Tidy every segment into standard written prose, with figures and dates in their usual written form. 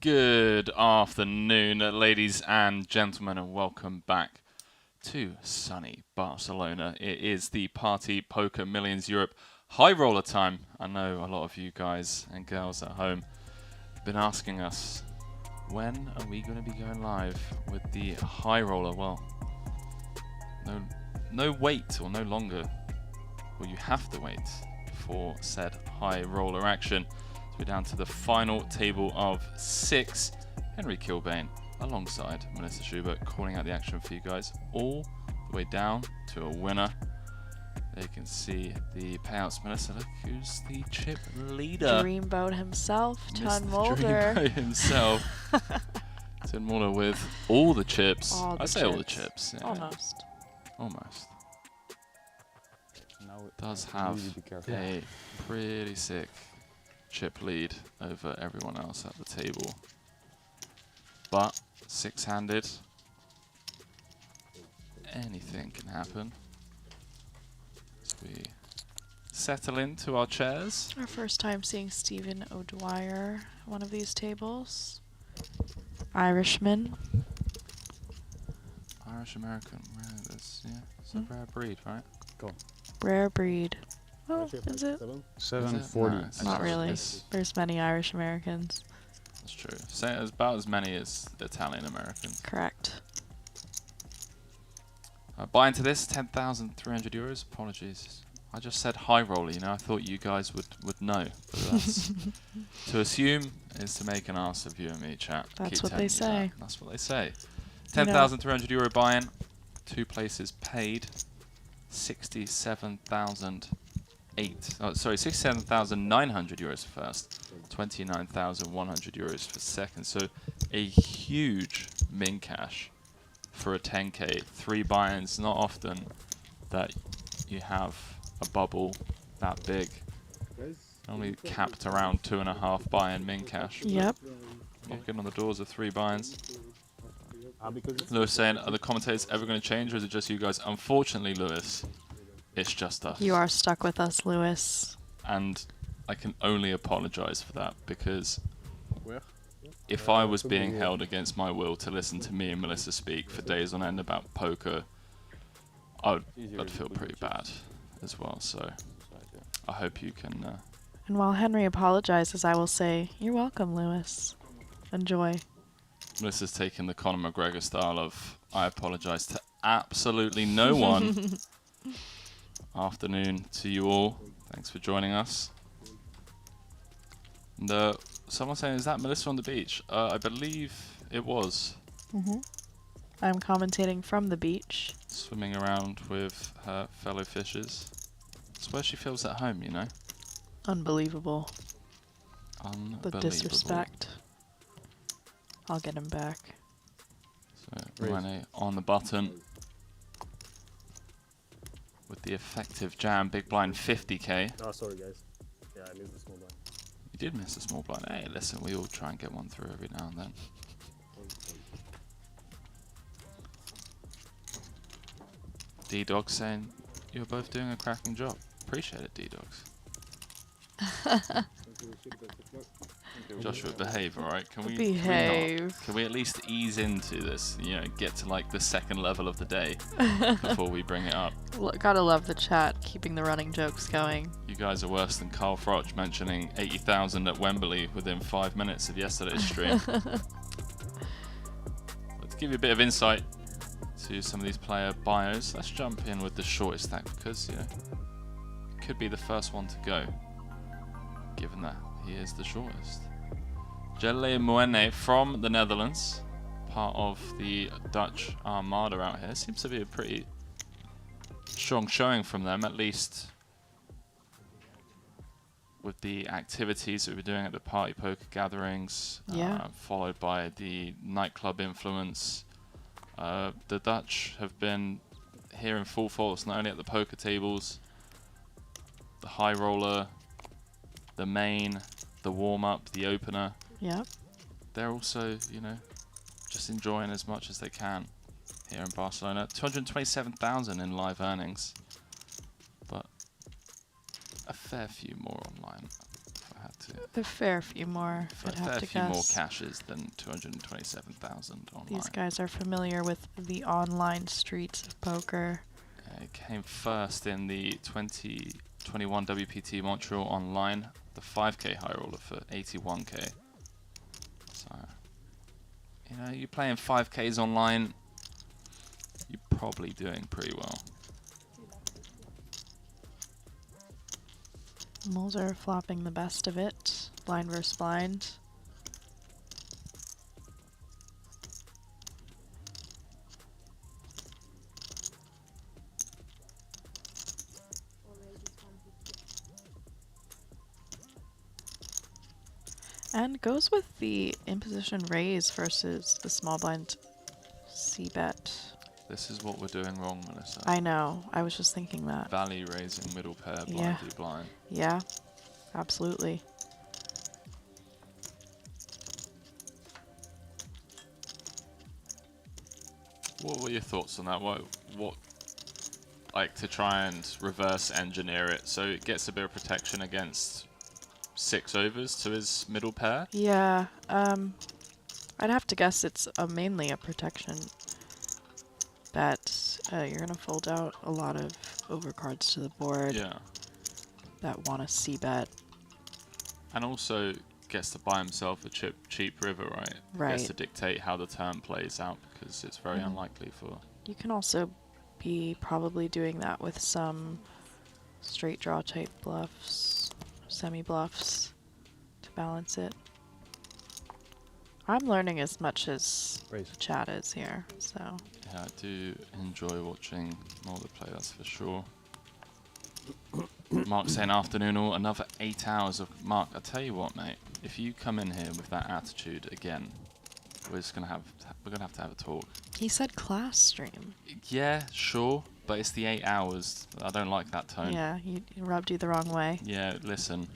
Good afternoon, ladies and gentlemen, and welcome back to sunny Barcelona. It is the Party Poker Millions Europe High Roller time. I know a lot of you guys and girls at home have been asking us, when are we going to be going live with the High Roller? Well, no wait or no longer. Well, you have to wait for said High Roller action. So we're down to the final table of 6. Henry Kilbane alongside Melissa Schubert calling out the action for you guys all the way down to a winner. There you can see the payouts. Melissa, look who's the chip leader. Dreamboat himself, Ton Mr. Mulder. Dreamboat himself. Ton Mulder with all the chips. All the I say chips. all the chips. Yeah. Almost. Almost. Now Does have really be careful. a pretty sick chip lead over everyone else at the table. But six-handed, anything can happen. As we settle into our chairs. Our first time seeing Stephen O'Dwyer at one of these tables. Irishman. Irish American, rare. That's, yeah, it's a rare breed, right? Rare breed. Oh, What's your is it? 740. No, it's Not really. it's- There's many Irish Americans. That's true. It's about as many as Italian American. Correct. Buy into this, 10,300 euros. Apologies. I just said high roller, you know. I thought you guys would know. But that's to assume is to make an ass of you and me, chat. That's Keep what they telling you say. that. That's what they say. You know- 10,300 euro buy-in. 2 places paid. 67,900 euros for first. 29,100 euros for second. So a huge min cash for a 10k. 3 buy-ins. Not often that you have a bubble that big. Only capped around 2.5 buy-in min cash. Yep. Knocking on the doors of 3 buy-ins. Because it's Lewis saying, are the commentators ever going to change, or is it just you guys? Unfortunately, Lewis, it's just us. You are stuck with us, Lewis. And I can only apologise for that, because where? if I was being held against my will to listen to me and Melissa speak for days on end about poker, I'd feel pretty bad as well. So I hope you can... And while Henry apologizes, I will say, you're welcome, Lewis. Enjoy. Melissa's taking the Conor McGregor style of, I apologise to absolutely no one. Afternoon to you all. Thanks for joining us. And someone saying, is that Melissa on the beach? I believe it was. I'm commentating from the beach. Swimming around with her fellow fishers. It's where she feels at home, you know? Unbelievable. Unbelievable. The disrespect. I'll get him back. So, Rene on the button. With the effective jam, big blind 50k. Oh, sorry guys. Yeah, I missed the small blind. You did miss a small blind. Hey, listen, we all try and get one through every now and then. D-Dog saying, you're both doing a cracking job. Appreciate it, D-Dogs. Joshua, behave, alright? Can we Behave. Can we at least ease into this? You know, get to like the second level of the day before we bring it up. Gotta love the chat, keeping the running jokes going. You guys are worse than Carl Froch mentioning 80,000 at Wembley within 5 minutes of yesterday's stream. But to give you a bit of insight to some of these player bios, let's jump in with the shortest stack because, you know, it could be the first one to go, given that he is the shortest. Jelle Moene from the Netherlands, part of the Dutch Armada out here. Seems to be a pretty strong showing from them, at least with the activities that we're doing at the party poker gatherings, followed by the nightclub influence. The Dutch have been here in full force, not only at the poker tables, the high roller, the main, the warm-up, the opener. Yep. They're also, you know, just enjoying as much as they can here in Barcelona. 227,000 in live earnings, but a fair few more online, if I had A fair few more, I'd have to few more guess. cashes than 227,000 online. These guys are familiar with the online streets of poker. It came first in the 2021 WPT Montreal online, the 5k high roller for 81k. So, you know, you're playing 5ks online, you're probably doing pretty well. Mulder flopping the best of it, blind versus blind. And goes with the imposition raise versus the small blind c-bet. This is what we're doing wrong, Melissa. I know, I was just thinking that. Value raising middle pair, Yeah. blind v blind. Yeah, absolutely. What were your thoughts on that? What, like to try and reverse engineer it so it gets a bit of protection against 6 overs to his middle pair? Yeah, I'd have to guess it's mainly a protection bet. You're gonna fold out a lot of overcards to the board Yeah. that want to c-bet. And also gets to buy himself a cheap river, right? Right. Gets to dictate how the turn plays out because it's very unlikely for... You can also be probably doing that with some straight draw type bluffs, semi-bluffs to balance it. I'm learning as much as Chad is here, so... Yeah, I do enjoy watching Mulder play, that's for sure. Mark saying afternoon or another 8 hours of... Mark, I tell you what, mate. If you come in here with that attitude again, we're gonna have to have a talk. He said class stream. Yeah, sure, but it's the 8 hours. I don't like that tone. Yeah, he rubbed you the wrong way. Yeah, listen.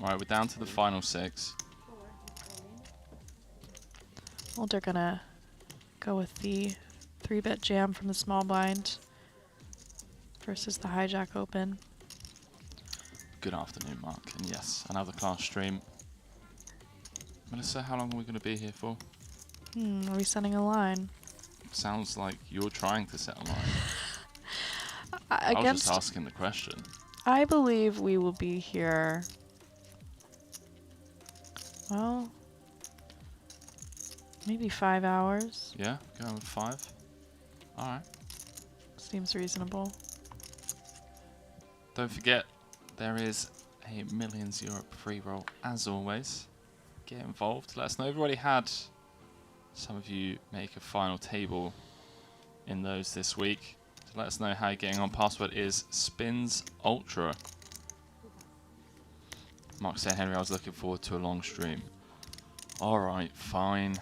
Alright, we're down to the final 6. Well, they're gonna go with the 3-bet jam from the small blind versus the hijack open. Good afternoon, Mark. And yes, another class stream. Melissa, how long are we going to be here for? Are we setting a line? Sounds like you're trying to set a line. I was just asking the question. I believe we will be here. Well, maybe 5 hours. Yeah, going with 5. Alright. Seems reasonable. Don't forget, there is a MILLIONSEurope free roll as always. Get involved. Let us know. We've already had some of you make a final table in those this week. So let us know how you're getting on. Password is Spins Ultra. Mark said, Henry, I was looking forward to a long stream. Alright, fine.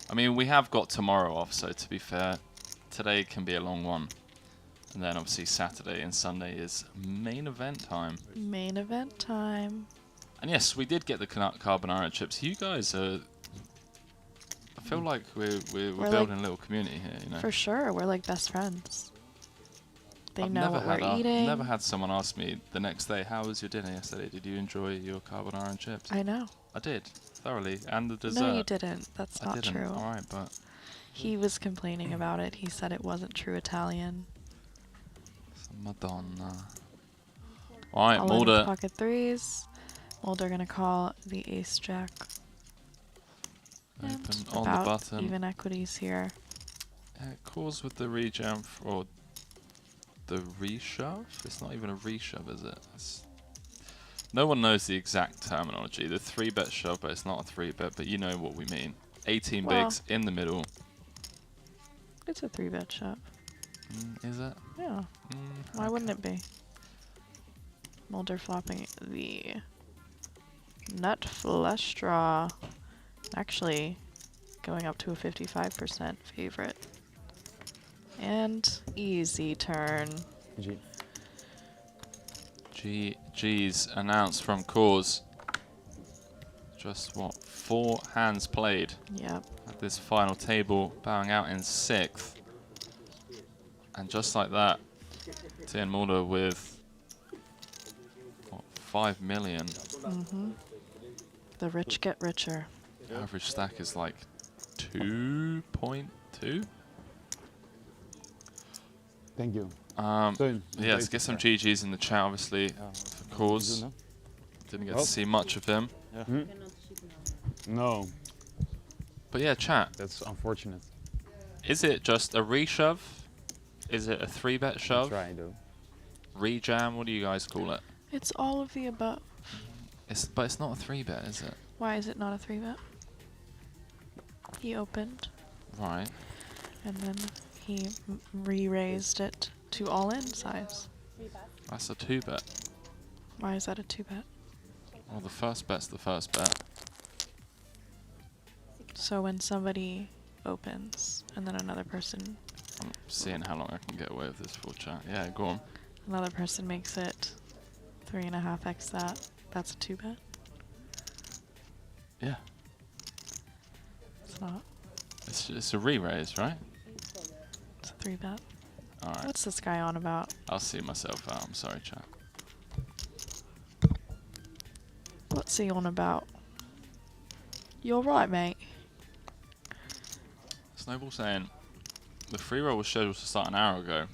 I mean, we have got tomorrow off, so to be fair, today can be a long one. And then obviously Saturday and Sunday is main event time. Main event time. And yes, we did get the carbonara chips. You guys are... I feel like we're building a little community here, you know. For sure, we're like best friends. They I've know what we're eating. Never had someone ask me the next day, how was your dinner yesterday? Did you enjoy your carbonara and chips? I know. I did, thoroughly. And the dessert. No, you didn't. That's not true. Alright, but... He was complaining about it. He said it wasn't true Italian. Madonna. Alright, All in Mulder. pocket threes. Mulder gonna call the ace jack. Open And on the about button. even equities here. Calls with the rejump or the reshove? It's not even a reshove, is it? No one knows the exact terminology. The 3-bet shove, but it's not a 3-bet, but you know what we mean. 18 bigs in the middle. It's a 3-bet shove. Is it? Yeah. Why wouldn't it be? Mulder flopping the nut flush draw. Actually, going up to a 55% favorite. And easy turn. GG's announced from Cause. Just what, 4 hands played. Yep. At this final table, bowing out in 6th. And just like that, Tian Mulder with what, 5 million. The rich get richer. The average stack is like 2.2. Thank you. Yeah, let's get some GGs in the chat, obviously, for cause. Didn't get to see much of him. Yeah. No, But yeah, chat. that's unfortunate. Is it just a reshove? Is it a 3-bet shove? Try though. Rejam? What do you guys call it? It's all of the above. But it's not a 3-bet, is it? Why is it not a 3-bet? He opened, Right. and then he re-raised it to all-in size. That's a 2-bet. Why is that a 2-bet? Well, the first bet's the first bet. So when somebody opens, and then another person, I'm seeing how long I can get away with this full chat. Yeah, go on. another person makes it 3.5x that, that's a 2-bet? Yeah. It's not. It's a re-raise, right? It's a 3-bet. Alright. What's this guy on about? I'll see myself out. I'm sorry, chat. What's he on about? You're right, mate. Snowball saying, the free roll was scheduled to start an hour ago,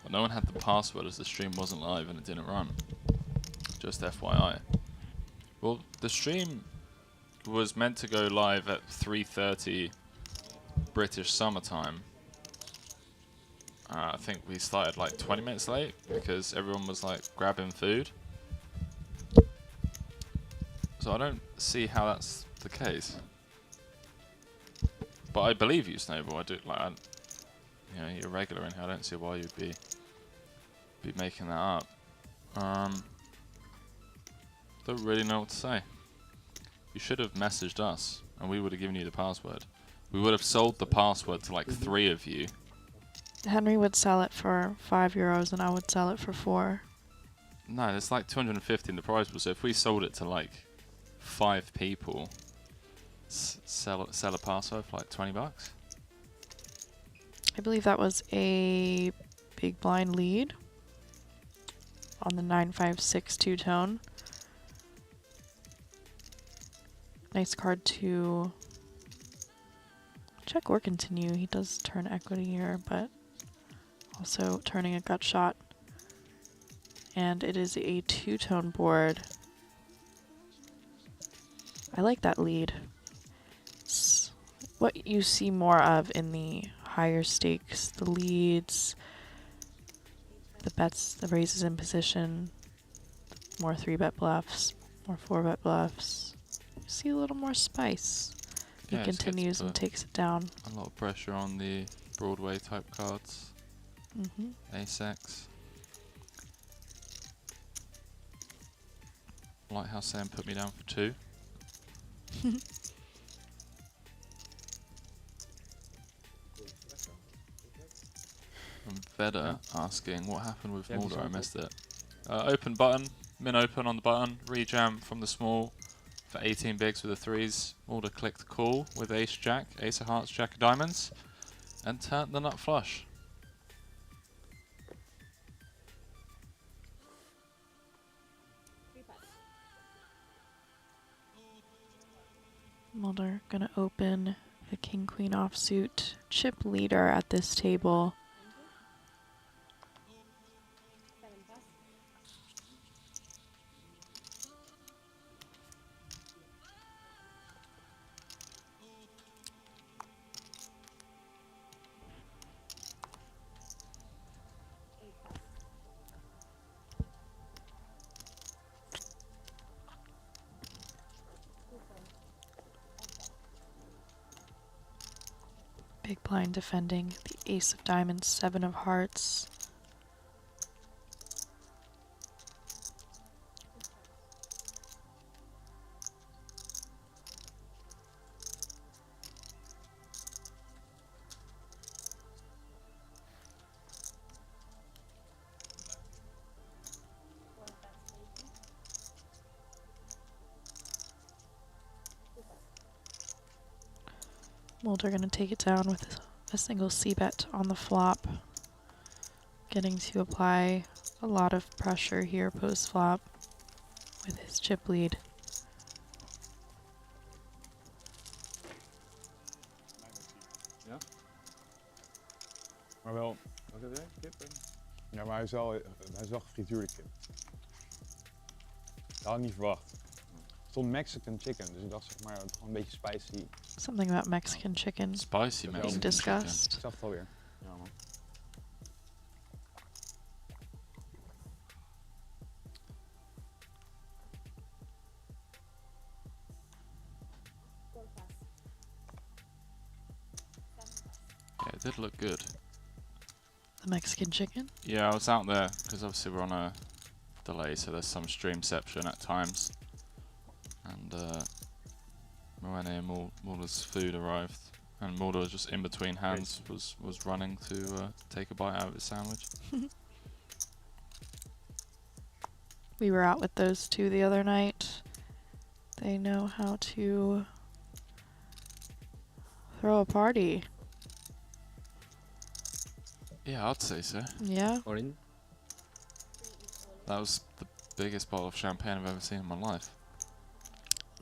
but no one had the password as the stream wasn't live and it didn't run. Just FYI. Well, the stream was meant to go live at 3:30 British summertime. I think we started like 20 minutes late because everyone was like grabbing food. So I don't see how that's the case. But I believe you, Snowball. I do like, you know, you're regular in here. I don't see why you'd be making that up. Don't really know what to say. You should have messaged us, and we would have given you the password. We would have sold the password to like 3 of you. Henry would sell it for €5 and I would sell it for 4. No, there's like 250 in the prize pool. So if we sold it to like 5 people, sell a password for like $20. I believe that was a big blind lead on the 9-5-6 two-tone. Nice card to check or continue. He does turn equity here, but also turning a gut shot. And it is a two-tone board. I like that lead. It's what you see more of in the higher stakes, the leads, the bets, the raises in position, more 3-bet bluffs, more 4-bet bluffs. You see a little more spice. He Yeah, it just gets continues and takes it down. A lot of pressure on the Broadway type cards. Ace-X. Lighthouse saying put me down for 2. And Veda asking what happened with Mulder. I missed it. Open button, min open on the button, rejam from the small for 18 bigs with the 3s. Mulder clicked call with ace jack, ace of hearts, jack of diamonds, and turned the nut flush. Mulder gonna open the king-queen offsuit chip leader at this table. Big blind defending the ace of diamonds, 7 of hearts. Mulder gonna take it down with a single c-bet on the flop. Getting to apply a lot of pressure here post-flop with his chip lead. wel... Wat is het? Kip? Ja, maar hij is wel gefrituurde kip. Dat had ik niet verwacht. Er stond Mexican chicken, dus ik dacht zeg maar gewoon een beetje spicy. Something about Mexican chicken Spicy being Mexican discussed. Ik zag het alweer. Ja, man. Yeah, it did look good. The Mexican chicken? Yeah, I was out there because obviously we're on a delay, so there's some streamception at times. And Moene and Mulder's food arrived, and Mulder just in between hands was running to take a bite out of his sandwich. We were out with those two the other night. They know how to throw a party. Yeah, I'd say so. Yeah? Orin? That was the biggest bottle of champagne I've ever seen in my life.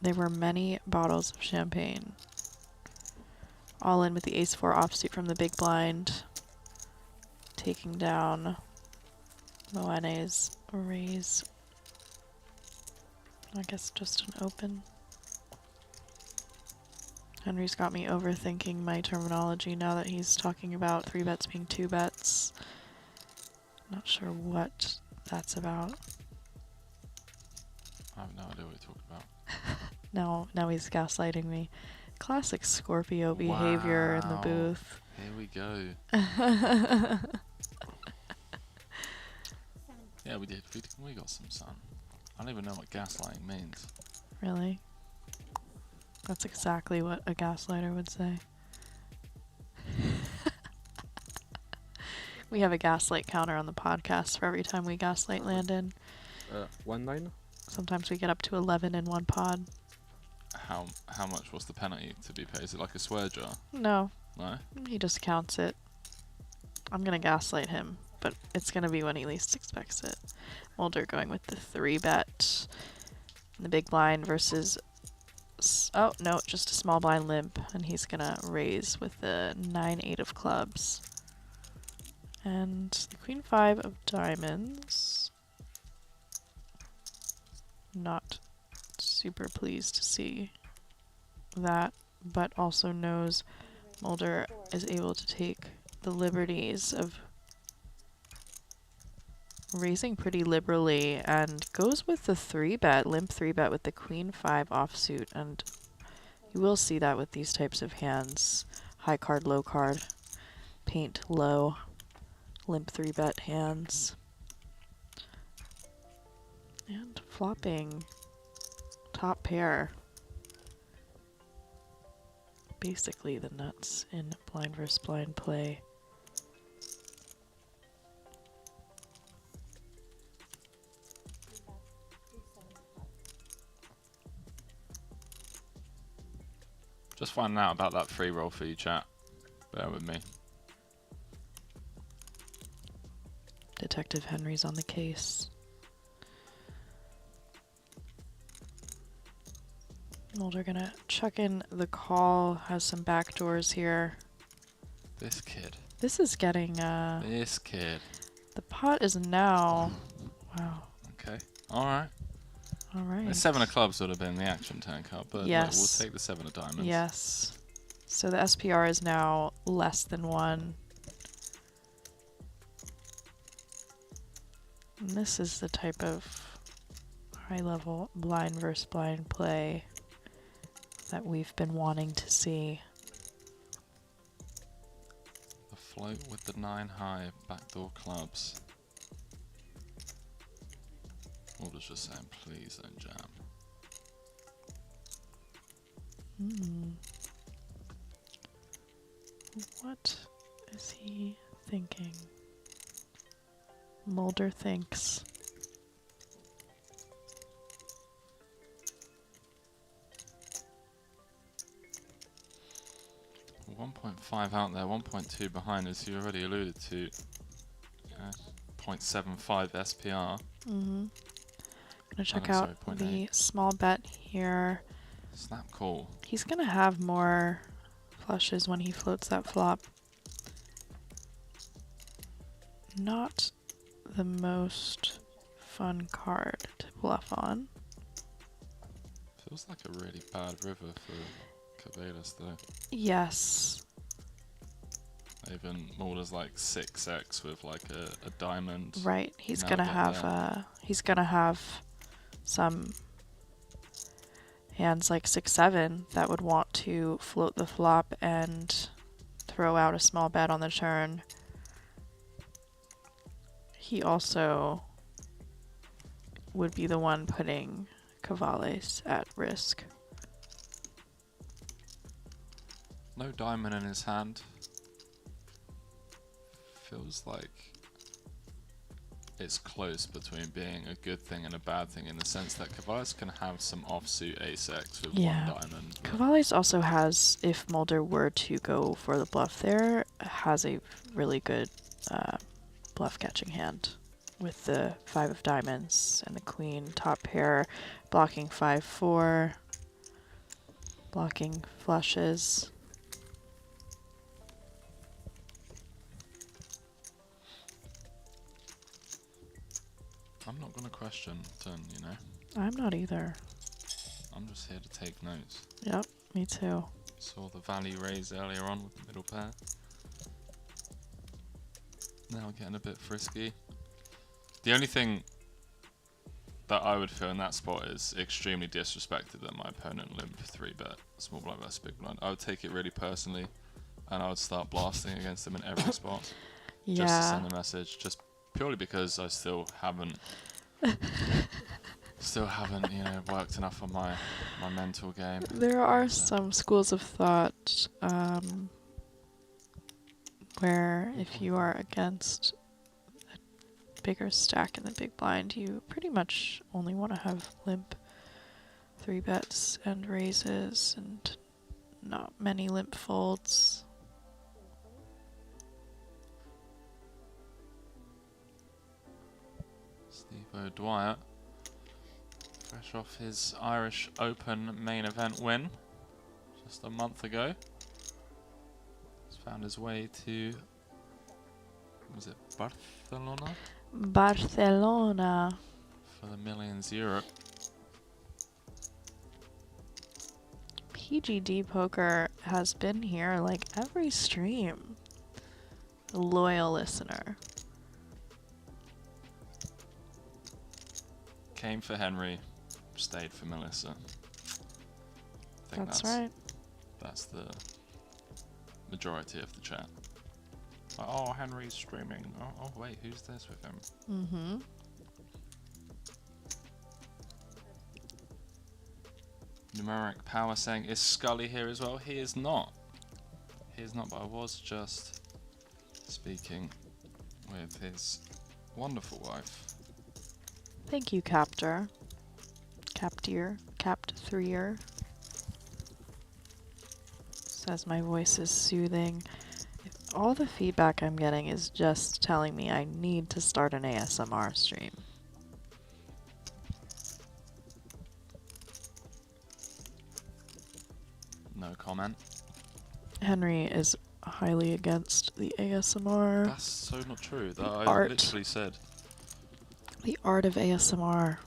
There were many bottles of champagne. All in with the ace-4 offsuit from the big blind. Taking down Moene's raise. I guess just an open. Henry's got me overthinking my terminology now that he's talking about 3 bets being 2 bets. Not sure what that's about. I have no idea what you're talking about. Now he's gaslighting me. Classic Scorpio behavior in the Wow. booth. Here we go. Yeah, we did. We got some sun. I don't even know what gaslighting means. Really? That's exactly what a gaslighter would say. We have a gaslight counter on the podcast for every time we gaslight Landon. 1-9? Sometimes we get up to 11 in one pod. How much was the penalty to be paid? Is it like a swear jar? No, No? he just counts it. I'm gonna gaslight him, but it's gonna be when he least expects it. Mulder going with the 3 bet. The big blind versus... Oh, no, just a small blind limp. And he's gonna raise with the 9-8 of clubs. And the queen 5 of diamonds. Not super pleased to see that, but also knows Mulder is able to take the liberties of raising pretty liberally and goes with the 3 bet, limp 3 bet with the queen 5 offsuit, and you will see that with these types of hands. High card, low card, paint low, limp 3 bet hands. And flopping top pair. Basically the nuts in blind versus blind play. Just finding out about that free roll for you, chat. Bear with me. Detective Henry's on the case. Mulder gonna chuck in the call, has some backdoors here. This kid. This is getting, This kid. the pot is now, wow, Okay. Alright. alright. The 7 of clubs would have been the action turn card, but look, Yes. we'll take the 7 of diamonds. Yes. So the SPR is now less than 1. And this is the type of high-level blind versus blind play that we've been wanting to see. The float with the 9 high backdoor clubs. Mulder's just saying, please don't jam. What is he thinking? Mulder thinks. Well, 1.5 out there, 1.2 behind, as you already alluded to. 0.75 SPR. Gonna check no, out sorry, the 0.8. small bet here. Snap call. He's gonna have more flushes when he floats that flop. not the most fun card to bluff on. Feels like a really bad river for Cabelas though. Yes. Even Mulder's like 6x with like a diamond. Right. He's Now gonna get have some hands like 6-7 that would want to float the flop and throw out a small bet on the turn. He also would be the one putting Cavales at risk. No diamond in his hand. Feels like it's close between being a good thing and a bad thing in the sense that Cavales can have some offsuit ace-x with one diamond. Cavales also has, if Mulder were to go for the bluff there, has a really good bluff catching hand with the 5 of diamonds and the queen top pair, blocking 5-4, blocking flushes. I'm not going to question turn, you know. I'm not either. I'm just here to take notes. Yep, me too. Saw the value raise earlier on with the middle pair. Now getting a bit frisky. The only thing that I would feel in that spot is extremely disrespected that my opponent limp 3-bet small blind versus big blind. I would take it really personally and I would start blasting against them in every spot. Yeah. Just to send a message. Just purely because I still haven't you know, worked enough on my mental game. There are some schools of thought where if you are against a bigger stack in the big blind, you pretty much only want to have limp 3-bets and raises and not many limp folds. Steve O'Dwyer, fresh off his Irish Open main event win just a month ago. He's found his way to, was it Barcelona? Barcelona. For the MILLIONSeurope. PGD Poker has been here like every stream. A loyal listener. Came for Henry, stayed for Melissa. I think That's right. That's the majority of the chat. Oh, Henry's streaming. Oh wait, who's this with him? Mm-hmm. Numeric Power saying, is Scully here as well? He is not. He is not, but I was just speaking with his wonderful wife. Thank you, Captor. Captier. Capt3er. Says my voice is soothing. All the feedback I'm getting is just telling me I need to start an ASMR stream. No comment. Henry is highly against the ASMR. That's so not true. That I art. literally said. The art of ASMR.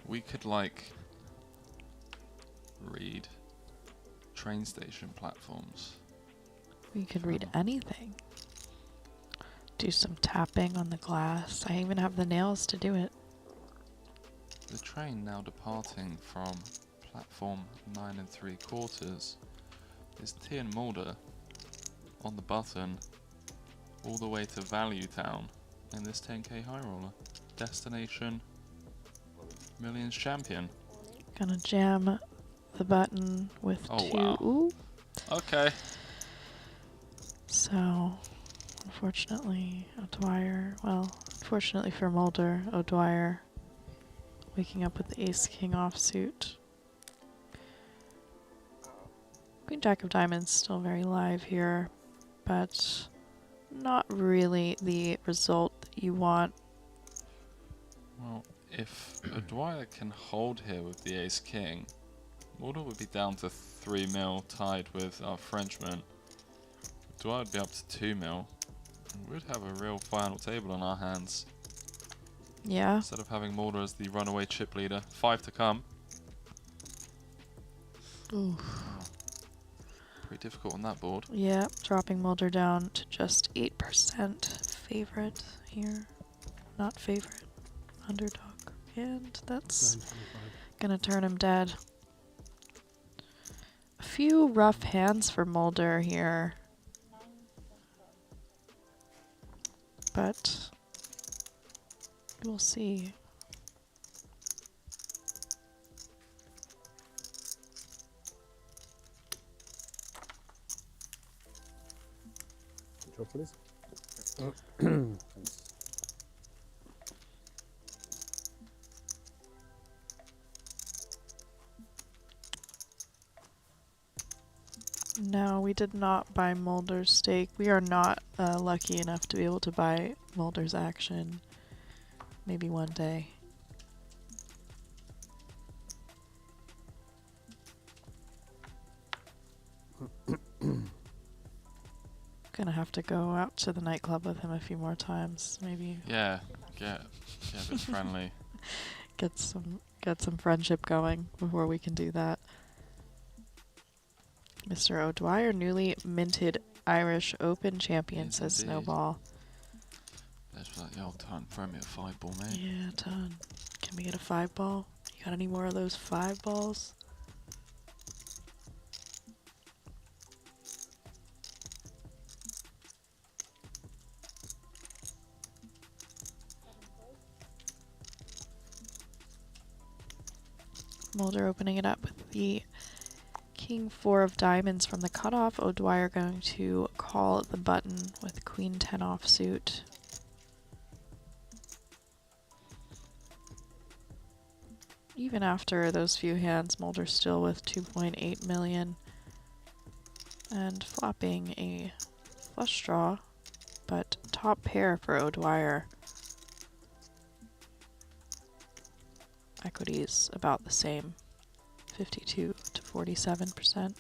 We could like read train station platforms. We could read anything. Do some tapping on the glass. I even have the nails to do it. The train now departing from platform 9 3/4 is T and Mulder on the button all the way to Value Town in this 10k high roller. Destination Millions Champion. Gonna jam the button with Oh, 2. wow. Ooh. Okay. So, unfortunately, O'Dwyer, well, unfortunately for Mulder, O'Dwyer waking up with the Ace-King offsuit. Queen Jack of Diamonds still very live here, but not really the result that you want. Well, if O'Dwyer can hold here with the Ace-King, Mulder would be down to 3 mil tied with our Frenchman. O'Dwyer would be up to 2 mil. We would have a real final table on our hands. Yeah. Instead of having Mulder as the runaway chip leader. 5 to come. Oof. Pretty difficult on that board. Yeah, dropping Mulder down to just 8% favorite here. Not favorite. Underdog. And that's 9.25. gonna turn him dead. A few rough hands for Mulder here. But we'll see. Drop for this. Thanks. No, we did not buy Mulder's stake. We are not lucky enough to be able to buy Mulder's action. Maybe one day. Gonna have to go out to the nightclub with him a few more times. Maybe Yeah, get a bit friendly. get some friendship going before we can do that. Mr. O'Dwyer, newly minted Irish Open champion, Yes, says indeed. Snowball. There's like the old time. Throw me a 5 ball, mate. Yeah, ton. Can we get a 5-ball? You got any more of those 5-balls? Mulder opening it up with the King 4 of diamonds from the cutoff. O'Dwyer going to call the button with Queen 10 offsuit. Even after those few hands, Mulder still with 2.8 million. And flopping a flush draw, but top pair for O'Dwyer. Equities about the same, 52 to 47%.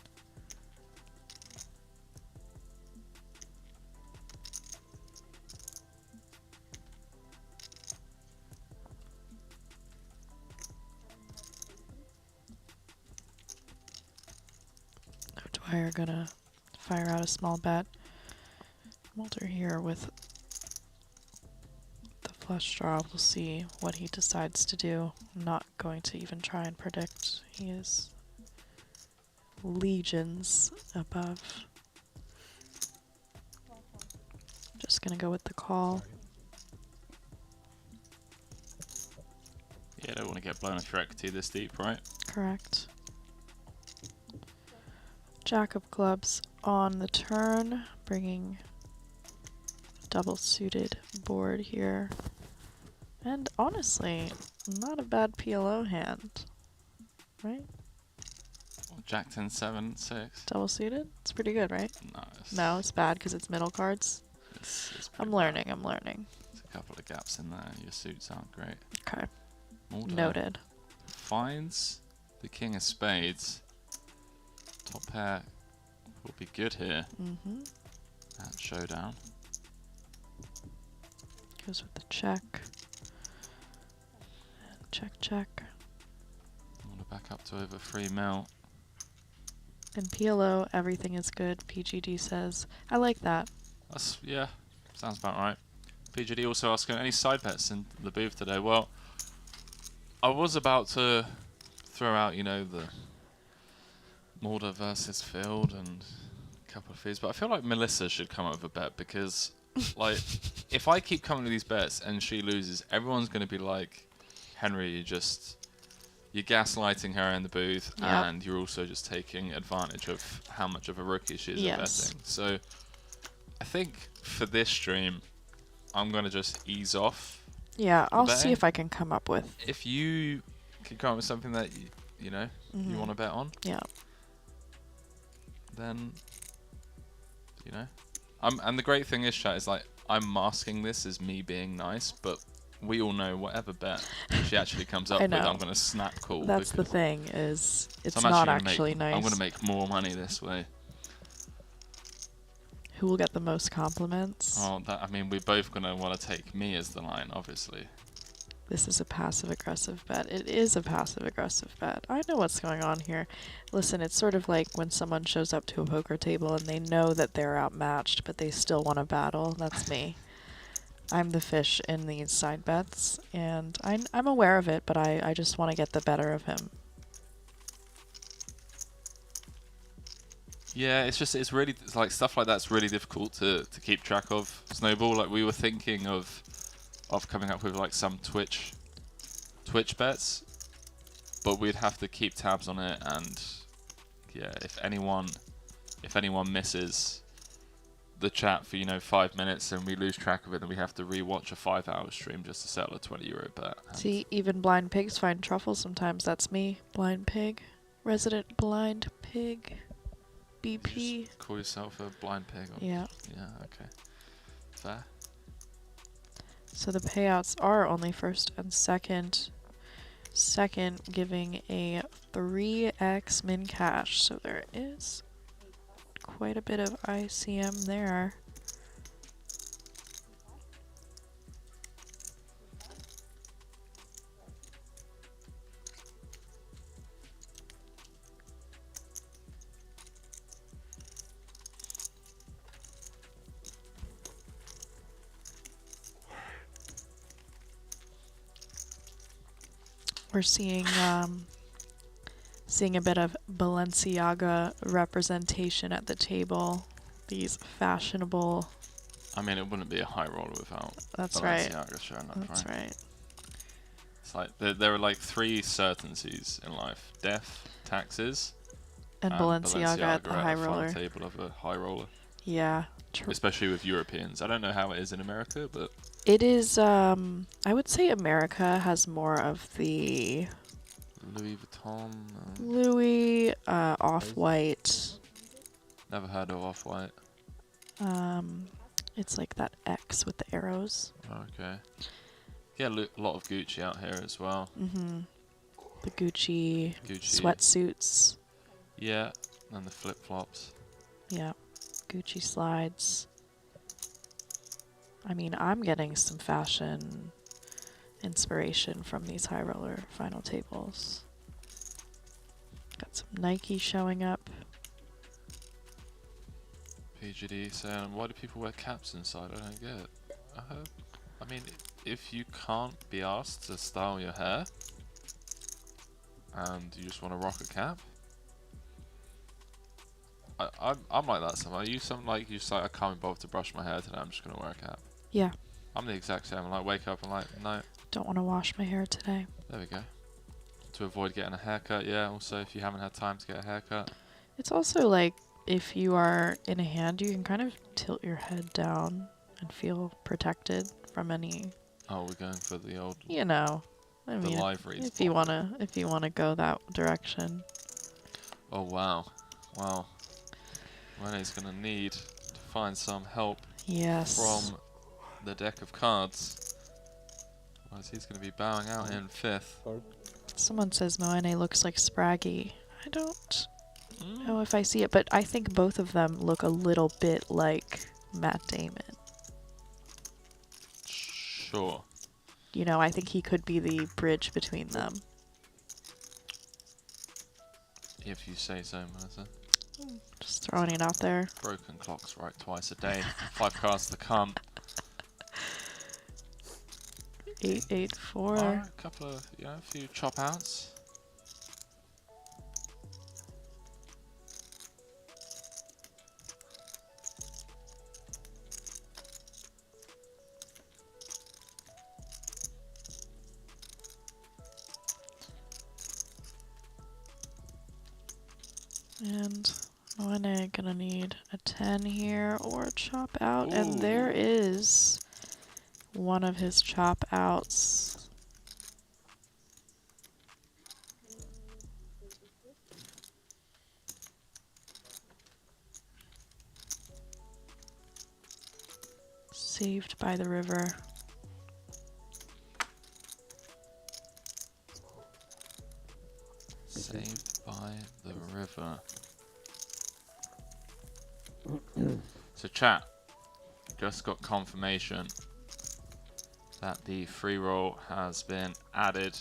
O'Dwyer gonna fire out a small bet. Mulder here with the flush draw. We'll see what he decides to do. I'm not going to even try and predict. He is legions above. Just gonna go with the call. Yeah, don't want to get blown off your equity this deep, right? Correct. Jack of clubs on the turn, bringing double suited board here. And honestly, not a bad PLO hand, right? Jack 10, 7, 6. Double suited? It's pretty good, right? No, it's, No, it's bad because it's middle cards. it's I'm pretty learning, bad. I'm learning. There's a couple of gaps in there. Your suits aren't great. Okay, Mulder noted. finds the king of spades. Top pair will be good here Mm-hmm. at showdown. Goes with the check. And check, check. Mulder back up to over 3 mil. In PLO, everything is good, PGD says. I like that. That's, yeah, sounds about right. PGD also asking any side bets in the booth today. Well, I was about to throw out, you know, the Mulder versus Field and a couple of fees, but I feel like Melissa should come up with a bet because, like, if I keep coming to these bets and she loses, everyone's going to be like, Henry, you're gaslighting her in the booth, Yep. and you're also just taking advantage of how much of a rookie she is at Yes. betting. So I think for this stream, I'm going to just ease off. Yeah, I'll see betting. if I can come up with. If you can come up with something that, you know, you Mhm. want to bet on, Yeah. then, you know. And the great thing is, chat, is like, I'm masking this as me being nice, but we all know whatever bet she actually comes up I with, know. I'm going to snap call. That's the because- thing, is it's So I'm not gonna actually make, nice. I'm going to make more money this way. Who will get the most compliments? Oh, that, I mean, we're both going to want to take me as the line, obviously. This is a passive-aggressive bet. It is a passive-aggressive bet. I know what's going on here. Listen, it's sort of like when someone shows up to a poker table and they know that they're outmatched, but they still want to battle. That's me. I'm the fish in these side bets, and I'm aware of it, but I just want to get the better of him. Yeah, it's really, it's like stuff like that's really difficult to keep track of. Snowball, like we were thinking of coming up with like some Twitch bets, but we'd have to keep tabs on it, and yeah, if anyone misses the chat for 5 minutes and we lose track of it, then we have to rewatch a 5-hour stream just to settle a €20 bet. And See, even blind pigs find truffles sometimes. That's me, blind pig, resident blind pig, you BP. just call yourself a blind pig? Or Yeah. Yeah. Okay. Fair. So the payouts are only first and second. Second giving a 3x min cash. So there is quite a bit of ICM there. We're seeing a bit of Balenciaga representation at the table. These fashionable. I mean, it wouldn't be a high roller without That's right. Balenciaga showing up, That's right. It's like there are like 3 certainties in life: death, taxes, And Balenciaga at the high roller. front table of a high roller. Yeah. Especially with Europeans. I don't know how it is in America, but It is, I would say America has more of the Louis Vuitton. Louis, Off-White. Never heard of Off-White. It's like that X with the arrows. Okay. Yeah, a lot of Gucci out here as well. Mm-hmm. The Gucci Gucci. sweatsuits. Yeah, and the flip-flops. Yeah. Gucci slides. I mean, I'm getting some fashion inspiration from these high roller final tables. Got some Nike showing up. PGD saying, why do people wear caps inside? I don't get it. I mean, if you can't be asked to style your hair and you just want to rock a cap, I'm like that somehow. You just like, I can't be bothered to brush my hair today, I'm just going to wear a cap. Yeah. I'm the exact same. I like wake up and like, no. Don't want to wash my hair today. There we go. To avoid getting a haircut, yeah. Also, if you haven't had time to get a haircut. It's also like, if you are in a hand, you can kind of tilt your head down and feel protected from any. Oh, we're going for the old. I mean, live reads. if you wanna go that direction. Oh wow, wow. Rene's gonna need to find some help. Yes. From the deck of cards. Otherwise he's going to be bowing out in 5th. Someone says Moene looks like Spraggy. I don't know if I see it, but I think both of them look a little bit like Matt Damon. Sure. I think he could be the bridge between them. If you say so, Melissa. Just throwing it out there. Broken clocks right twice a day. 5 cards to come. 884. A couple of, a few chop outs. And Moene gonna need a 10 here or a chop out. Ooh. And there is one of his chop outs. Saved by the river. Saved by the river. So So chat, just got confirmation that the free roll has been added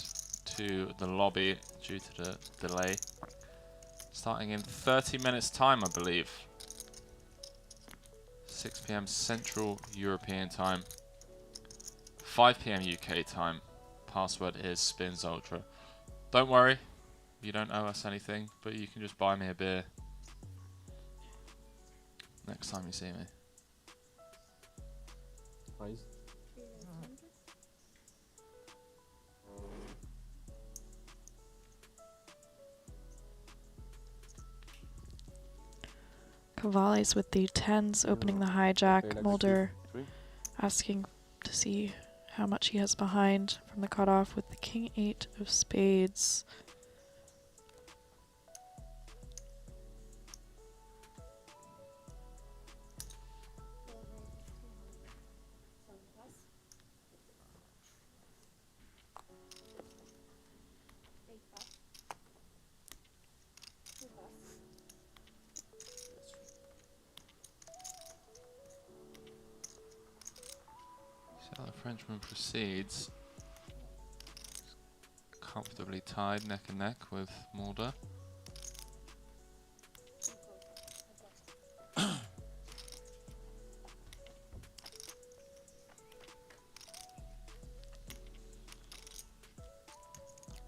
to the lobby due to the delay. Starting in 30 minutes time, I believe. 6 PM Central European time. 5 PM UK time. Password is Spins Ultra. Don't worry, you don't owe us anything, but you can just buy me a beer next time you see me. Price? Cavalli's with the 10s opening the hijack. Mulder asking to see how much he has behind from the cutoff with the king 8 of spades. So the Frenchman proceeds. Comfortably tied neck and neck with Mulder.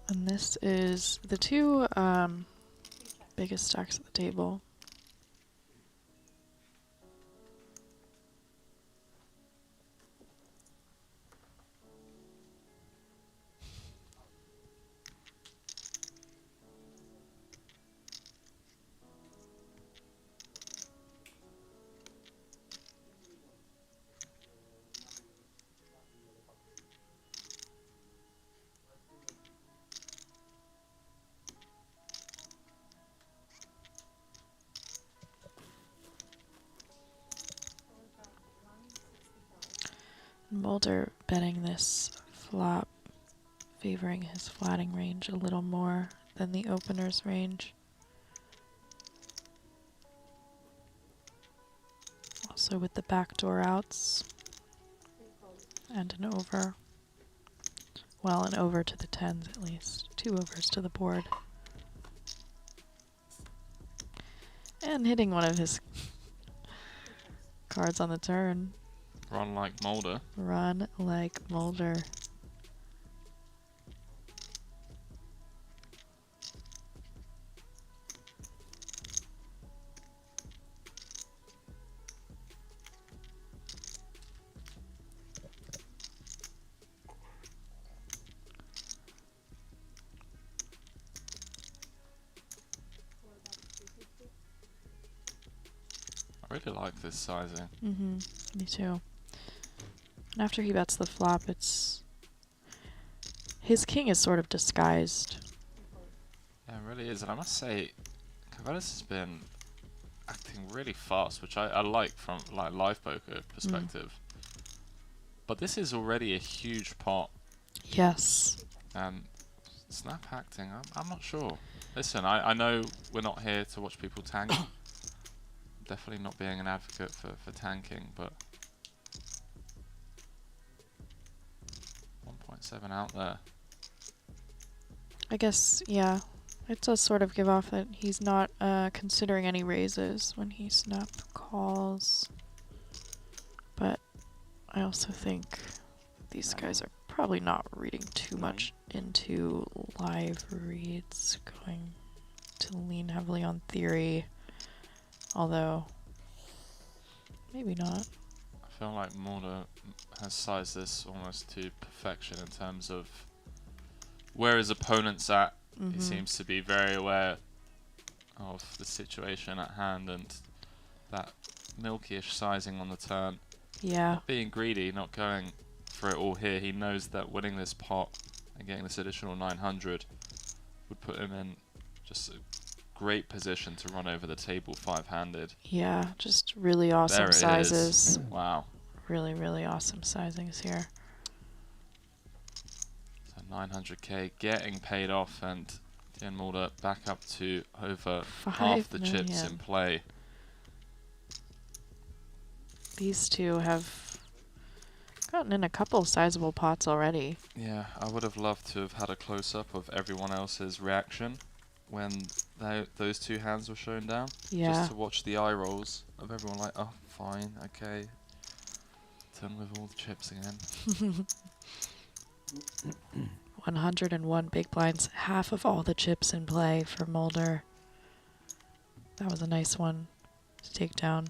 And this is the two biggest stacks at the table. Mulder betting this flop, favoring his flatting range a little more than the opener's range. Also with the backdoor outs and an over. Well, an over to the 10s at least. 2 overs to the board. And hitting one of his cards on the turn. Run like Mulder. Run like Mulder. I really like this sizing. Me too. And after he bets the flop, his king is sort of disguised. Yeah, it really is. And I must say, Cavallis has been acting really fast, which I like from like live poker perspective. But this is already a huge pot. Yes. And snap acting, I'm not sure. Listen, I know we're not here to watch people tank. Definitely not being an advocate for tanking, but 1.7 out there. I guess, yeah. It does sort of give off that he's not considering any raises when he snap calls. But I also think these guys are probably not reading too much into live reads, going to lean heavily on theory. Although, maybe not. I feel like Mulder has sized this almost to perfection in terms of where his opponent's at. He seems to be very aware of the situation at hand and that milky-ish sizing on the turn. Yeah. Not being greedy, not going for it all here. He knows that winning this pot and getting this additional 900 would put him in just a great position to run over the table 5-handed. Yeah, just really awesome There it sizes. is. Wow. Really, really awesome sizings here. So 900k getting paid off, and Dion Mulder back up to over half the chips in play. These two have gotten in a couple of sizable pots already. Yeah, I would have loved to have had a close-up of everyone else's reaction when those two hands were shown down. Yeah. Just to watch the eye rolls of everyone like, oh, fine, okay. Turn with all the chips again. 101 big blinds, half of all the chips in play for Mulder. That was a nice one to take down.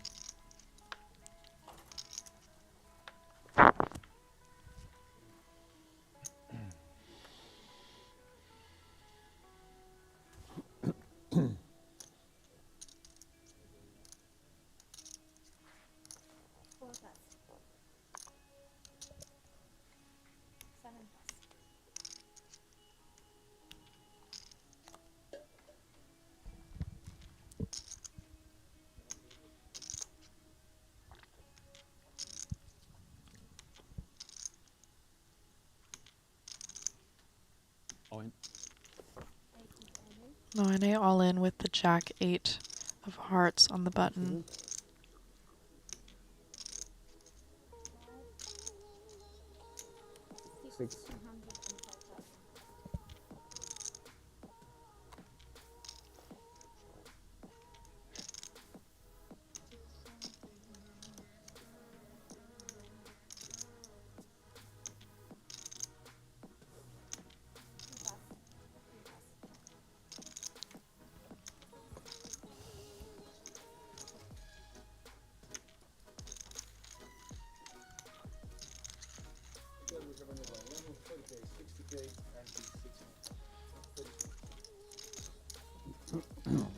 All in. Moine all in with the Jack 8 of hearts on the button. Six.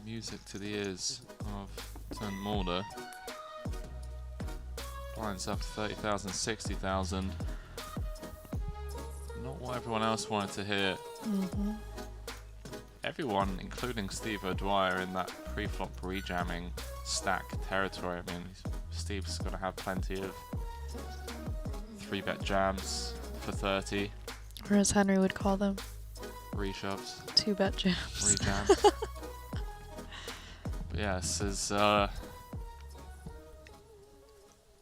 Music to the ears of Turn Mulder. Blinds up to 30,000, 60,000. Not what everyone else wanted to hear. Everyone, including Steve O'Dwyer, in that pre-flop rejamming stack territory. I mean, Steve's got to have plenty of 3-bet jams for 30. Or as Henry would call them, Reshoves. 2-bet jams. Rejams. But yeah, this is,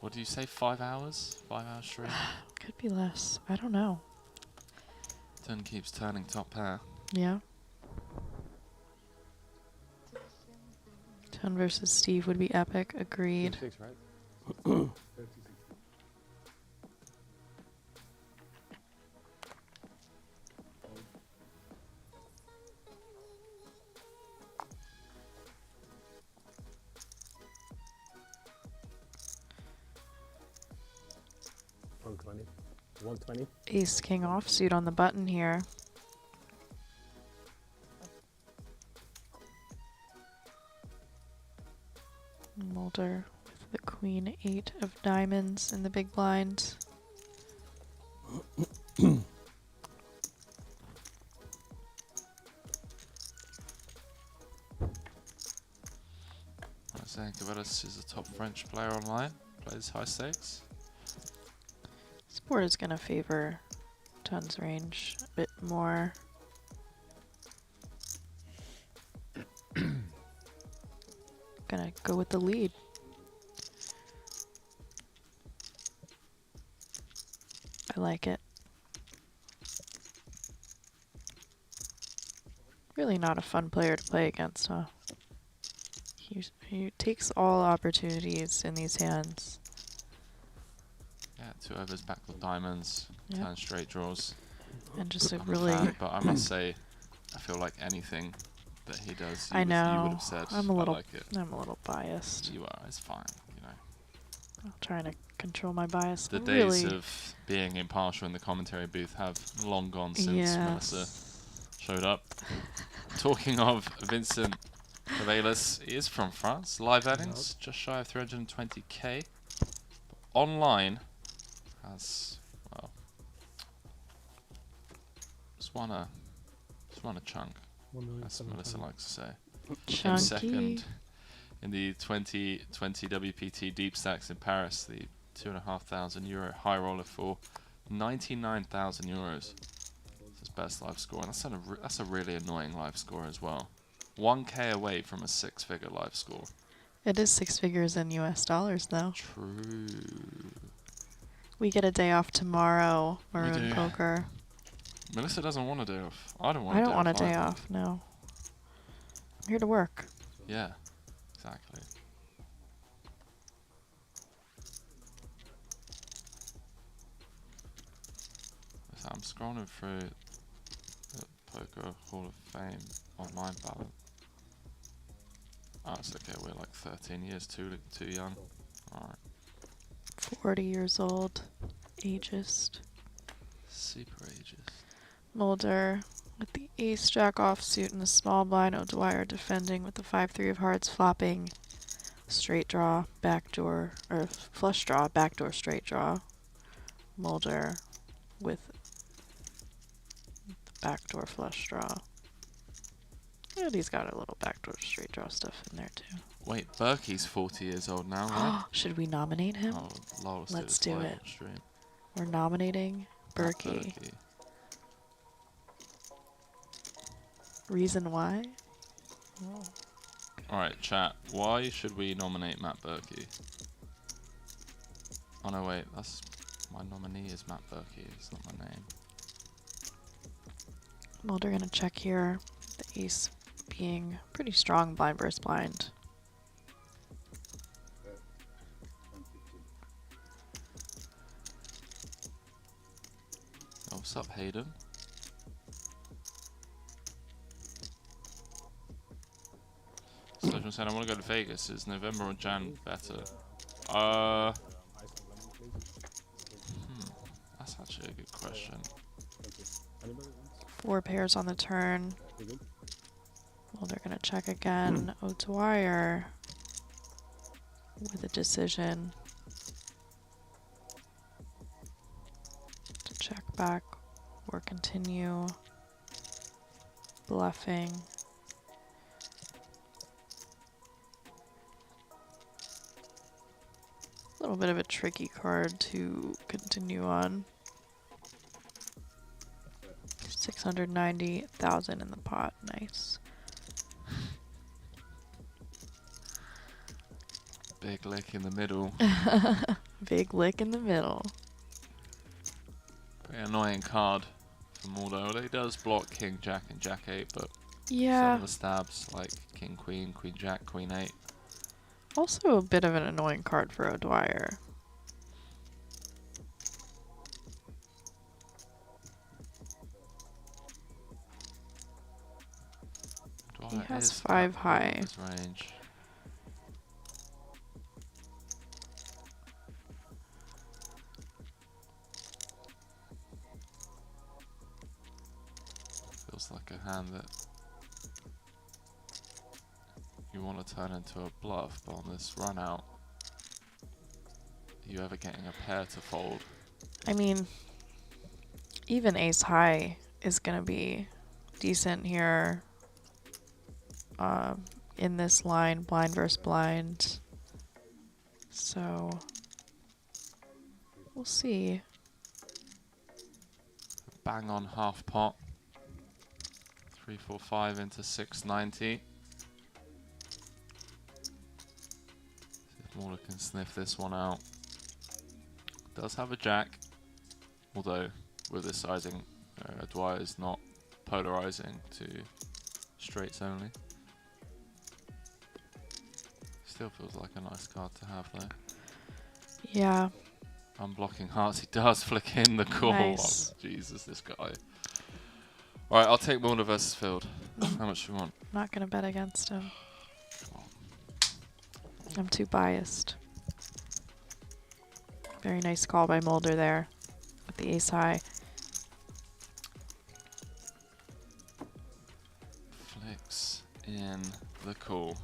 what do you say, 5 hours? 5 hours straight? Could be less. I don't know. Turn keeps turning top pair. Yeah. Ton versus Steve would be epic. Agreed. 6, right? $120. 120. Ace King offsuit on the button here. Mulder with the Queen 8 of diamonds in the big blind. I was saying Cabetas is a top French player online, plays high stakes. This board is going to favor Ton's range a bit more. Gonna go with the lead. I like it. Really not a fun player to play against, huh? He takes all opportunities in these hands. Yeah, 2 overs back with diamonds, Yep. 10 straight draws. And just a I'm a really... fan, but I must say, I feel like anything that he does, I you would know. have said, I'm a little I like it. I'm a little biased. You are, it's fine, you know. I'm trying to control my bias. The I'm days really of being impartial in the commentary booth have long gone since yes. Melissa showed up. Talking of Vincent Cabelas, he is from France. Live earnings, just shy of 320k. But online, has, well, just won a chunk, as Melissa likes to say. Came chunky. second in the 2020 WPT Deep Stacks in Paris, the €2,500 high roller for 99,000 euros. That's his best live score, and that's a really annoying live score as well. 1k away from a 6-figure live score. It is 6 figures in US dollars, though. True. We get a day off tomorrow, Maroon do. Poker. Melissa doesn't want a day off. I don't want I a day don't want a off day either. off, no. I'm here to work. Yeah, exactly. So I'm scrolling through the Poker Hall of Fame online ballot. Oh, it's okay. We're like 13 years too young. All right. 40 years old. Ageist. Super ages. Mulder with the ace jack offsuit in the small blind. O'Dwyer defending with the 5-3 of hearts, flopping straight draw, backdoor, or flush draw, backdoor straight draw. Mulder with the backdoor flush draw. And he's got a little backdoor straight draw stuff in there too. Wait, Berkey's 40 years old now, right? Should we nominate him? Oh, lol, Let's do it. Stream. We're nominating Berkey. Berkey. Reason why? Oh. Alright, chat. Why should we nominate Matt Berkey? Oh no, wait. That's my nominee is Matt Berkey. It's not my name. Mulder gonna check here. The ace being pretty strong blind versus blind. Oh, what's up, Hayden? Social said, I want to go to Vegas. Is November or Jan better? That's actually a good question. 4 pairs on the turn. Mulder gonna check again. O'Dwyer with a decision to check back or continue bluffing. A little bit of a tricky card to continue on. 690,000 in the pot. Nice. Big lick in the middle. Big lick in the middle. Very annoying card for Mulder. Although he does block King, Jack, and Jack 8, but some Yeah. of the stabs like King, Queen, Queen, Jack, Queen 8. Also a bit of an annoying card for O'Dwyer. He has 5 high. His range. Feels like a hand that you want to turn into a bluff, but on this run out, are you ever getting a pair to fold? I mean, even ace high is going to be decent here. In this line, blind versus blind. So, we'll see. Bang on half pot. 345 into 690. See if Mulder can sniff this one out. Does have a jack, although with this sizing, Dwyer is not polarizing to straights only. Still feels like a nice card to have though. Yeah. Unblocking hearts, he does flick in the call. Nice. Oh, Jesus, this guy. Alright, I'll take Mulder versus Field. How much do you want? Not going to bet against him. Come on. I'm too biased. Very nice call by Mulder there with the ace high. Flicks in the call.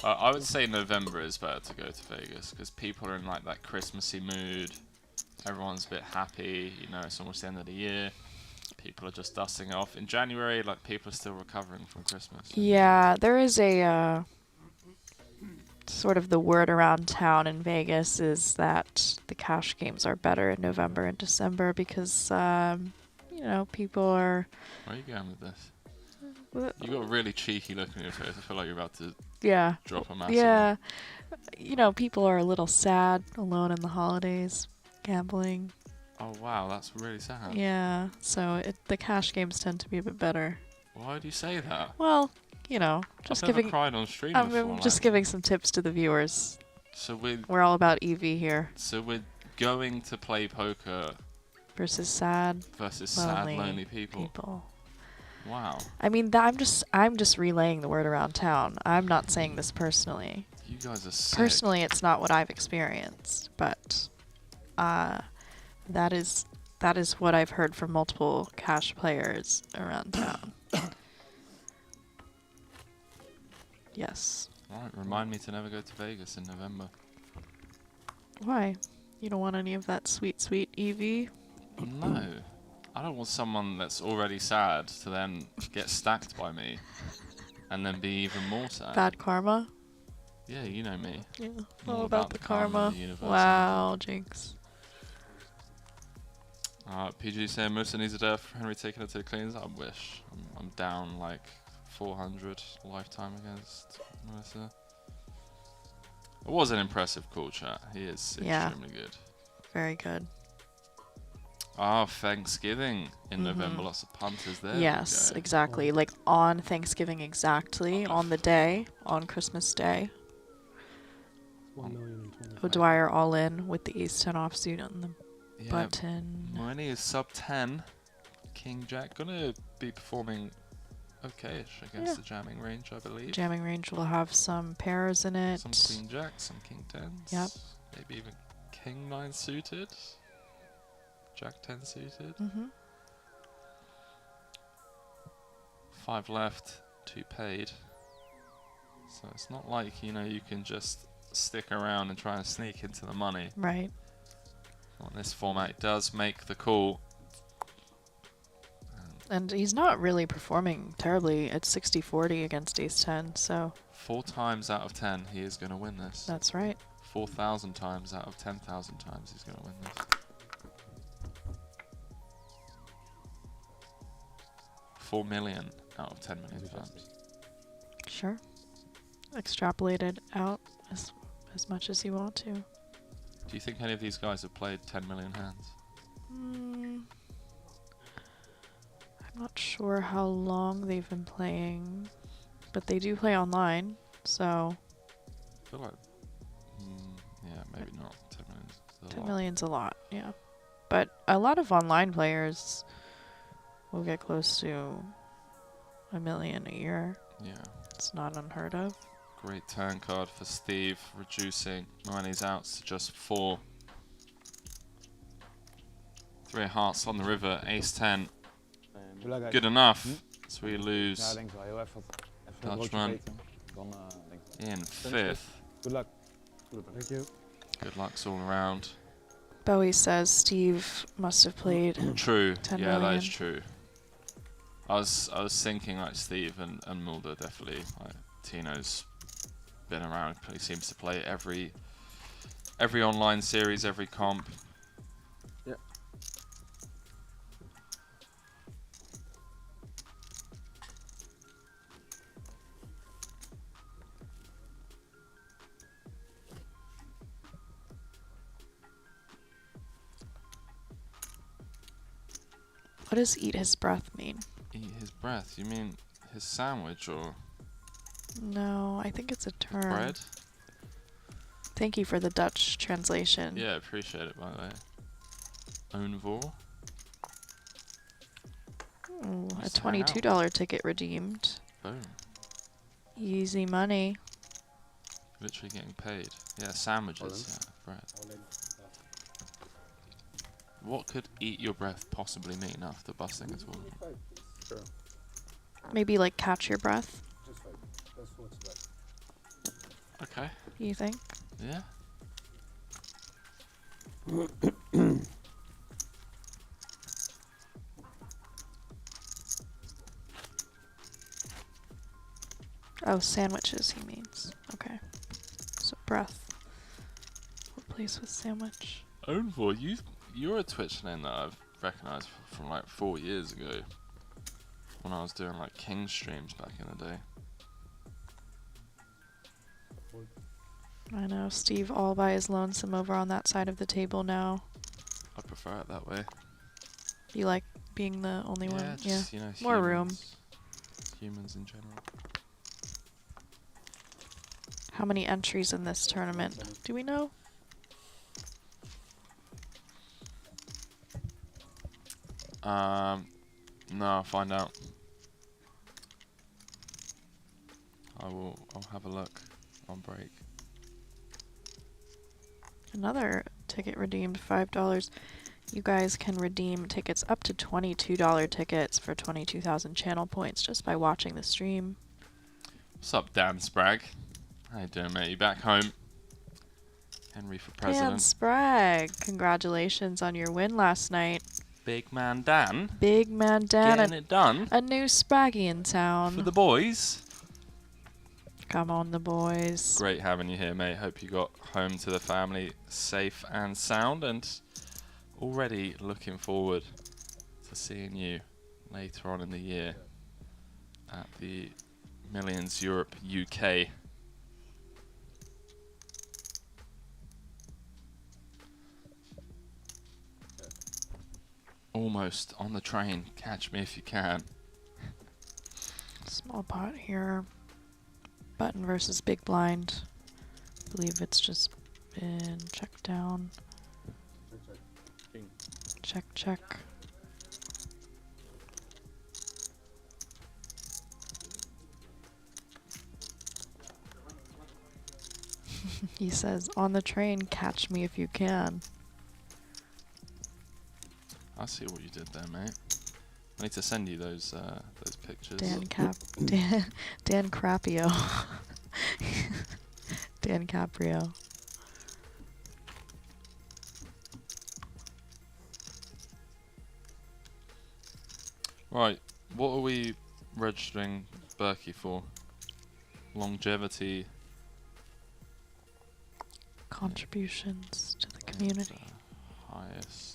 I would say November is better to go to Vegas because people are in like that Christmassy mood. Everyone's a bit happy, you know, it's almost the end of the year. People are just dusting it off. In January, like people are still recovering from Christmas. Yeah, there is a sort of the word around town in Vegas is that the cash games are better in November and December because, you know, people are... Where are you going with this? You got a really cheeky look on your face. I feel like you're about to Yeah. drop a massive Yeah. You know, people are a little sad, alone in the holidays, gambling. one. Oh wow, that's really sad. Yeah. So the cash games tend to be a bit better. Why do you say that? Well, you know, just I've never giving. cried on stream I'm before. just like- giving some tips to the viewers. So we're We're all about EV here going to play poker versus sad versus sad, lonely lonely people. Wow. I mean, I'm just relaying the word around town. I'm not saying this personally. You guys are sick. Personally, it's not what I've experienced, but that is what I've heard from multiple cash players around town. Yes. Alright, remind me to never go to Vegas in November. Why? You don't want any of that sweet, sweet EV? No. I don't want someone that's already sad to then get stacked by me and then be even more sad. Bad karma? Yeah, you know me. Yeah. All All about the karma. the universe. Wow, Jinx. PG saying Musa needs a death. Henry taking it to the cleans. I wish. I'm down like 400 lifetime against Musa. It was an impressive call, chat. He is extremely good. Very good. Thanksgiving in November. Lots of punters there. Yes, exactly. Like on Thanksgiving exactly, on the day, on Christmas Day. 1,025,000. O'Dwyer all in with the ace 10 offsuit on the Yeah, button. money is sub 10. King Jack gonna be performing okay-ish against Yeah. the jamming range, I believe. Jamming range will have some pairs in it. Some Queen Jack, some King 10s. Yep. Maybe even King 9 suited. Jack 10 suited. 5 left, 2 paid. So it's not like, you know, you can just stick around and try and sneak into the money. Right. On this format, it does make the call. And he's not really performing terribly at 60-40 against ace 10, so 4 times out of 10, he is going to win this. that's right. 4,000 times out of 10,000 times, he's going to win this. $4 million out of 10 million times. Sure. Extrapolate it out as much as you want to. Do you think any of these guys have played 10 million hands? I'm not sure how long they've been playing, but they do play online, so I feel like, yeah, maybe not. 10 million. 10 million's a lot, yeah. But a lot of online players will get close to $1 million a year. Yeah. It's not unheard of. Great turn card for Steve, reducing Moani's outs to just 4. 3 of hearts on the river, ace 10. Good enough. So we lose Ja, denk wel. Heel even een broodje Dutchman eten. Dan denk ik. in 5th. Good luck. Thank you. Good lucks all around. Bowie says Steve must have played. True. 10 Yeah, that million. is true. I was thinking like Steve and Mulder definitely. Like, Tino's been around. He seems to play every online series, every comp. Yeah. What does eat his breath mean? Eat his breath. You mean his sandwich or No, I think it's a term. bread? Thank you for the Dutch translation. Yeah, appreciate it by the way. Ownvor. Ooh, a Nice to hang out. $22 ticket redeemed. Boom. Easy money. Literally getting paid. Yeah, sandwiches. Yeah, bread. What could eat your breath possibly mean after busting a tournament? Sure. Maybe like catch your breath, Just wait. That's what's right. Okay. you think? Yeah. Oh, sandwiches he means. Okay. So breath. Replace with sandwich. Ownvor, you're a Twitch name that I've recognised from like 4 years ago. when I was doing like king streams back in the day. I know, Steve all by his lonesome over on that side of the table now. I prefer it that way. You like being the only one? Yeah, just, you know, More room. Humans in general. How many entries in this tournament? Do we know? No, I'll find out. I'll have a look on break. Another ticket redeemed, $5. You guys can redeem tickets up to $22 tickets for 22,000 channel points just by watching the stream. What's up, Dan Spragg? How you doing, mate? You back home? Henry for president. Dan Spragg, congratulations on your win last night. Big man Dan. Big man Dan, Getting it done. a new Spraggy in For town. the boys. Come on, the boys. Great having you here, mate. Hope you got home to the family safe and sound, and already looking forward to seeing you later on in the year at the Millions Europe UK. Almost on the train. Catch me if you can. Small pot here. Button versus big blind. I believe it's just been checked down. Check, check. He says, on the train, catch me if you can. I see what you did there, mate. I need to send you those pictures. Dan Crapio. Dan Caprio. Right, what are we registering Berkey for? Longevity. Contributions to the community. Highest.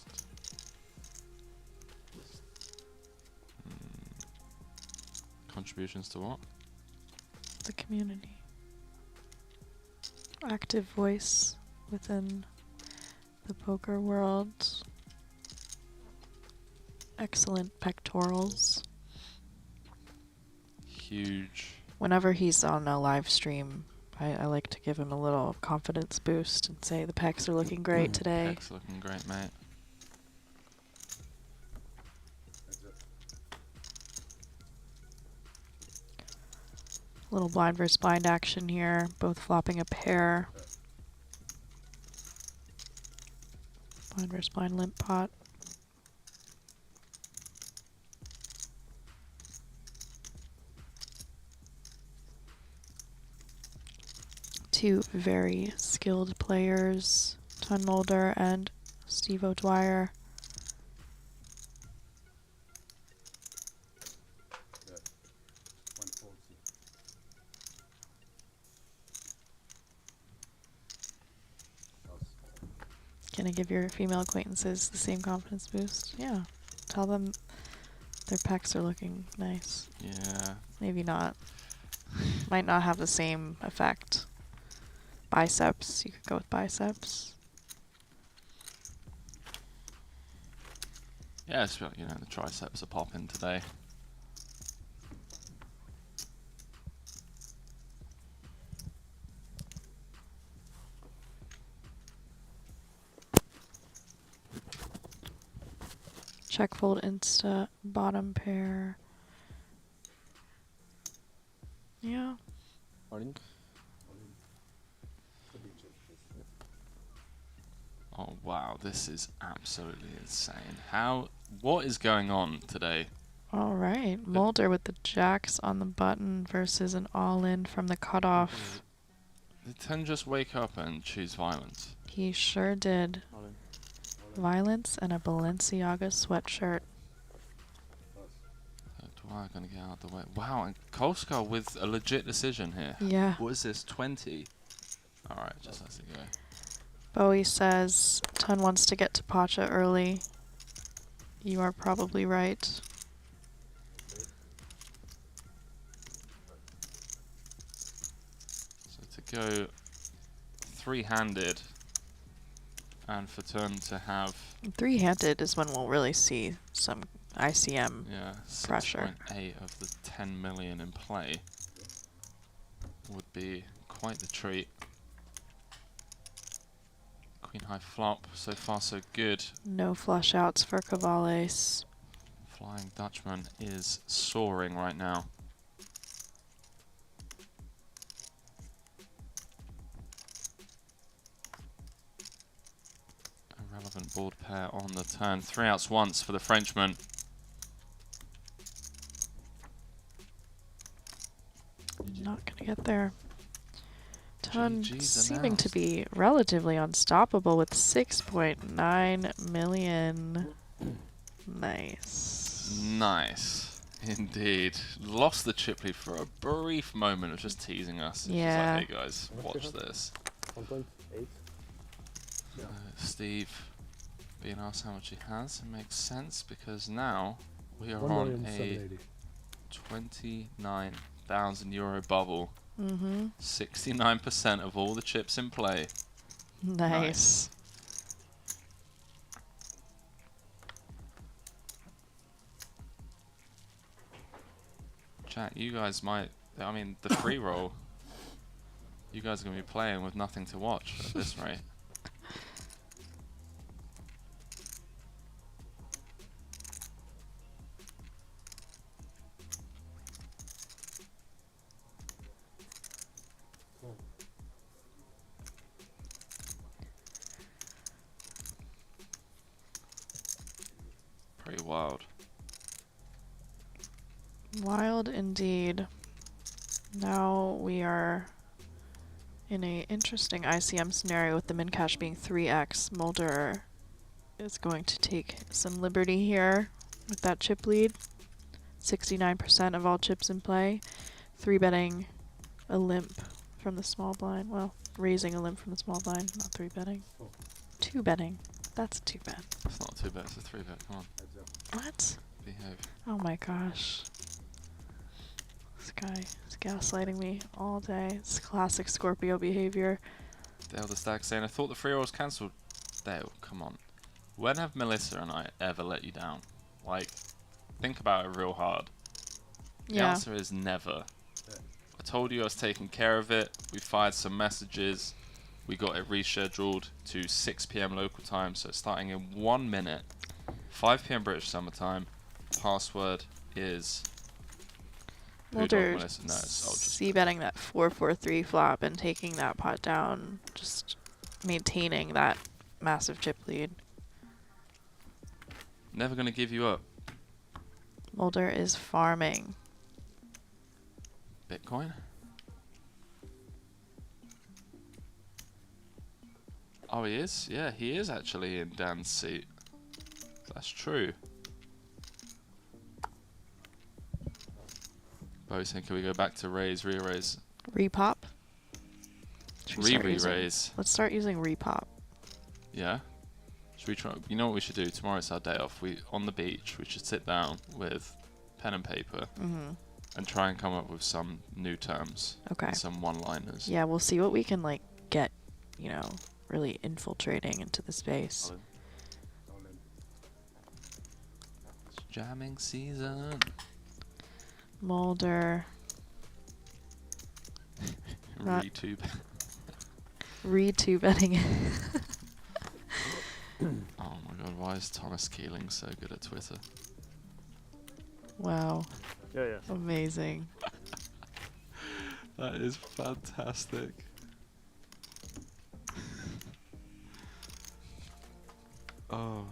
Contributions to what? The community. Active voice within the poker world. Excellent pectorals. Huge. Whenever he's on a live stream, I like to give him a little confidence boost and say the pecs are looking great today. Pecs looking great, mate. Little blind versus blind action here, both flopping a pair. Blind versus blind limp pot. Two very skilled players, Ton Mulder and Steve O'Dwyer. Gonna give your female acquaintances the same confidence boost? Yeah. Tell them their pecs are looking nice. Yeah. Maybe not. Might not have the same effect. Biceps, you could go with biceps. Yeah, it's, you know, the triceps are popping today. Check fold insta, bottom pair. Yeah. Oh wow, this is absolutely insane. What is going on today? All right. Mulder with the jacks on the button versus an all-in from the cutoff. Did Ten just wake up and choose violence? He sure did. Violence and a Balenciaga sweatshirt. Dwyer gonna get out of the way. Wow, and Kolskar with a legit decision here. Yeah. What is this, 20? Alright, just lets it go. Bowie says Ton wants to get to Pacha early. You are probably right. go three-handed, and for turn to have Three-handed is when we'll really see some ICM. yeah Pressure. 6.8 of the 10 million in play would be quite the treat. Queen high flop, so far so good. No flush outs for Cavales. Flying Dutchman is soaring right now. Irrelevant board pair on the turn. 3 outs once for the Frenchman. Not gonna get there. Ton GG's seeming to announced. be relatively unstoppable with 6.9 million. Nice. Nice. Indeed. Lost the chip lead for a brief moment of just teasing us. It's Yeah. just like, hey guys, watch this. 1.8. Steve being asked how much he has. It makes sense because now we are on a 29,000 euro bubble. Mm-hmm. 69% of all the chips in play. Nice. Chat, you guys might, I mean, the free roll, you guys are going to be playing with nothing to watch at this rate. Pretty wild. Wild indeed. Now we are in a interesting ICM scenario with the min cash being 3x. Mulder is going to take some liberty here with that chip lead. 69% of all chips in play. 3-betting a limp from the small blind. Well, raising a limp from the small blind, not 3-betting. 2-betting. That's a 2-bet. It's not a 2-bet, it's a 3-bet. Come on, What? behave. Oh my gosh. This guy is gaslighting me all day. It's classic Scorpio behavior. Dale the Stack saying, I thought the free roll was cancelled. Dale, come on. When have Melissa and I ever let you down? Like, think about it real hard. The Yeah. answer is never. I told you I was taking care of it. We fired some messages. We got it rescheduled to 6 PM local time, so it's starting in 1 minute. 5 PM British summer time. Password is Mulder Melissa. No, it's I'll just c-betting that 4-4-3 flop and taking that pot down, just maintaining that massive chip lead. never gonna give you up. Mulder is farming. Bitcoin? Oh, he is? Yeah, he is actually in Dan's seat. That's true. Bo saying, can we go back to raise, re-raise, Repop. Should we start using- re-re-raise? Let's start using repop. Yeah? Should we try? You know what we should do? Tomorrow it's our day off. We on the beach. We should sit down with pen and paper Mm-hmm. and try and come up with some new terms, Okay. some one-liners. Yeah, we'll see what we can like get, you know, really infiltrating into the space. It's jamming season. Mulder. Not- Retube. Re-2-betting. Oh my god, why is Thomas Keeling so good at Twitter? Wow. Yeah, yeah. Amazing. That is fantastic. Oh.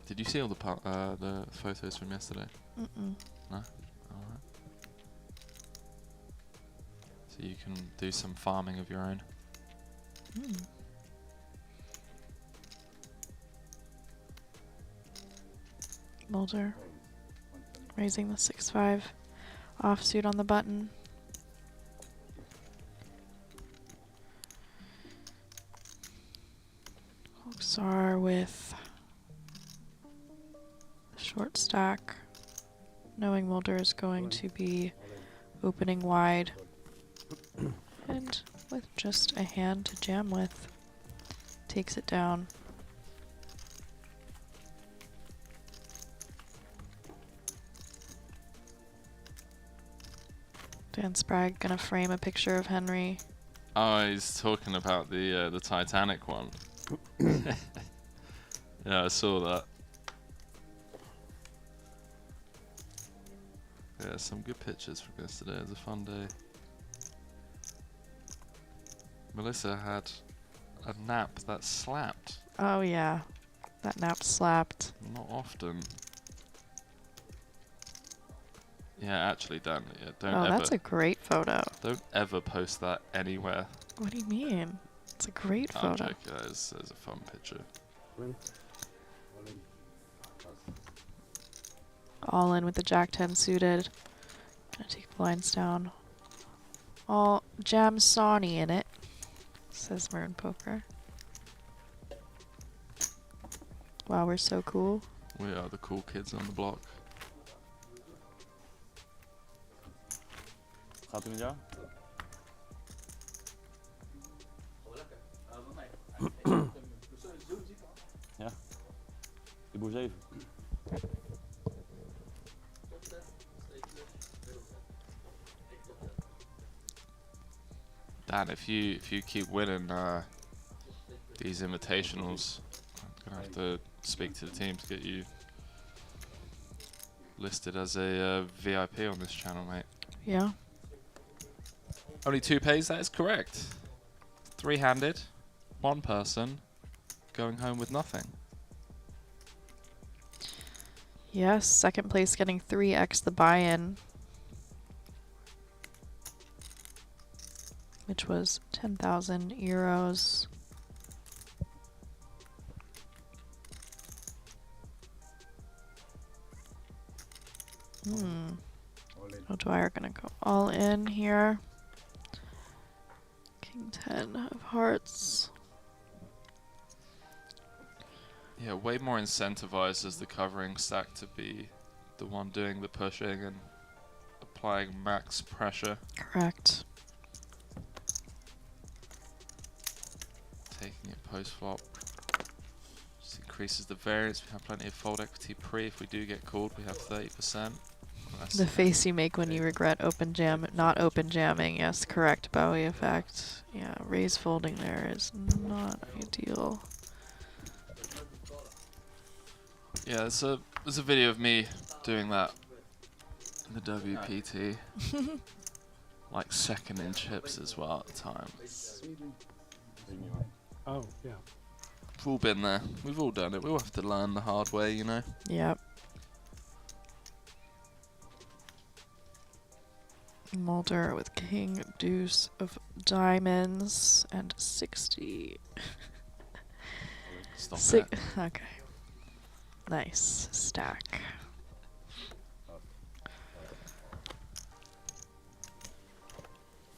Did you see all the photos from yesterday? Mm-mm. No? Alright. So you can do some farming of your own. Mm. Mulder. Raising the 6-5 offsuit on the button. Hoaxar with the short stack. knowing Mulder is going to be opening wide. And with just a hand to jam with, takes it down. Dan Sprague gonna frame a picture of Henry. Oh, he's talking about the Titanic one. Yeah, I saw that. Yeah, some good pictures from yesterday. It was a fun day. Melissa had a nap that slapped. Oh yeah, that nap slapped. Not often. Yeah, actually, Dan, yeah, Oh, that's a great photo. don't ever post that anywhere. What do you mean? It's a great I'm photo. joking. It's a fun picture. All in with the Jack 10 suited. Gonna take the blinds down. All jam Sawney in it, says Maroon Poker. Wow, we're so cool. We are the cool kids on the block. Gaat u met jou? Ja. De boer 7. Dan, if you keep winning these invitationals, I'm gonna have to speak to the team to get you listed as a VIP on this channel, mate. Yeah. Only 2 pays, that is correct. 3-handed, 1 person, going home with nothing. Yes, second place getting 3x the buy-in, which was 10,000 euros. O'Dwyer gonna go all in here. King 10 of hearts. Yeah, way more incentivized as the covering stack to be the one doing the pushing and applying max pressure. Correct. Taking it post flop just increases the variance. We have plenty of fold equity pre. If we do get called, we have 30%. The face you make when you regret not open jamming. Yes, correct. Bowie effect. Yeah, raise folding there is not ideal. Yeah, there's a video of me doing that in the WPT. Like second in chips as well at the time. Oh, yeah. We've all been there. We've all done it. We all have to learn the hard way, you know. Yep. Mulder with king, deuce of diamonds, and 60. Stop Six. it. Okay. Nice stack.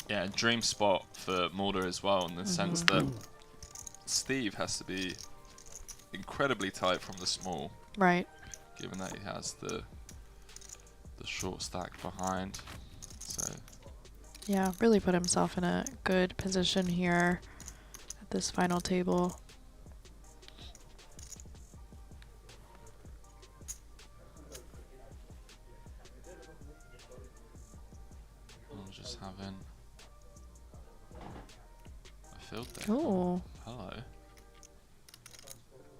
Yeah, dream spot for Mulder as well, in the sense that Steve has to be incredibly tight from the small, Right. given that he has the short stack behind. So Yeah, really put himself in a good position here at this final table. I'm just having a field day. Ooh. Hello.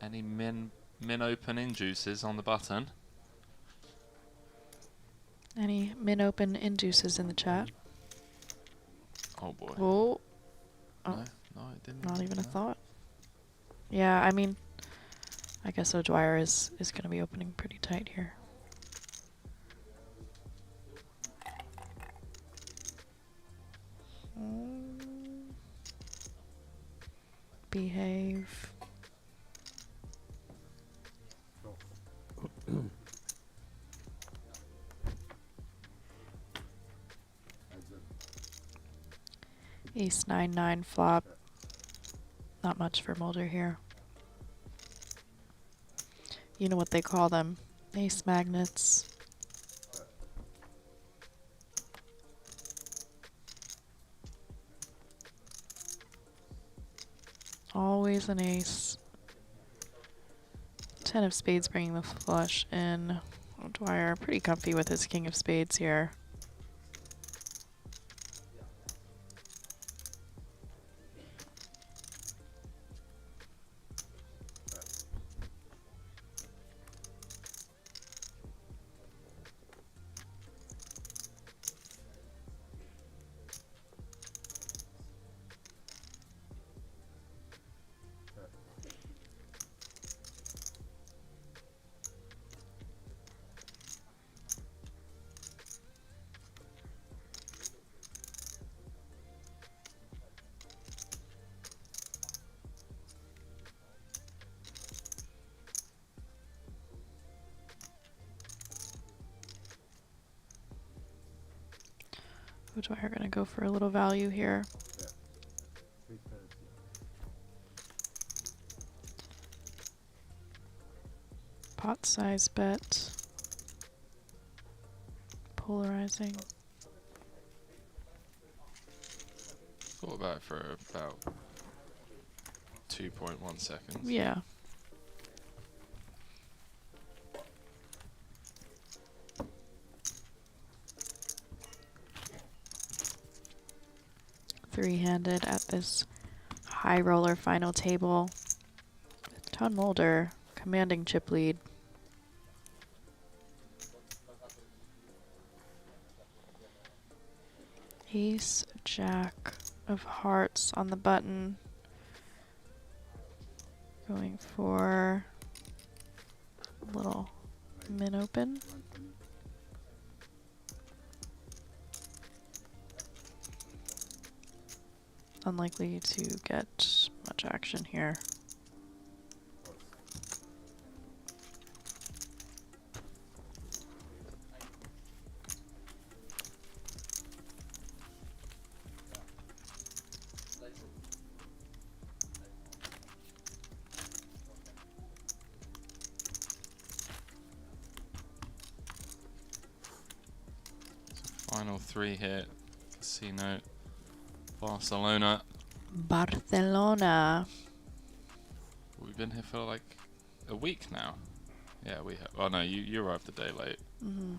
Any min opening juices on the button? Any min open induces in the chat? Oh boy. Oh. No, it didn't. Not even a no. thought. Yeah, I mean, I guess O'Dwyer is going to be opening pretty tight here. Behave. Ace 9-9 flop. Not much for Mulder here. You know what they call them. Ace magnets. always an ace. 10 of spades bringing the flush in. Dwyer pretty comfy with his king of spades here. Dwyer gonna go for a little value here. Pot size bet. Polarizing. Thought about it for about 2.1 seconds. Yeah. Three-handed at this high roller final table. Ton Mulder commanding chip lead. Ace, jack of hearts on the button. Going for a little min open. Unlikely to get much action here. Final three here. Casino. Barcelona. Barcelona. We've been here for like a week now. Yeah, we have. Oh no, you arrived a day late. Mm-hmm.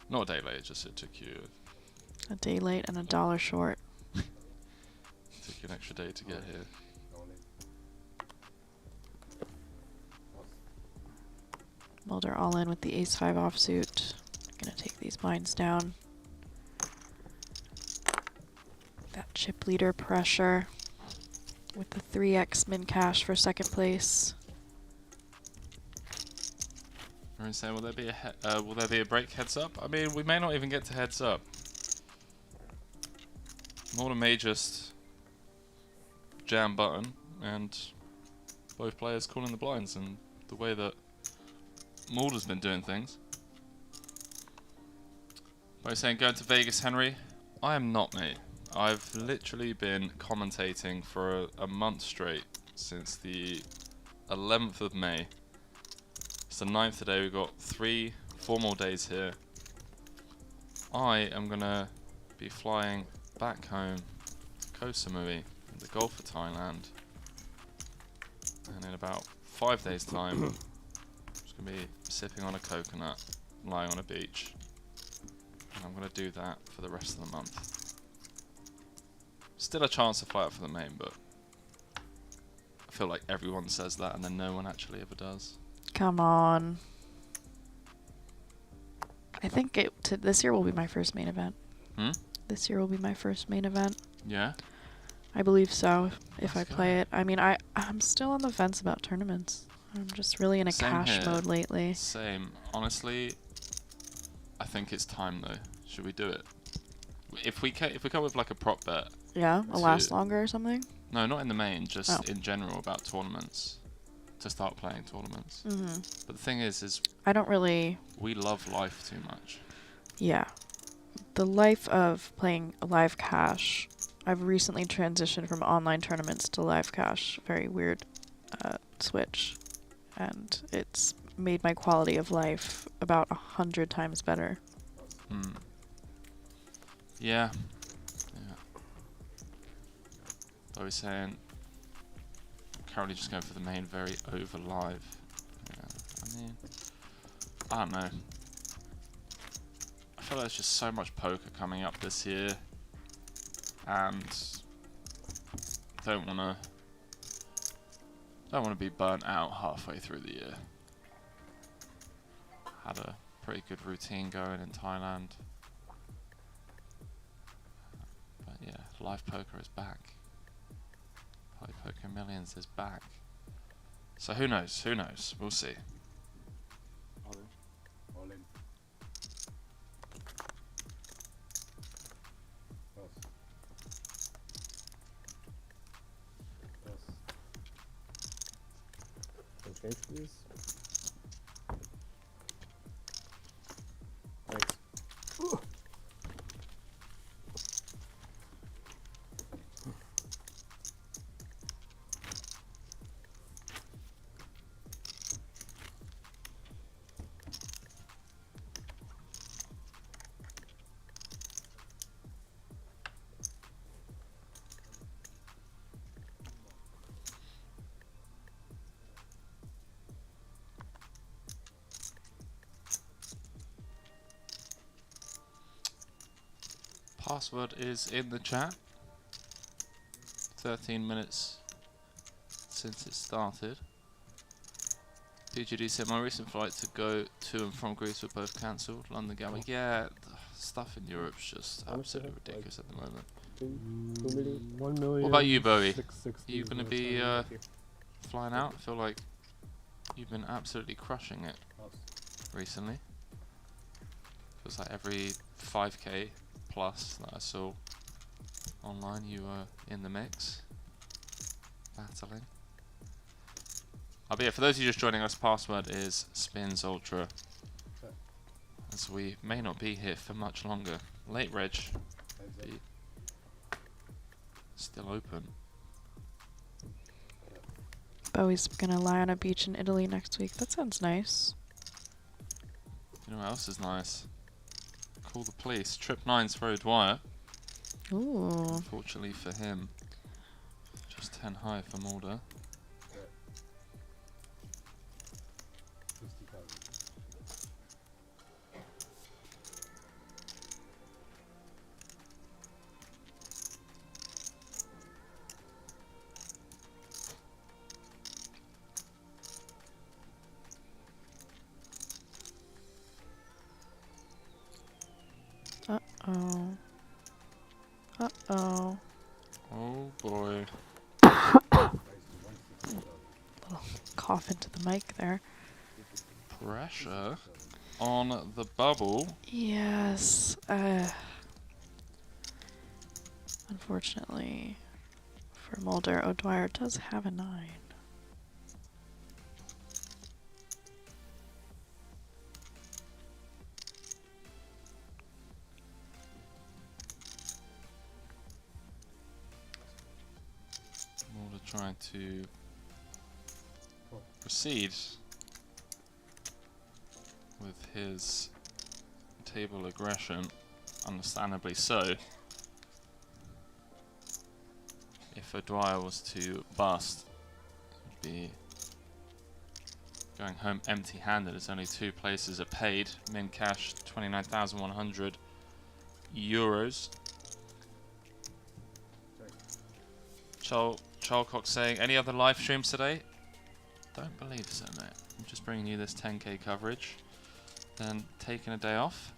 Not a day late, just it took you A day late and $1 short. took you an extra day to get here. Mulder all in with the ace-5 offsuit. Gonna take these blinds down. That chip leader pressure with the 3x min cash for second place. Everyone's saying, will there be a break heads up? I mean, we may not even get to heads up. Mulder may just jam button and both players calling the blinds, and the way that Mulder's been doing things. Both saying, going to Vegas, Henry. I am not, mate. I've literally been commentating for a month straight since the 11th of May. It's the 9th today. We've got 4 more days here. I am gonna be flying back home to Koh Samui in the Gulf of Thailand, and in about 5 days' time, I'm just gonna be sipping on a coconut, lying on a beach, and I'm gonna do that for the rest of the month. Still a chance to fly out for the main, but I feel like everyone says that and then no one actually ever does. Come on. I think this year will be my first main event. Hmm? This year will be my first main event. Yeah? I believe so, if I Let's play go. it. I mean, I'm still on the fence about tournaments. I'm just really in a Same cash here. mode lately. Same. Honestly, I think it's time though. Should we do it? If we come with like a prop bet. Yeah, a last longer or something? No, not in the main, just in general about tournaments. To start playing tournaments. Mm-hmm. But the thing is I don't really... we love life too much. Yeah. The life of playing live cash. I've recently transitioned from online tournaments to live cash. Very weird switch. And it's made my quality of life about 100 times better. Yeah. Yeah. I was saying, currently just going for the main very over live. Yeah, I mean, I don't know. I feel like there's just so much poker coming up this year, and don't wanna be burnt out halfway through the year. Had a pretty good routine going in Thailand, but yeah, live poker is back. Party Poker Millions is back. So who knows? Who knows? We'll see. All in. All in. Okay, please. Thanks. Password is in the chat. 13 minutes since it started. PGD said my recent flight to go to and from Greece were both cancelled. London Gatwick. Yeah, stuff in Europe's just absolutely ridiculous at the moment. 2 million. 1 million. What about you, Bowie? 660 Are you going to be flying out? I feel like you've been absolutely crushing it recently. Feels like every 5k plus that I saw online, you were in the mix, battling. But yeah, for those of you just joining us, password is Spins Ultra, as we may not be here for much longer. Late Reg, be still open. Bowie's gonna lie on a beach in Italy next week. That sounds nice. You know what else is nice? Call the police. Trip 9's for O'Dwyer. Ooh. Unfortunately for him, just 10 high for Mulder. Uh-oh. Uh-oh. Oh boy. Little cough into the mic there. Pressure on the bubble. Yes. Unfortunately for Mulder, O'Dwyer does have a 9. Mulder trying to proceed with his table aggression, understandably so. If O'Dwyer was to bust, it would be going home empty-handed, as only 2 places are paid. Min cash 29,100 euros. Charlcock saying, any other live streams today? Don't believe so, mate. I'm just bringing you this 10k coverage, then taking a day off.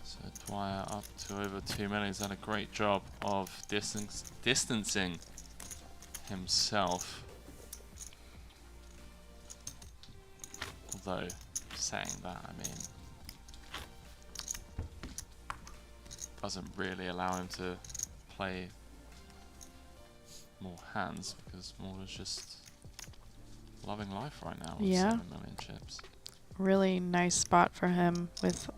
So Dwyer up to over 2 million. He's done a great job of distancing himself. Although, saying that, I mean, doesn't really allow him to play more hands because Mulder's just loving life right now with Yeah. 7 million chips. Really nice spot for him with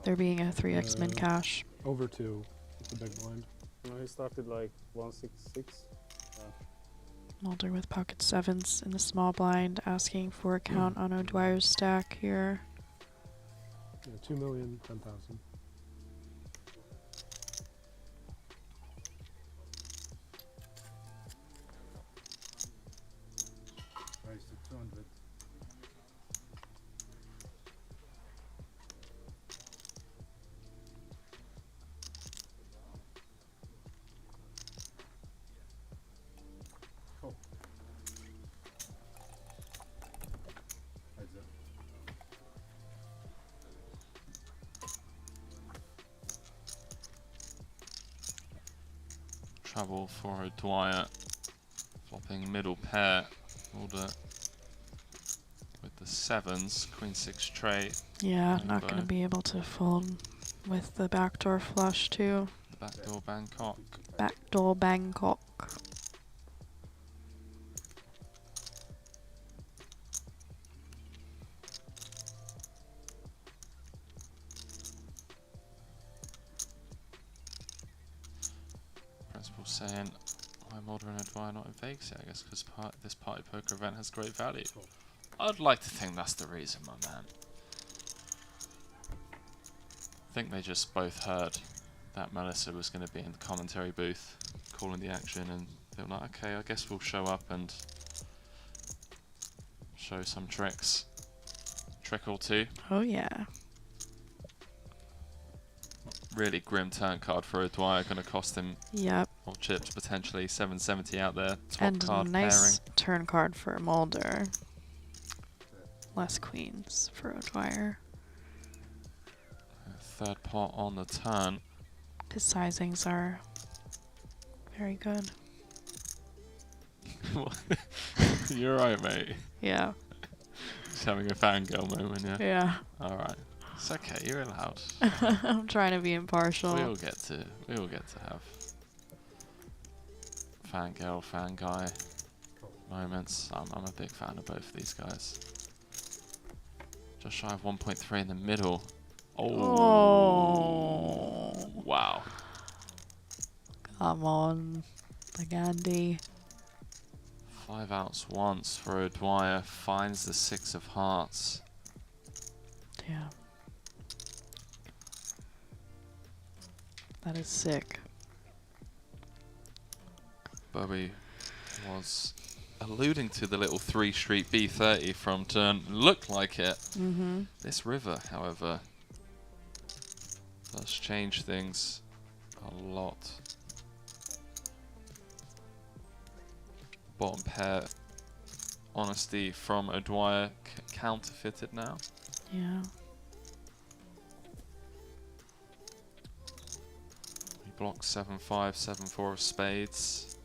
there being a 3x min cash. Over 2. It's a big blind. No, he started like 166. Mulder with pocket sevens in the small blind, asking for a count on O'Dwyer's stack here. Yeah, 2 million, 10,000. Raised to 200. Oh. Heads up. Trouble for O'Dwyer. Flopping middle pair. Mulder with the 7s. Queen 6 trait. Yeah, There you not go. going to be able to fold with the backdoor flush too. Backdoor Bangkok. Backdoor Bangkok. Principal saying, why Mulder and O'Dwyer not in Vegas yet? I guess because this party poker event has great value. I'd like to think that's the reason, my man. I think they just both heard that Melissa was going to be in the commentary booth calling the action, and they were like, okay, I guess we'll show up and show some tricks. Trick or two. Oh yeah. Really grim turn card for O'Dwyer, going to cost him Yep. more chips, potentially 770 out there. Top And card nice pairing. turn card for Mulder. Less queens for O'Dwyer. Third pot on the turn. His sizings are very good. You're right, mate. Yeah. Just having a fangirl moment, yeah? Yeah. Alright. It's okay, you're allowed. I'm trying to be impartial. We all get to have fangirl, fan guy moments. I'm a big fan of both of these guys. Just shy of 1.3 in the middle. Oh. Wow. Come on. The Gandhi. 5 outs once for O'Dwyer. Finds the 6 of hearts. Yeah. That is sick. Bobby was alluding to the little 3 street B30 from turn. Looked like it. Mm-hmm. This river, however, does change things a lot. Bottom pair, honesty from O'Dwyer, counterfeited now. Yeah. He blocks 7-5, 7-4 of spades.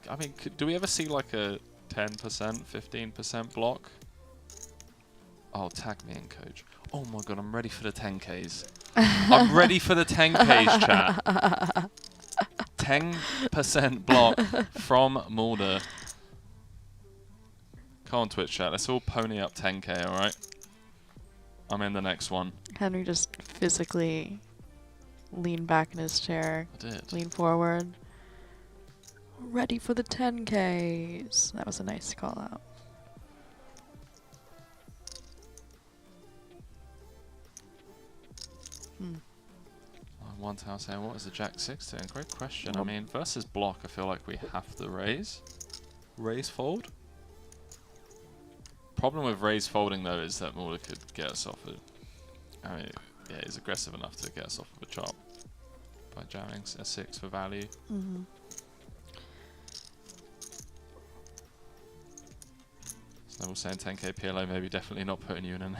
I mean, do we ever see like a 10%, 15% block? Oh, tag me in, coach. Oh my god, I'm ready for the 10Ks. I'm ready for the 10Ks, chat. 10% block from Mulder. Come on, Twitch chat. Let's all pony up 10K, alright? I'm in the next one. Henry just physically leaned back in his chair. I did. Lean forward. Ready for the 10Ks. That was a nice call out. One town saying, what is the Jack 6 doing? Great question. I mean, versus block, I feel like we have to raise. Raise fold. Problem with raise folding, though, is that Mulder could get us off a... I mean, yeah, he's aggressive enough to get us off of a chop by jamming a 6 for value. Mm-hmm. So we're saying 10k PLO, maybe definitely not putting you in in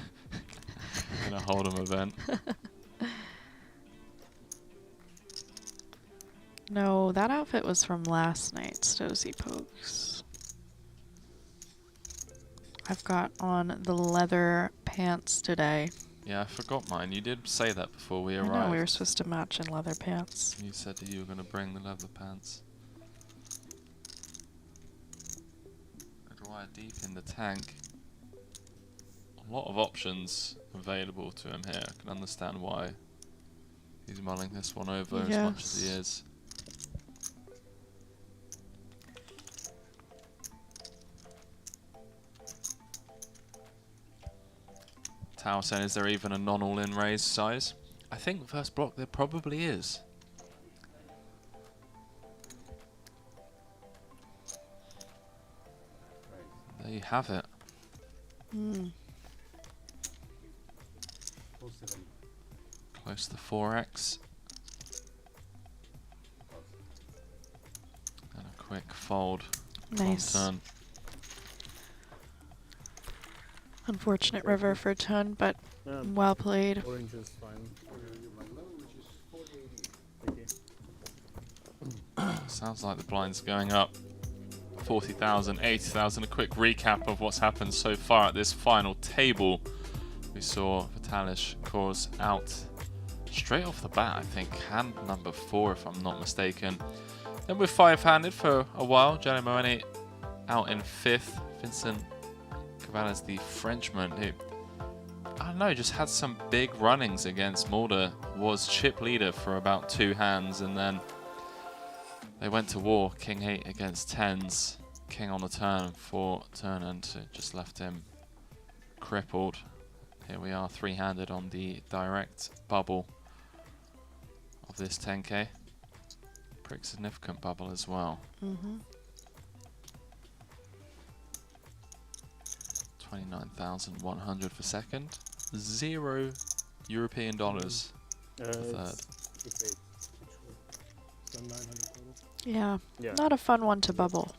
a Hold'em event. No, that outfit was from last night's Dozy Pokes. I've got on the leather pants today. Yeah, I forgot mine. You did say that before we I arrived. know we were supposed to match in leather pants. You said that you were going to bring the leather pants. Dwyer deep in the tank. A lot of options available to him here. I can understand why he's mulling this one over as much as he is. Tao saying, is there even a non-all-in raise size? I think first block there probably is. There you have it. Hmm. Close to 4x. And a quick fold. Nice. On turn. Unfortunate river for Tun, but Yeah, well played. orange is fine. Thank you. Sounds like the blind's going up. 40,000, 80,000. A quick recap of what's happened so far at this final table. We saw Vitalis cause out straight off the bat, I think, hand number 4 if I'm not mistaken. Then we're 5-handed for a while. Gianni Moeni out in 5th. Vincent Cavallas, the Frenchman, who, I don't know, just had some big runnings against Mulder, was chip leader for about 2 hands, and then they went to war, king 8 against 10s, king on the turn, 4 turn, and it just left him crippled. Here we are, 3-handed on the direct bubble of this 10k. Pretty significant bubble as well. Mm-hmm. 29,100 for second. 0 European dollars for third. It's 8. So 900 total. Yeah, Yeah. not a fun one to bubble.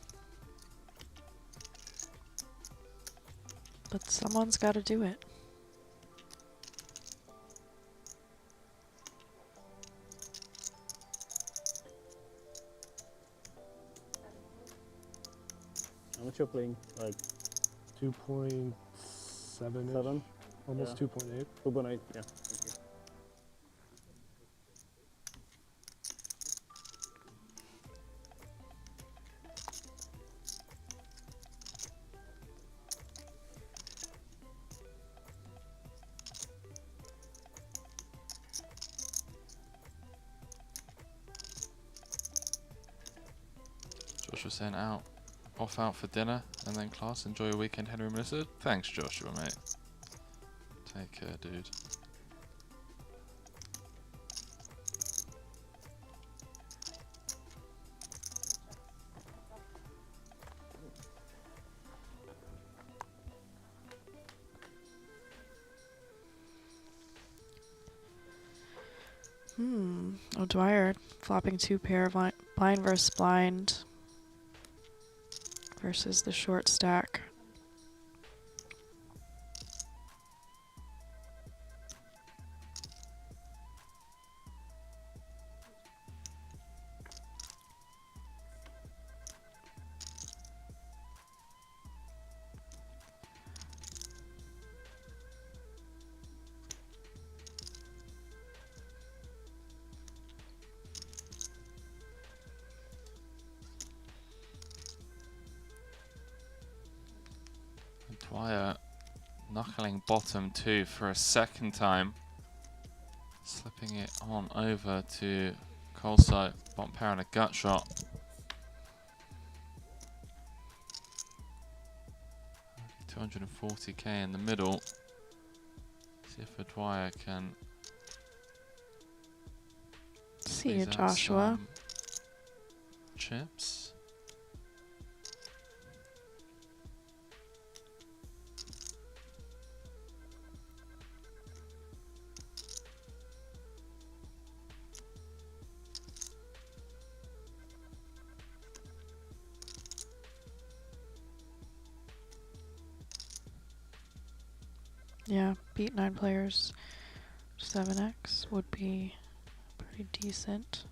But someone's got to do it. How much you're playing? Like 2.7, 7? almost Yeah. 2.8. 2.8, yeah. Thank you. Joshua saying off out for dinner, and then class. Enjoy your weekend, Henry and Melissa. Thanks, Joshua, mate. Take care, dude. O'Dwyer flopping 2 pair, blind versus blind versus the short stack. Dwyer knuckling bottom 2 for a second time. Slipping it on over to Colesight. Bottom pair and a gut shot. 240k in the middle. See if Dwyer can See you, squeeze out Joshua. some chips. Yeah, beat 9 players. 7x would be pretty decent.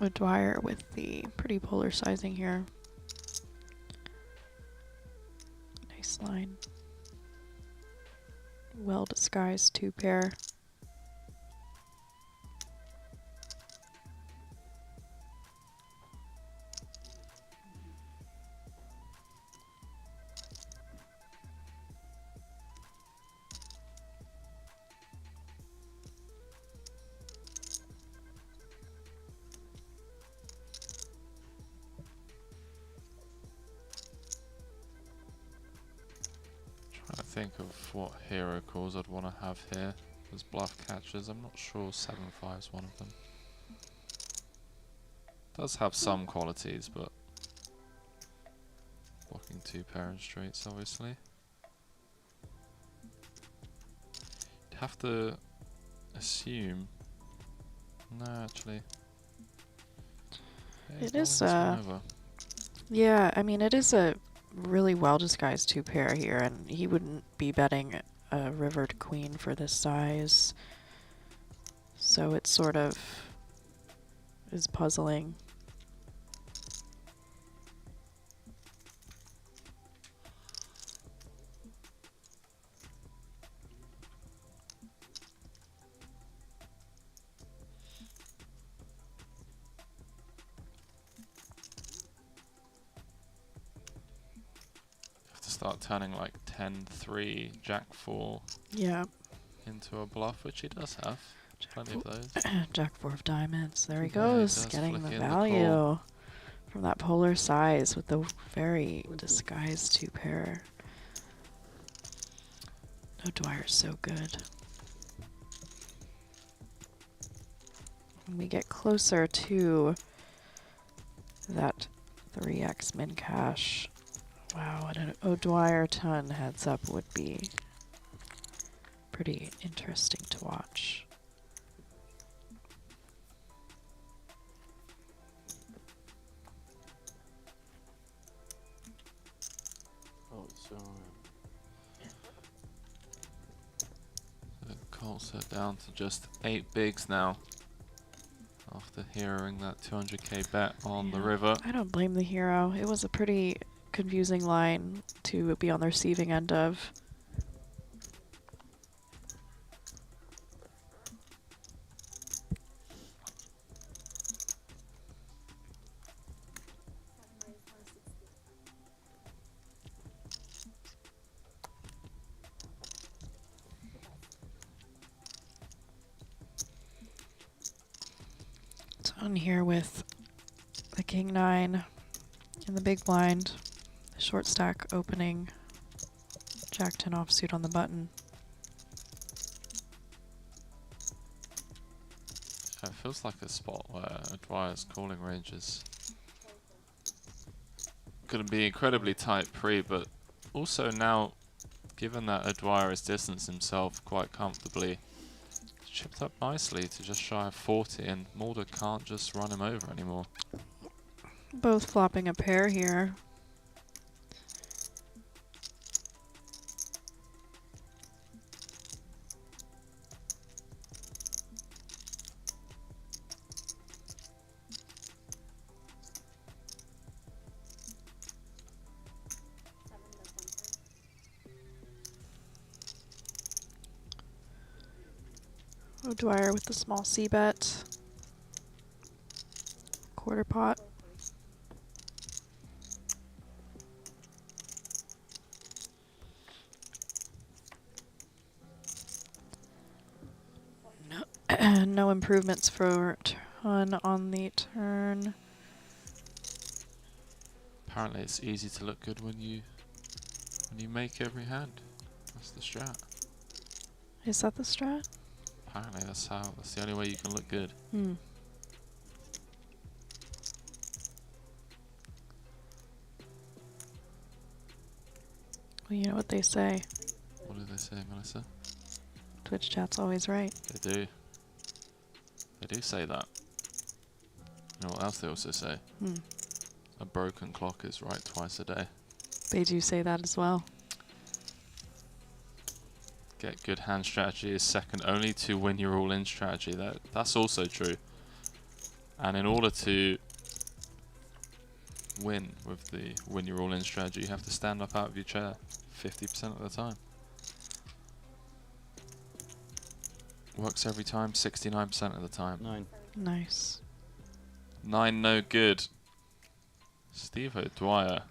O'Dwyer with the pretty polar sizing here. Nice line. Well disguised 2-pair. Trying to think of what hero calls I'd want to have here as bluff catchers. I'm not sure 7-5 is one of them. Does have some qualities, but blocking 2-pair and straights, obviously. You'd have to assume. No, actually. Yeah, he's It is, rolling this one over. Yeah, I mean, it is a really well disguised 2-pair here, and he wouldn't be betting a rivered queen for this size. So it sort of is puzzling. Have to start turning like 10-3, Jack-4 Yeah. into a bluff, which he does have. Plenty of those. Jack-4 of diamonds. There he Yeah, he goes, does getting flick the in the value call. from that polar size with the very disguised 2-pair. O'Dwyer's so good. When we get closer to that 3x min cash, wow, what an O'Dwyer ton heads up would be pretty interesting to watch. Oh, so So Colts are down to just 8 bigs now. After hearing that 200k bet on the Yeah. river. I don't blame the hero. It was a pretty confusing line to be on the receiving end of. It's on here with the king 9 in the big blind, the short stack opening, jack 10 offsuit on the button. It feels like a spot where O'Dwyer's calling range is going to be incredibly tight pre, but also now, given that O'Dwyer has distanced himself quite comfortably, chipped up nicely to just shy of 40, and Mulder can't just run him over anymore. Both flopping a pair here. O'Dwyer with the small C bet. Quarter pot. No, no improvements for ton on the turn. Apparently it's easy to look good when you make every hand. That's the strat. Is that the strat? Apparently that's the only way you can look good. Hmm. Well, you know what they say. What do they say, Melissa? Twitch chat's always right. They do. They do say that. You know what else they also say? Hmm. A broken clock is right twice a day. They do say that as well. Get good hand strategy is second only to win your all-in strategy. That's also true. And in order to win with the win your all-in strategy, you have to stand up out of your chair 50% of the time. Works every time, 69% of the time. 9. Nice. 9 no good. Steve O'Dwyer,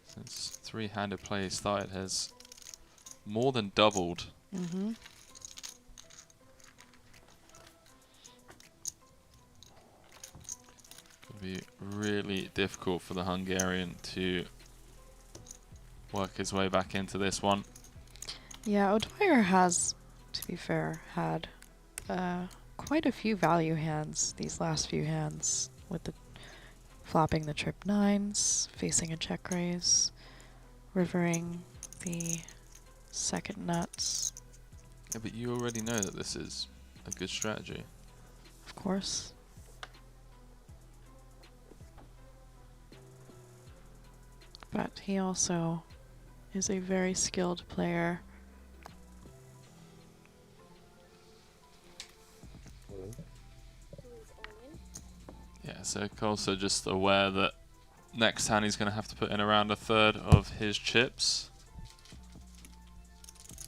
since three-handed play started, has more than doubled. Mm-hmm. It'll be really difficult for the Hungarian to work his way back into this one. Yeah, O'Dwyer has, to be fair, had quite a few value hands these last few hands, with the flopping the trip 9s, facing a check raise, rivering the second nuts, Yeah, but you already know that this is a good strategy. of course. But he also is a very skilled player. Yeah, so Colso just aware that next hand he's going to have to put in around a third of his chips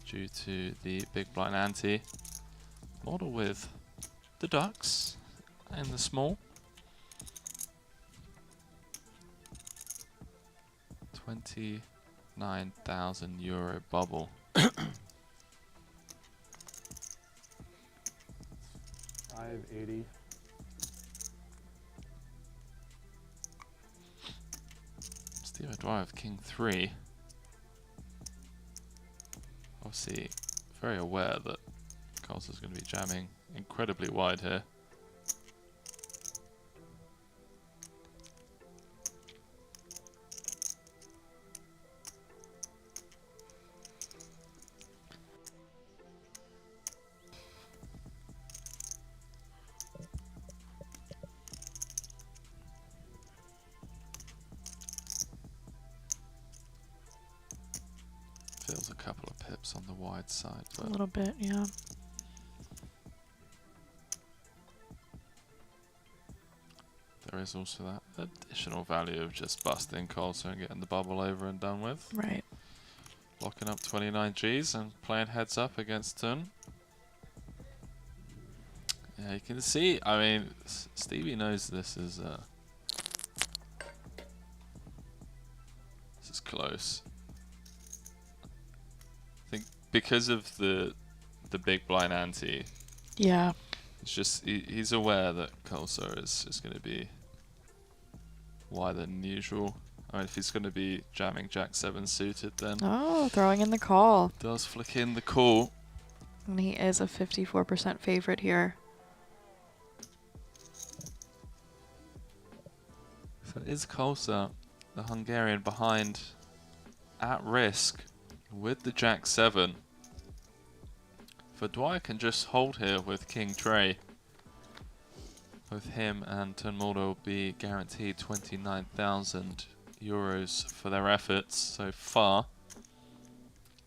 due to the big blind ante. Model with the ducks and the small. 29,000 euro bubble. 580. Steve O'Dwyer of King 3. Obviously, very aware that Colso's going to be jamming incredibly wide here. Feels a couple of pips on the wide side, A but little bit, yeah. there is also that additional value of just busting Colso and getting the bubble over and done with. Right. Locking up 29 Gs and playing heads up against Tun. Yeah, you can see, I mean, Stevie knows this is close. I think because of the big blind ante, Yeah. it's just he's aware that Colso is going to be wider than usual. I mean, if he's going to be jamming Jack 7 suited, then Oh, throwing in the call. does flick in the call. And he is a 54% favorite here. So is Colso, the Hungarian, behind at risk with the Jack 7? For Dwyer can just hold here with King Trey. Both him and Tun Mulder will be guaranteed 29,000 euros for their efforts so far.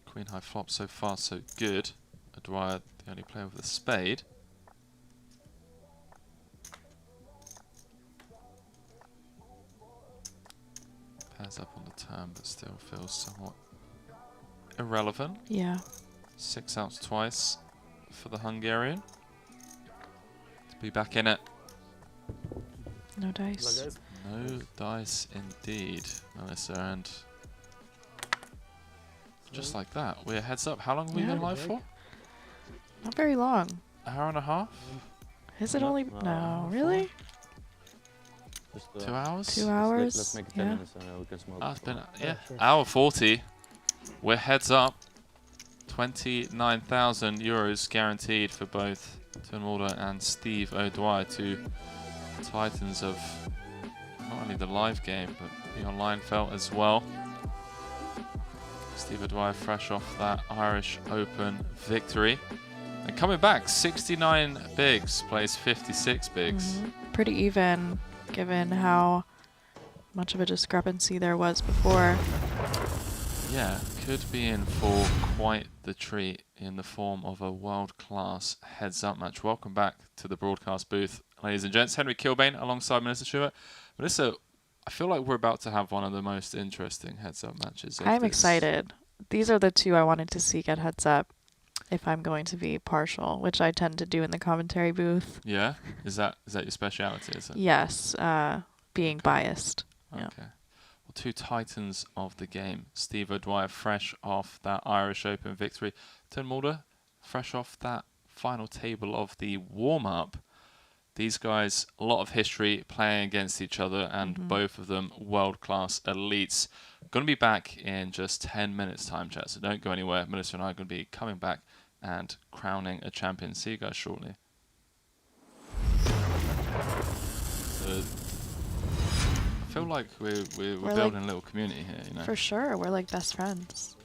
Queen high flop so far so good. Dwyer the only player with a spade. Pairs up on the turn but still feels somewhat irrelevant. Yeah. 6 outs twice for the Hungarian. To be back in it. No dice. Guys. No dice indeed, Melissa, and just like that, we're heads up. How long have we Yeah. been live for? Not very long. Hour and a half? Is it No, only? no, No, really? Just 2 hours? 2 let's hours? make it 10 Yeah. minutes and we can smoke. Ah, it's been, yeah, Yeah, sure. hour 40. We're heads up. 29,000 euros guaranteed for both Tun Mulder and Steve O'Dwyer, two titans of not only the live game but the online felt as well. Steve O'Dwyer fresh off that Irish Open victory. And coming back, 69 bigs, plays 56 bigs. Pretty even, given how much of a discrepancy there was before. Yeah, could be in for quite the treat in the form of a world-class heads-up match. Welcome back to the broadcast booth. ladies and gents. Henry Kilbane alongside Melissa Schubert. Melissa, I feel like we're about to have one of the most interesting heads-up matches. I'm excited. These are the two I wanted to see get heads up if I'm going to be partial, which I tend to do in the commentary booth. Yeah? Is that your speciality, is it? Yes, being biased. Okay. Yeah. Well, two titans of the game. Steve O'Dwyer fresh off that Irish Open victory. Tim Mulder fresh off that final table of the warm-up. These guys, a lot of history playing against each other, and both of them world-class elites. Going to be back in just 10 minutes time, chat, so don't go anywhere. Melissa and I are going to be coming back and crowning a champion. See you guys shortly. I feel like we're building a little community here, you know. For sure, we're like best friends.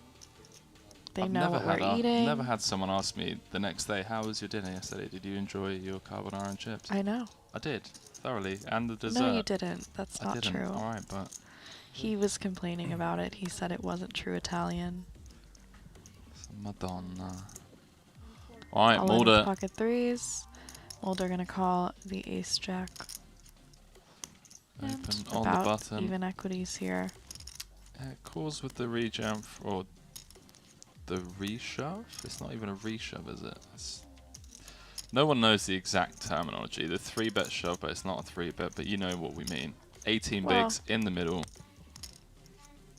They I've know never what we're I've eating. never had someone ask me the next day, how was your dinner yesterday? Did you enjoy your carbonara and chips? I know. I did, thoroughly. And the dessert. No, you didn't. That's I not didn't. true. Alright, but... He was complaining about it. He said it wasn't true Italian. Madonna. Alright, All in Mulder. pocket threes. Mulder gonna call the ace jack. And Open on the about button. even equities here. Calls with the rejump or the reshove? It's not even a reshove, is it? No one knows the exact terminology. The 3-bet shove, but it's not a 3-bet, but you know what we mean. 18 Well, bigs in the middle.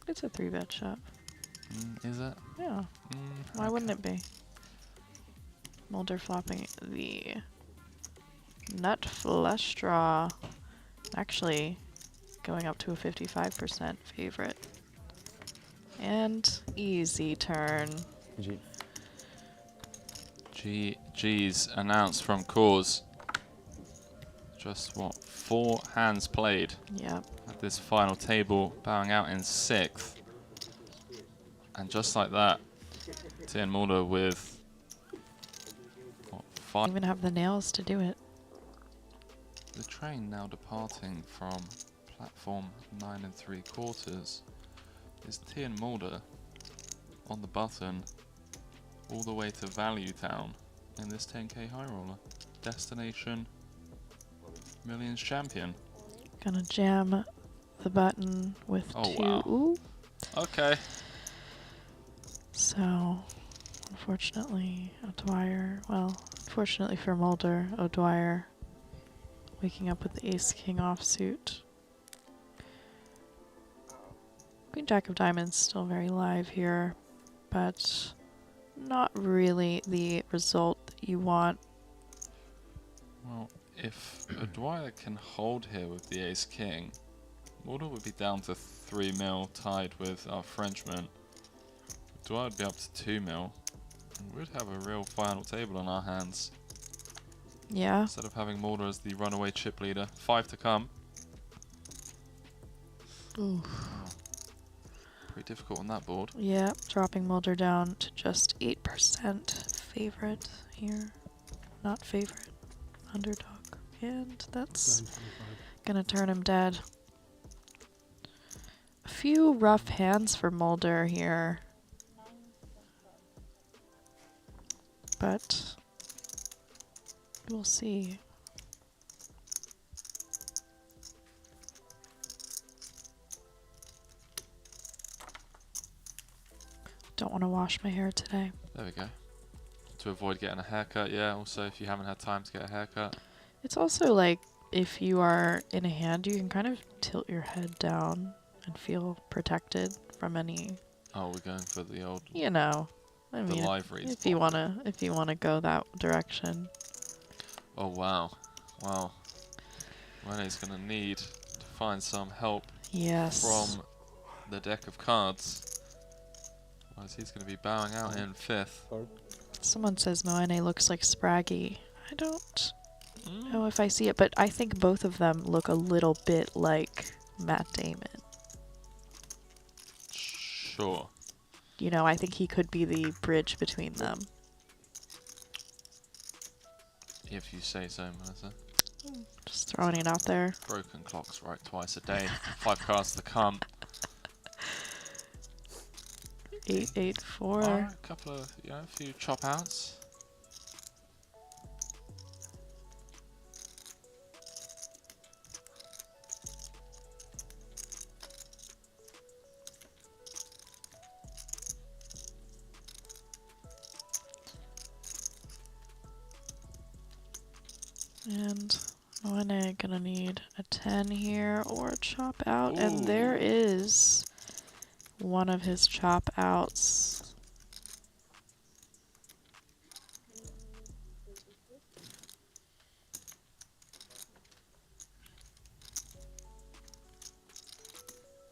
It's a 3-bet shove. Is it? Yeah. Why wouldn't it be? Mulder flopping the nut flush draw. Actually, going up to a 55% favorite. And easy turn. GG's announced from Cause. Just what? 4 hands played. Yep. At this final table, bowing out in 6th. And just like that, Tian Mulder with what, 5. Even have the nails to do it. The train now departing from platform 9 3/4 is Tian Mulder on the button all the way to Value Town in this 10k high roller. Destination Millions champion. Gonna jam the button with Oh, 2. wow. Ooh. Okay. So, unfortunately, O'Dwyer, well, unfortunately for Mulder, O'Dwyer waking up with the ace-king offsuit. Queen Jack of Diamonds still very live here, but not really the result that you want. Well, if O'Dwyer can hold here with the ace-king, Mulder would be down to 3 mil tied with our Frenchman. O'Dwyer would be up to 2 mil. We'd have a real final table on our hands. Yeah. Instead of having Mulder as the runaway chip leader. 5 to come. Ooh. Pretty difficult on that board. Yeah, dropping Mulder down to just 8% favorite here. Not favorite. Underdog. And that's 925. gonna turn him dead. A few rough hands for Mulder here. But we'll see. Don't want to wash my hair today. There we go. To avoid getting a haircut, yeah. Also, if you haven't had time to get a haircut. It's also like if you are in a hand, you can kind of tilt your head down and feel protected from any, Oh, we're going for the old, you know. I the mean, live reads. if you wanna go that direction. Oh, wow. Wow. Rene's going to need to find some help Yes. from the deck of cards. Otherwise, he's going to be bowing out in 5th. Someone says Moene looks like Spraggy. I don't know if I see it, but I think both of them look a little bit like Matt Damon. Sure. You know, I think he could be the bridge between them. If you say so, Melissa. Just throwing it out there. Broken clocks right twice a day. 5 cards to come. 884. Alright, a couple of, a few chop outs. And Oene gonna need a 10 here or a chop out, and there is one of his chop outs.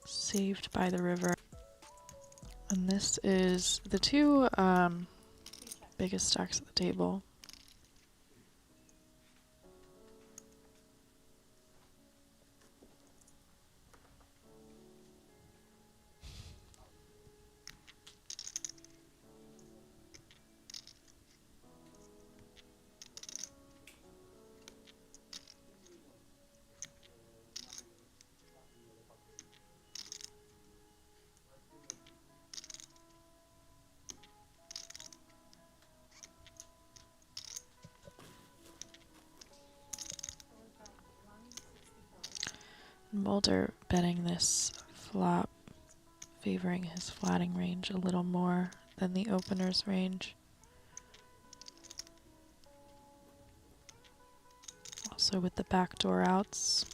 Saved by the river. And this is the two biggest stacks at the table. Mulder betting this flop, favoring his flatting range a little more than the opener's range. Also with the backdoor outs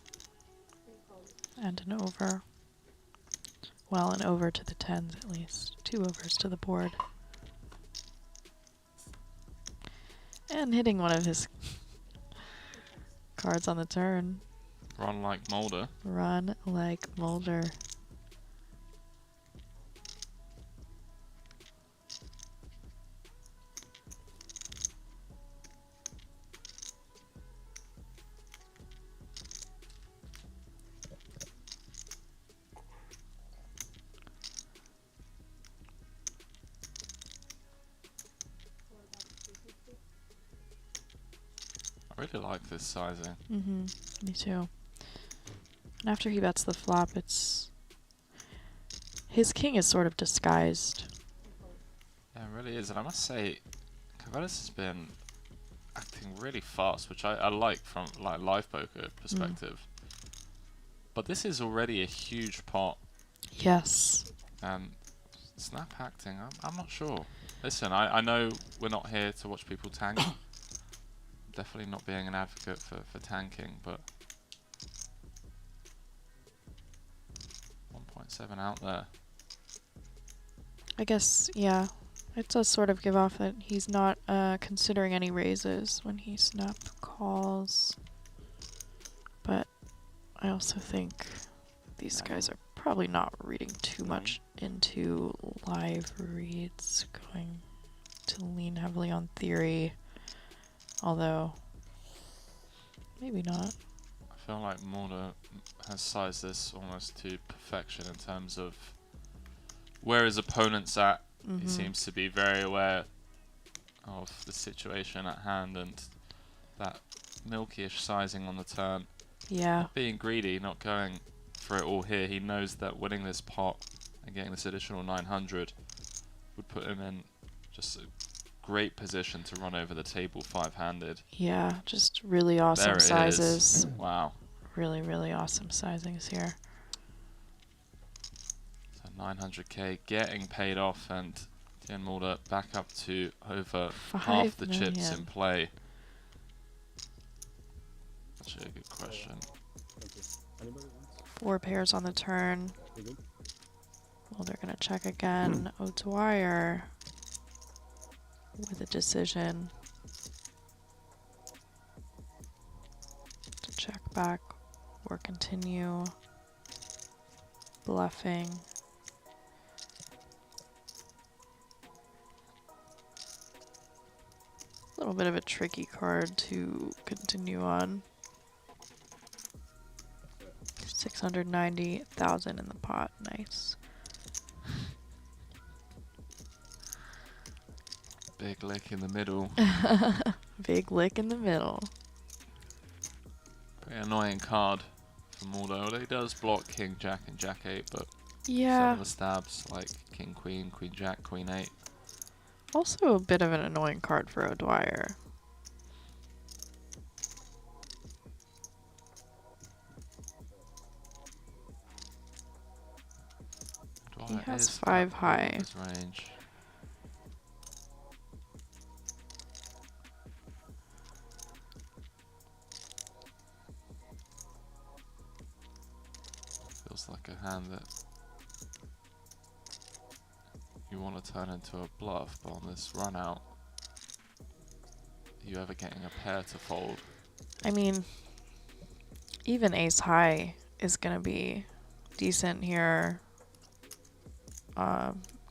and an over. Well, an over to the 10s at least. 2 overs to the board. And hitting one of his cards on the turn. Run like Mulder. Run like Mulder. I really like this sizing. Me too. And after he bets the flop, it's... his king is sort of disguised. Yeah, it really is. And I must say, Cavallis has been acting really fast, which I like from like live poker perspective. But this is already a huge pot. Yes. And snap acting, I'm not sure. Listen, I know we're not here to watch people tank. Definitely not being an advocate for tanking, but 1.7 out there. I guess, yeah. It does sort of give off that he's not considering any raises when he snap calls. But I also think these guys are probably not reading too much into live reads, going to lean heavily on theory. Although, maybe not. I feel like Mulder has sized this almost to perfection in terms of where his opponent's at. He seems to be very aware of the situation at hand and that milky-ish sizing on the turn. Yeah. Not being greedy, not going for it all here. He knows that winning this pot and getting this additional 900 would put him in just a great position to run over the table 5-handed. Yeah, just really awesome There it sizes. is. Wow. Really, really awesome sizings here. So 900k getting paid off, and Dean Mulder back up to over half the chips in play. Actually, a good question. Thank you. Anybody else? 4 pairs on the turn. You good? Well, they're going to check again. O'Dwyer with a decision to check back or continue bluffing. A little bit of a tricky card to continue on. 690,000 in the pot. Nice. Big lick in the middle. Big lick in the middle. Pretty annoying card for Mulder. Although he does block King, Jack, and Jack 8, but some Yeah. of the stabs like King, Queen, Queen, Jack, Queen 8. Also a bit of an annoying card for O'Dwyer. He Dwyer has is 5 out of high. his range. Feels like a hand that you want to turn into a bluff, but on this run out, are you ever getting a pair to fold? I mean, even ace high is going to be decent here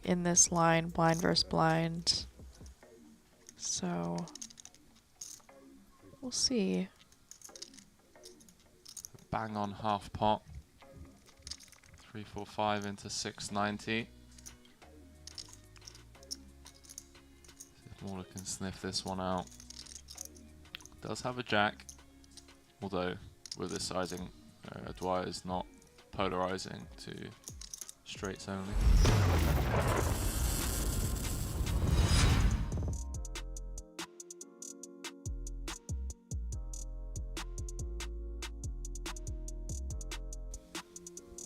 in this line, blind versus blind. So we'll see. Bang on half pot. 345 into 690. See if Mauler can sniff this one out. Does have a jack, although with this sizing, Dwyer is not polarizing to straights only.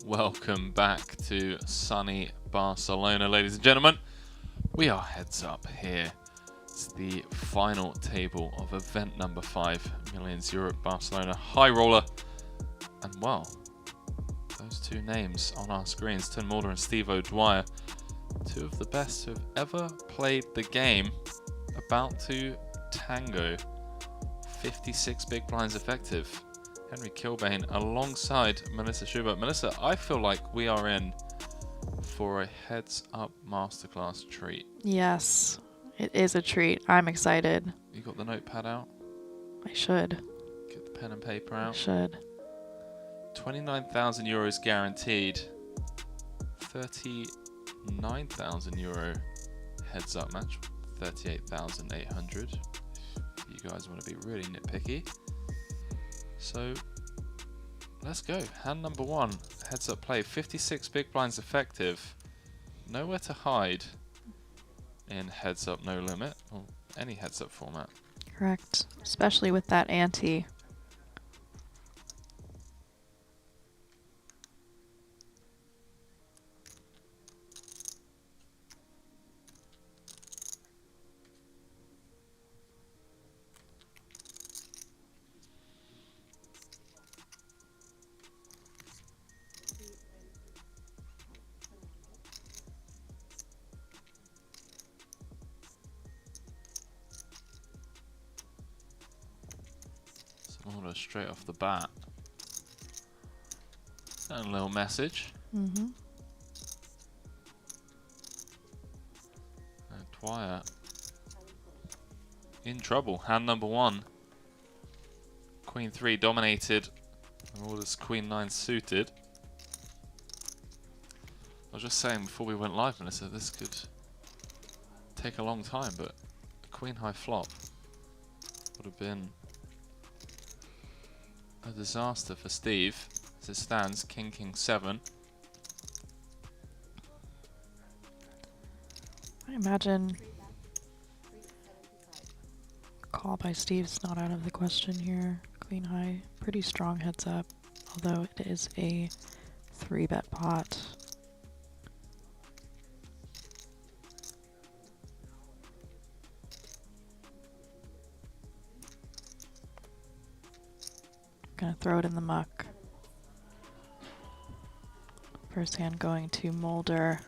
Welcome back to sunny Barcelona, ladies and gentlemen. We are heads up here. It's the final table of event number 5, MILLIONSEurope Barcelona High Roller. And well, those two names on our screens, Tim Mulder and Steve O'Dwyer, two of the best who have ever played the game, about to tango. 56 big blinds effective. Henry Kilbane alongside Melissa Schubert. Melissa, I feel like we are in for a heads-up masterclass treat. Yes, it is a treat. I'm excited. You got the notepad out? I should. Get the pen and paper I out. should. 29,000 euros guaranteed. 39,000 euro heads-up match. 38,800. If you guys want to be really nitpicky. So let's go. Hand number 1, heads up play. 56 big blinds effective. Nowhere to hide in heads up no limit or any heads up format. Correct. Especially with that ante. Order straight off the bat. And a little message. Mm-hmm. Dwyer in trouble. Hand number 1. Queen 3 dominated. Orders Queen 9 suited. I was just saying before we went live, Melissa, this could take a long time, but a Queen high flop would have been a disaster for Steve. As it stands, King 7. I imagine call by Steve's not out of the question here. Queen high, pretty strong heads up, although it is a 3-bet pot. Gonna throw it in the muck. First hand going to Mulder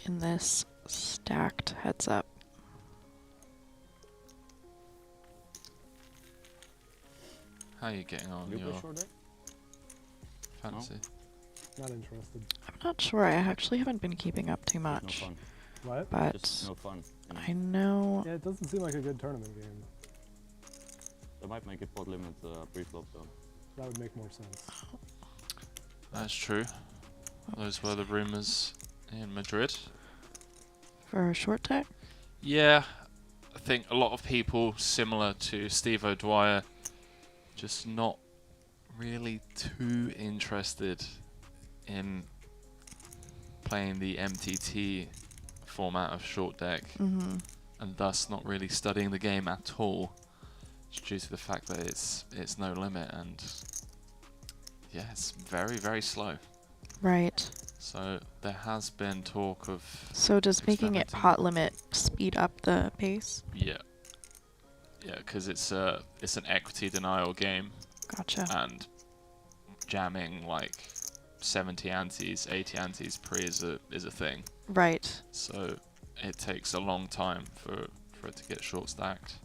in this stacked heads up. How are you getting on You your play short deck? fantasy? Not interested. I'm not sure. I actually haven't been keeping up too Just no much, fun. What? but Just no fun. You know? I know. Yeah, it doesn't seem like a good tournament game. They might make it pot limit pre-flop though. That would make more sense. That's true. Those were the rumours in Madrid. For a short deck? Yeah, I think a lot of people similar to Steve O'Dwyer, just not really too interested in playing the MTT format of short deck, Mm-hmm. and thus not really studying the game at all, due to the fact that it's no limit, and yeah, it's very, very slow. Right. So there has been talk of So does making it experimenting. pot limit speed up the pace? Yeah, because it's an equity denial game, Gotcha. and jamming like 70 antes, 80 antes pre is a thing. Right. So it takes a long time for it to get short stacked.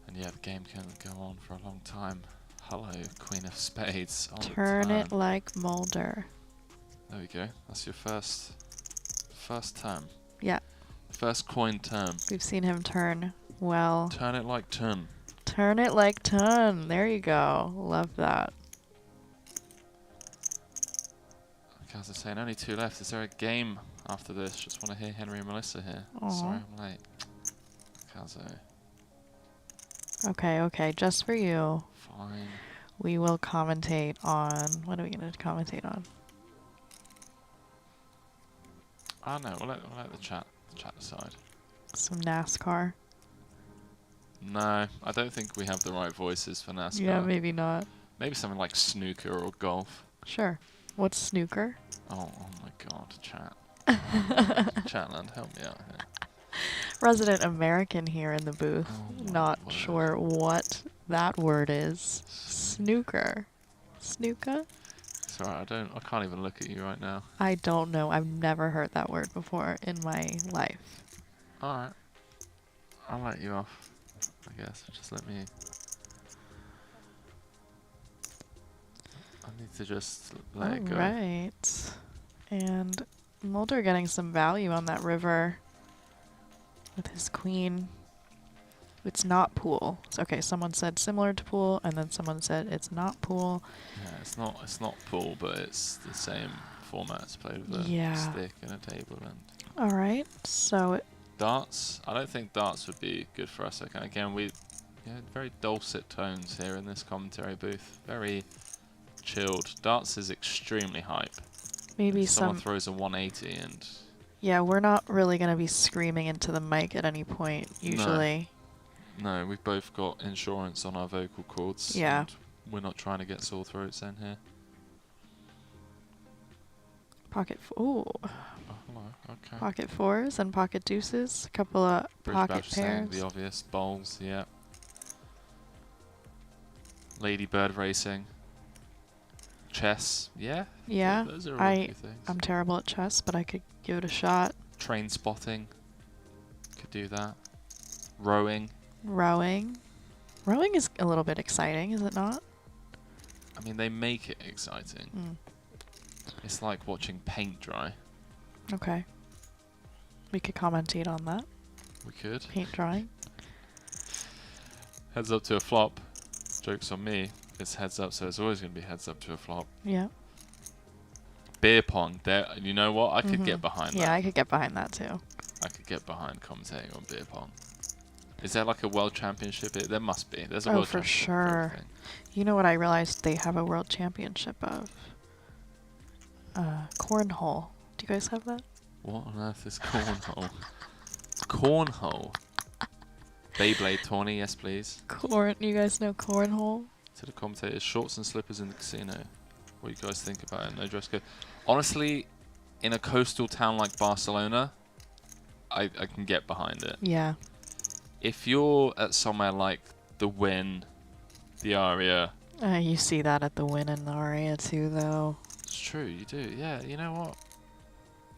And yeah, the game can go on for a long time. Hello, Queen of Spades. On Turn the it turn. like Mulder. There we go. That's your first turn. Yeah. First coin turn. We've seen him turn well. Turn it like turn. Turn it like ton. There you go. Love that. Okay, as I was saying, only 2 left. Is there a game after this? Just want to hear Henry and Melissa here. Aw. Sorry, I'm late. Kazo. Okay. Just for you. Fine. We will commentate on... What are we going to commentate on? Oh no, we'll let the chat decide. Some NASCAR. No, I don't think we have the right voices for NASCAR. Yeah, maybe not. Maybe something like snooker or golf. Sure. What's snooker? Oh my god, chat. Chatland, help me out here. Resident American here in the booth. Oh my Not word. sure what that word is. Snooker. Snooker? Sorry, I can't even look at you right now. I don't know. I've never heard that word before in my life. Alright. I'll let you off, I guess. Just let me... I need to just let it go. Alright. And Mulder getting some value on that river with his queen. It's not pool. So, okay, someone said similar to pool, and then someone said it's not pool. Yeah, it's not pool, but it's the same format. It's played with a Yeah. stick and a table and Alright, so darts. I don't think darts would be good for us. Okay, again, very dulcet tones here in this commentary booth. Very chilled. Darts is extremely hype. maybe If someone some... throws a 180 and Yeah, we're not really going to be screaming into the mic at any point, usually. no, we've both got insurance on our vocal cords. Yeah. And we're not trying to get sore throats in here. Ooh. Oh, hello. Okay. Pocket fours and pocket deuces. A couple of Bridge pocket Bash saying pairs. the obvious. Bowls, yeah. Ladybird racing. Chess, yeah. Yeah, Those are a few things. I'm terrible at chess, but I could give it a shot. Train spotting. Could do that. Rowing. Rowing. Rowing is a little bit exciting, is it not? I mean, they make it exciting. Mm. It's like watching paint dry. Okay. We could commentate on that. We could. Paint drying. Heads up to a flop. Joke's on me. It's heads up, so it's always going to be heads up to a flop. Yeah. Beer pong. There. You know what? I could get behind that. Yeah, I could get behind that too. I could get behind commentating on beer pong. Is there like a world championship? There must be. There's a Oh, world for championship. sure. everything. You know what I realized they have a world championship of? Cornhole. Do you guys have that? What on earth is cornhole? Cornhole. Beyblade tourney, yes please. You guys know cornhole? To the commentators, shorts and slippers in the casino. What do you guys think about it? No dress code. Honestly, in a coastal town like Barcelona, I can get behind it. Yeah. If you're at somewhere like the Wynn, the Aria, You see that at the Wynn and the Aria too, though. it's true, you do. Yeah, you know what?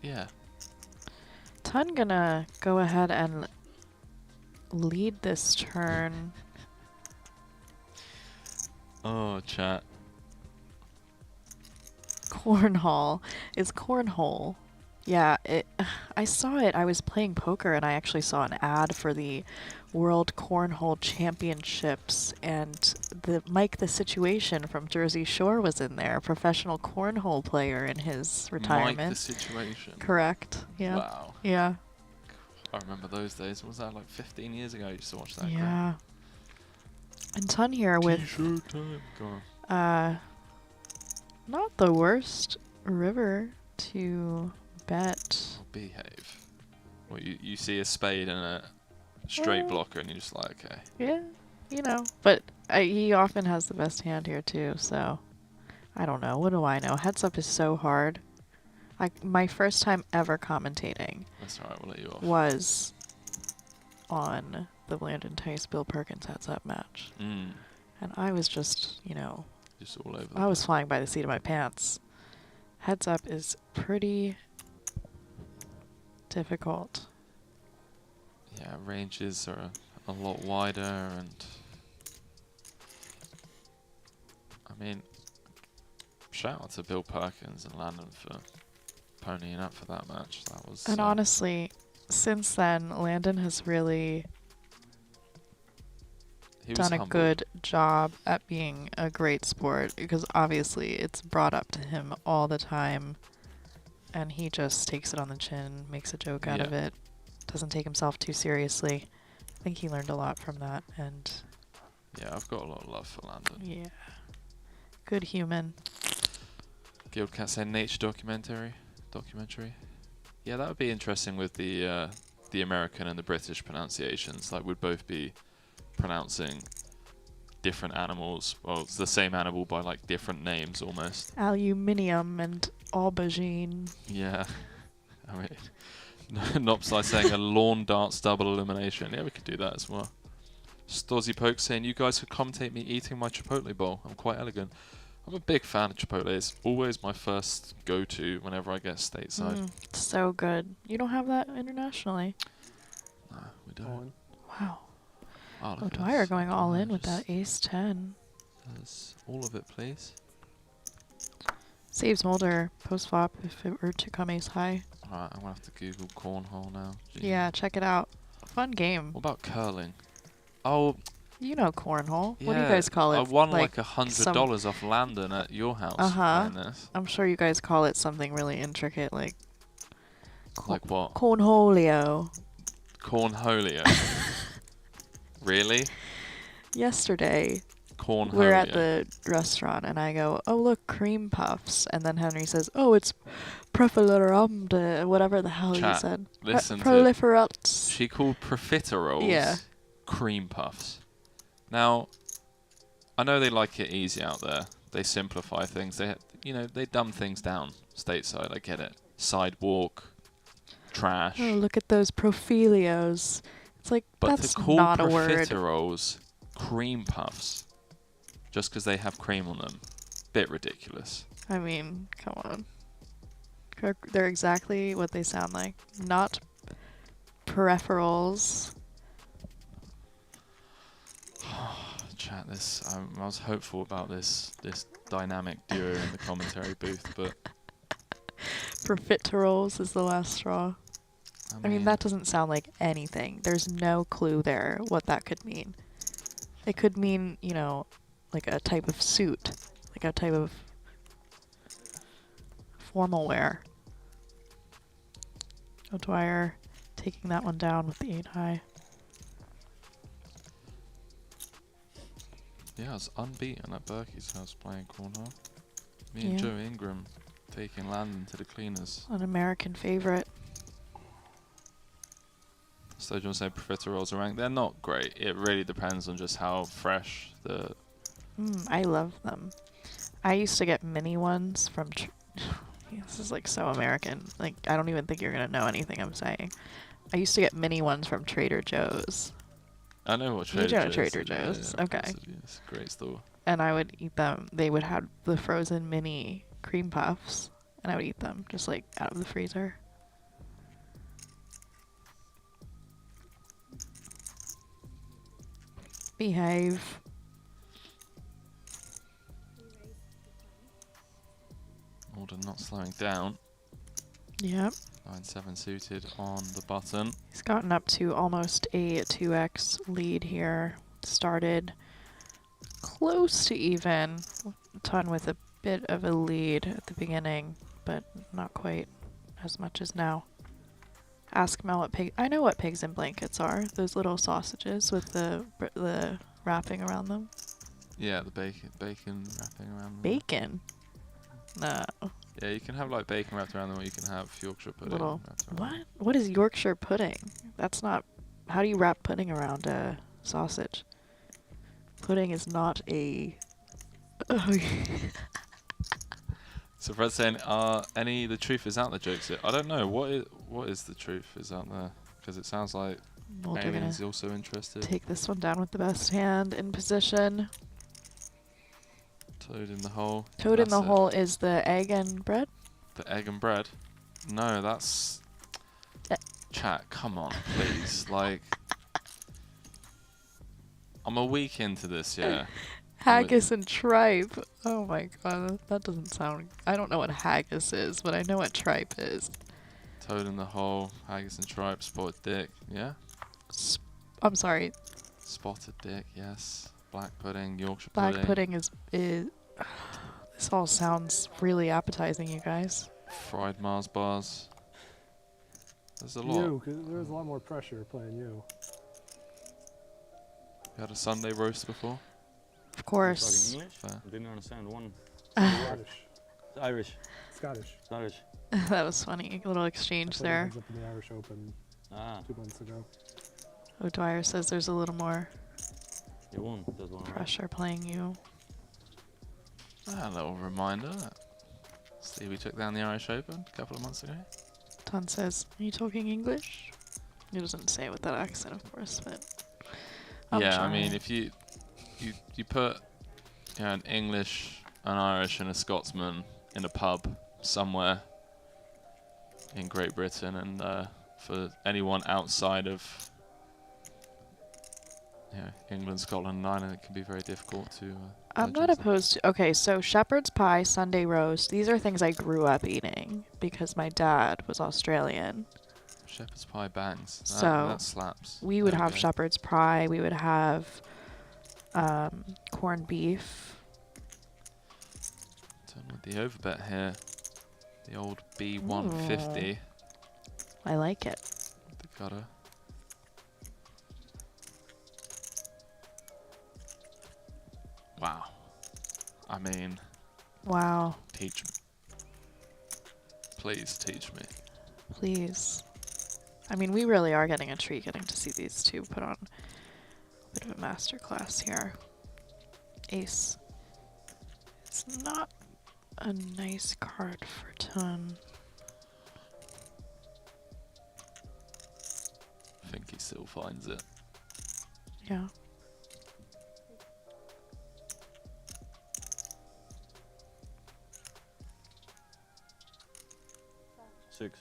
Yeah. Ton gonna go ahead and lead this turn. Oh, chat. Cornhole is cornhole. Yeah, I saw it. I was playing poker and I actually saw an ad for the World Cornhole Championships, and Mike the Situation from Jersey Shore was in there, a professional cornhole player in his retirement. Mike the Situation. Correct. Yeah. Wow. Yeah. I remember those days. Was that like 15 years ago? I used to watch that. Yeah. And Ton here with T-shirt time. Go on. not the worst river to bet. Oh, behave. Well, you see a spade and a straight blocker, and you're just like, okay. Yeah, you know. But he often has the best hand here too, so I don't know. What do I know? Heads up is so hard. My first time ever commentating That's alright, we'll let you off. was on the Landon Tice Bill Perkins heads up match. Mm. And I was just, you know, just all over. I was flying by the seat of my pants. Heads up is pretty difficult. Yeah, ranges are a lot wider, and I mean, shout out to Bill Perkins and Landon for ponying up for that match. That was. And honestly, since then, Landon has really he was done a humbled. good job at being a great sport, because obviously it's brought up to him all the time, and he just takes it on the chin, makes a joke out of it, doesn't take himself too seriously. I think he learned a lot from that, and Yeah, I've got a lot of love for Landon. yeah, good human. Guildcat said nature documentary. Yeah, that would be interesting with the American and the British pronunciations. Like, we'd both be pronouncing different animals. Well, it's the same animal by like different names almost. Aluminium and aubergine. Yeah, I mean, Nops like saying a lawn darts double elimination. Yeah, we could do that as well. Stozzy Poke saying, you guys could commentate me eating my Chipotle bowl. I'm quite elegant. I'm a big fan of Chipotle. It's always my first go-to whenever I get stateside. It's so good. You don't have that internationally. No, we don't. On. Wow. Oh, look at Dwyer this. going all in with Just that ace 10. does all of it, please. Saves Mulder post flop if it were to come ace high. Alright, I'm gonna have to Google cornhole now. Gee. Yeah, check it out. Fun game. What about curling? Oh, You know cornhole. yeah. What do you guys call it? I won like some- $100 off Landon at your house. Uh-huh. playing this. I'm sure you guys call it something really intricate, like Like what? cornholio. Cornholio. Really? Yesterday, Cornholio. we're at the restaurant, and I go, "Oh, look, cream puffs," and then Henry says, "Oh, it's proliferum, whatever the hell he Chat, said." listen to- Proliferats. She called profiteroles Yeah. cream puffs. Now, I know they like it easy out there. They simplify things. They dumb things down stateside. I get it. Sidewalk, trash. Oh, look at those profilios. It's like, But that's to call not a word. profiteroles cream puffs just because they have cream on them, bit ridiculous. I mean, come on. They're exactly what they sound like. Not peripherals. Chat, this. I was hopeful about this dynamic duo in the commentary booth, but Profiteroles is the last straw. I mean, that doesn't sound like anything. There's no clue there what that could mean. It could mean, like a type of suit, like a type of formal wear. O'Dwyer taking that one down with the 8 high. Yeah, I was unbeaten at Berkey's house playing cornhole. Me and Yeah. Joe Ingram taking Landon to the cleaners. An American favorite. So do you want to say profiteroles are ranked? They're not great. It really depends on just how fresh the... I love them. I used to get mini ones from... this is like so American. Like, I don't even think you're going to know anything I'm saying. I used to get mini ones from Trader Joe's. I know what You Trader know Joe's Trader is. Joe's, Yeah, okay. It's a great store. And I would eat them. They would have the frozen mini cream puffs. And I would eat them just like out of the freezer. Behave. Order not slowing down. Yep. 9-7 suited on the button. He's gotten up to almost a 2x lead here. Started close to even. Ton with a bit of a lead at the beginning, but not quite as much as now. Ask Mel what pig. I know what pigs in blankets are. Those little sausages with the wrapping around them. Yeah, the bacon wrapping around them. Bacon. No. Yeah, you can have like bacon wrapped around them, or you can have Yorkshire pudding Little. wrapped around What? them. What is Yorkshire pudding? That's not. How do you wrap pudding around a sausage? Pudding is not a. So Fred's saying, the truth is out there jokes here. I don't know, what is the truth is out there? Because it sounds like Mulder gonna Alien's also interested. take this one down with the best hand in position. Toad in the hole. Toad in the That's it. hole is the egg and bread? The egg and bread? No, that's... Chat, come on, please. Like... I'm a week into this, yeah. Haggis and tripe. Oh my god, that doesn't sound... I don't know what haggis is, but I know what tripe is. Toad in the hole, haggis and tripe, spotted dick, yeah? I'm sorry. Spotted dick, yes. Black pudding, Yorkshire Black pudding. pudding is... This all sounds really appetizing, you guys. Fried Mars bars. There's a lot. You, 'cause there's a lot more pressure playing you. You had a Sunday roast before? Of Talking course. English? Fair. I didn't understand one. Scottish. Irish. Scottish. Scottish. That was funny. A little exchange I played there. heads up in the Irish Open Ah, 2 months ago. O'Dwyer says there's a little more you won that one. Right? pressure playing you. A little reminder. Stevie took down the Irish Open a couple of months ago. Ton says, are you talking English? He doesn't say it with that accent, of course, but... I'm Yeah, I mean, trying. if you put an English, an Irish, and a Scotsman in a pub somewhere in Great Britain, and for anyone outside of England, Scotland, and Ireland, it can be very difficult to. I'm not digest. opposed to... Okay, so shepherd's pie, Sunday roast, these are things I grew up eating because my dad was Australian. Shepherd's pie bangs. That, So, that slaps. We would There have go. shepherd's pie, we would have corned beef. Turn with the overbet here. The old B150. I like it. The gutter. Wow. I mean, Wow, teach me. Please teach me. please. I mean, we really are getting a treat getting to see these two put on a bit of a masterclass here. Ace. It's not a nice card for ton. I think he still finds it. Yeah. Six.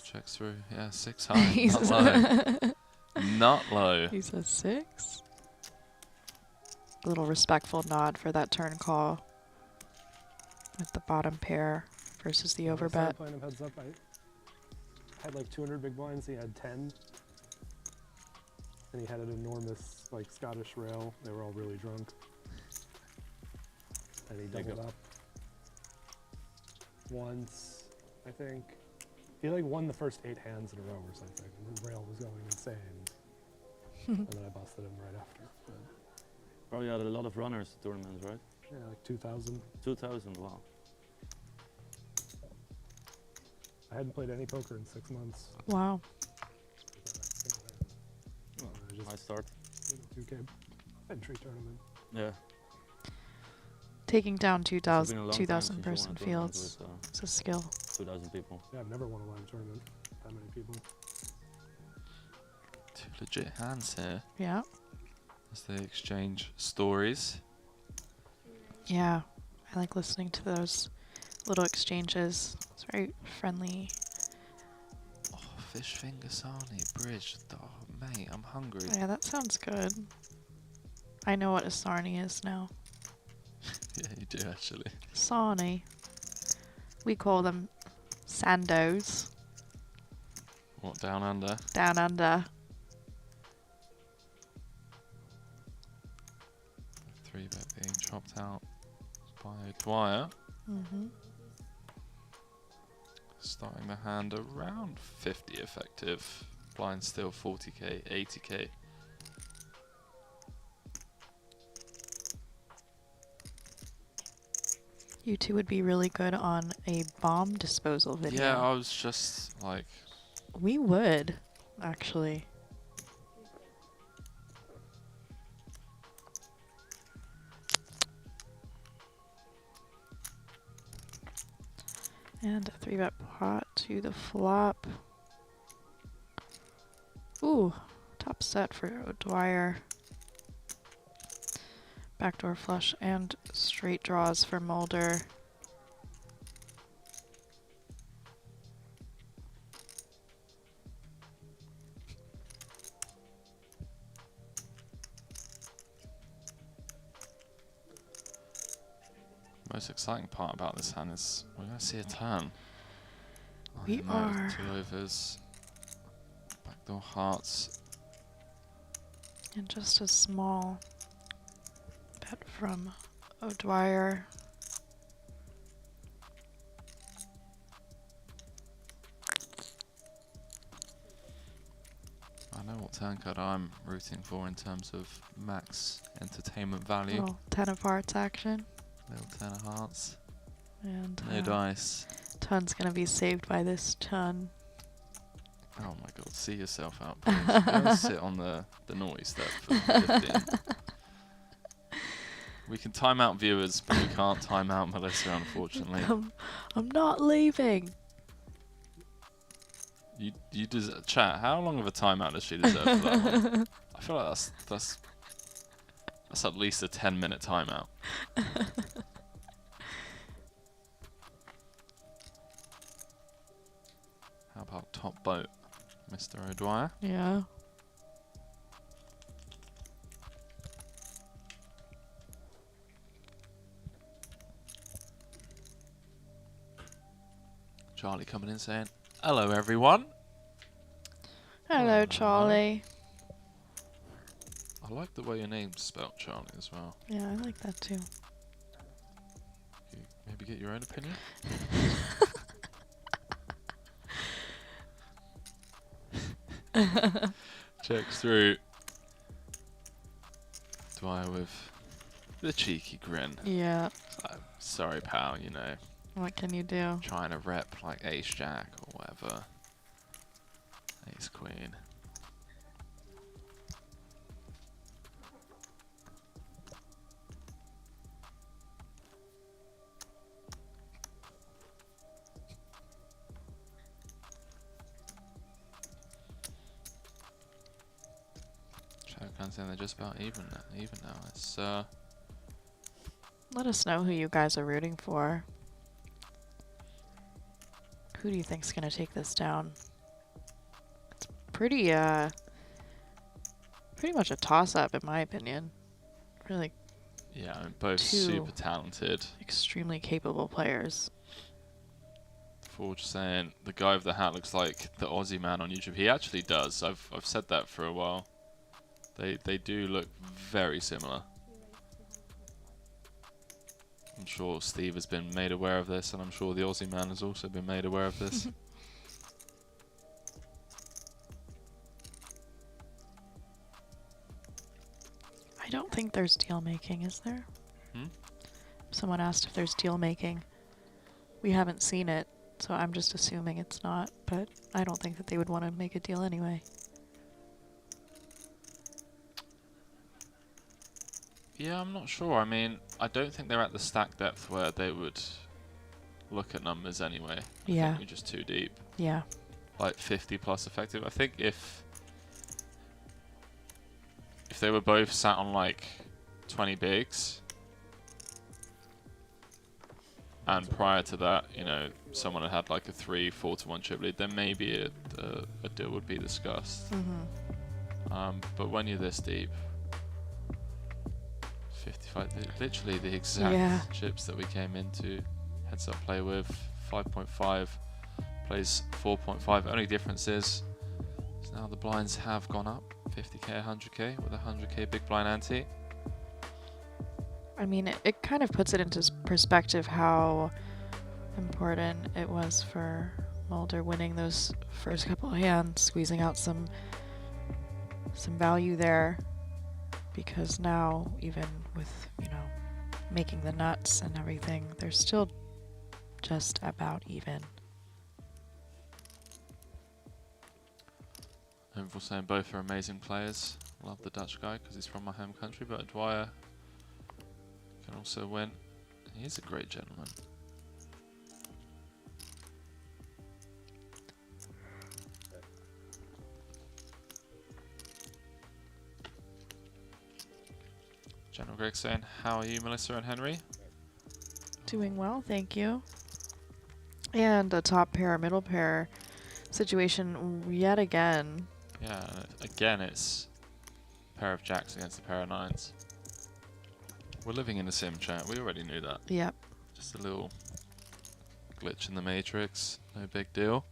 Checks through. Yeah, 6 high. He Not says- low. Not low. He says 6. A little respectful nod for that turn call with the bottom pair versus the When I started overbet. playing him heads up, I had like 200 big blinds. He had 10. And he had an enormous like Scottish rail. They were all really drunk. And he There you doubled go. up once, I think. He like won the first 8 hands in a row or something. And the rail was going insane. And then I busted him right after. But Probably had a lot of runners tournaments, right? yeah, like 2,000. 2000, wow. I hadn't played any poker in 6 months. Wow. Oh, I just nice start. did a 2K entry tournament. Yeah. Taking down It's been a 2,000 long time 2,000 since you won person a tournament fields with, is a skill. 2,000 people. Yeah, I've never won a live tournament. That many people. 2 legit hands here Yeah. as they exchange stories. Yeah. I like listening to those little exchanges. It's very friendly. Oh, fish finger sarnie bridge. Oh, mate, I'm hungry. Yeah, that sounds good. I know what a sarnie is now. Yeah, you do actually. Sarnie. We call them sandos What, down under? down under. 3-bet being chopped out by O'Dwyer. Mm-hmm. Starting the hand around 50 effective. Blind still 40k, 80k. You two would be really good on a bomb disposal video. Yeah, I was just like, We would, actually. And a 3-bet pot to the flop. Ooh, top set for O'Dwyer. backdoor flush and straight draws for Mulder. Most exciting part about this hand is we're going to see a turn. We no, are. 2 overs. Backdoor hearts. And just a small bet from O'Dwyer. I know what turn card I'm rooting for in terms of max entertainment value. Little 10 of hearts action. Little 10 of hearts. And No dice. Ton's gonna be saved by this ton. Oh my god, see yourself out, please. Go and sit on the naughty step for 15. We can time out viewers, but we can't time out Melissa, unfortunately. I'm not leaving. You deserve, chat, how long of a timeout does she deserve for that one? I feel like that's at least a 10-minute timeout. How about top boat, Mr. O'Dwyer? Yeah. Charlie coming in saying, hello everyone. Hello, Charlie. I like the way your name's spelled, Charlie, as well. Yeah, I like that too. You maybe get your own opinion? Checks through. Dwyer with the cheeky grin. Yeah. So, sorry, pal, you know. What can you do? Trying to rep like ace jack or whatever. Ace queen. Showdown saying they're just about even now. It's Let us know who you guys are rooting for. Who do you think's gonna take this down? It's pretty much a toss-up in my opinion. Really yeah, I mean, both two super talented. extremely capable players. Forge saying the guy with the hat looks like the Aussie man on YouTube. He actually does. I've said that for a while. They do look very similar. I'm sure Steve has been made aware of this, and I'm sure the Aussie man has also been made aware of this. I don't think there's deal making, is there? Hmm? Someone asked if there's deal making. We haven't seen it, so I'm just assuming it's not, but I don't think that they would want to make a deal anyway. Yeah, I'm not sure. I mean, I don't think they're at the stack depth where they would look at numbers anyway. I Yeah. think we're just too deep. Yeah. Like 50 plus effective. I think if they were both sat on like 20 bigs, and prior to that, you know, someone had had like a 3-4 to 1 chip lead, then maybe a deal would be discussed. Mm-hmm. But when you're this deep, 55, literally the exact chips that we came into heads up play with. 5.5 plays 4.5. Only difference is now the blinds have gone up 50k, 100k with a 100k big blind ante. I mean, it kind of puts it into perspective how important it was for Mulder winning those first couple of hands, squeezing out some value there, because now even with, you know, making the nuts and everything, they're still just about even. Overall saying both are amazing players. Love the Dutch guy because he's from my home country, but Dwyer can also win. He is a great gentleman. General Greg saying, how are you, Melissa and Henry? Doing well, thank you. And a top pair, middle pair situation yet again. Yeah, again it's a pair of jacks against a pair of nines. We're living in a sim chat, we already knew that. Yep. Just a little glitch in the matrix, no big deal.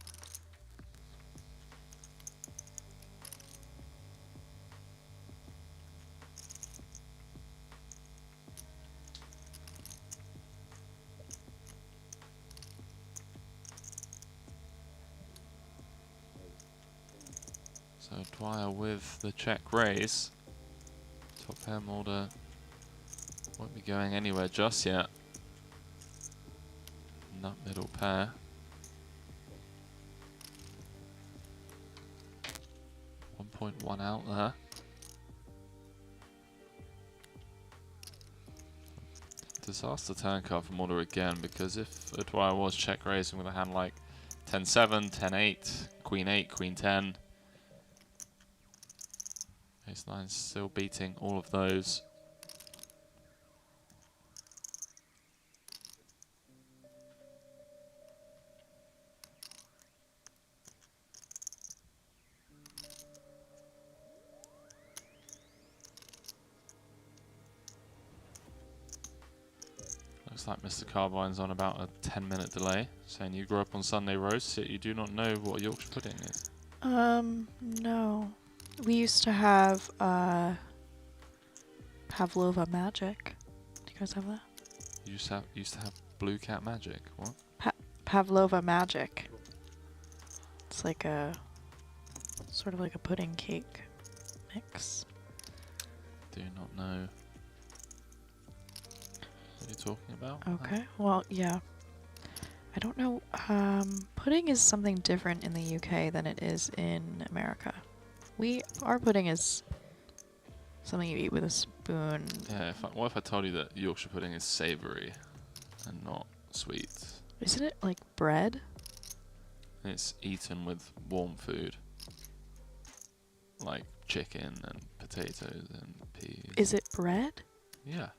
So Dwyer with the check raise. Top pair Mulder won't be going anywhere just yet. Nut middle pair. .1 out there. Disaster turn card for Mulder again, because if Dwyer was check raising with a hand like 10-7, 10-8, Queen 8, Queen 10. Ace 9's still beating all of those. Looks like Mr. Carbine's on about a 10-minute delay, saying you grew up on Sunday roast, yet you do not know what Yorkshire pudding is. No. We used to have Pavlova Magic. Do you guys have that? You used to have Blue Cat Magic. What? Pavlova Magic. It's like a sort of like a pudding cake mix. Do not know what you're talking about. Okay. Well, yeah. I don't know. Pudding is something different in the UK than it is in America. Our pudding is something you eat with a spoon. Yeah. What if I told you that Yorkshire pudding is savoury and not sweet? Isn't it like bread? And it's eaten with warm food, like chicken and potatoes and peas. Is it bread? Yeah.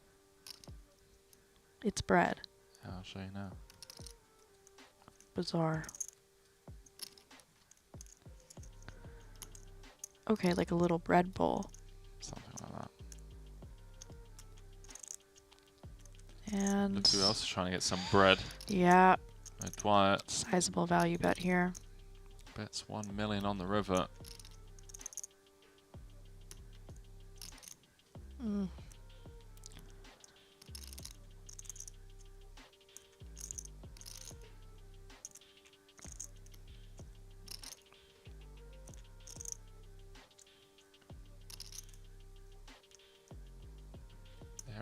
It's bread. Yeah, I'll show you now. Bizarre. Okay, like a little bread bowl. Something like that. And Look who else is trying to get some bread. yeah, Dwyer sizable value bet here. bets 1 million on the river. Mm.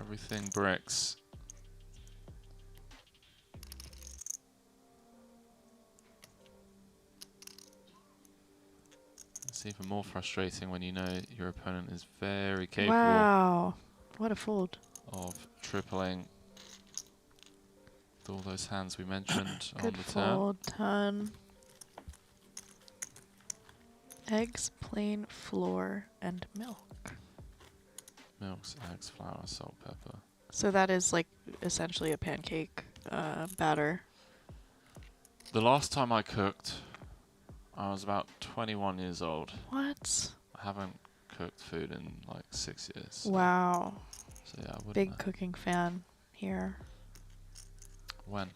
Everything bricks. It's even more frustrating when you know your opponent is very capable Wow, what a fold. of tripling with all those hands we mentioned on Good the turn. fold, ton. Eggs, plain, flour, and milk. Milks, eggs, flour, salt, pepper. So that is like essentially a pancake batter. The last time I cooked, I was about 21 years old. What? I haven't cooked food in like 6 years. So, Wow. so yeah, I wouldn't Big know. cooking fan here. When?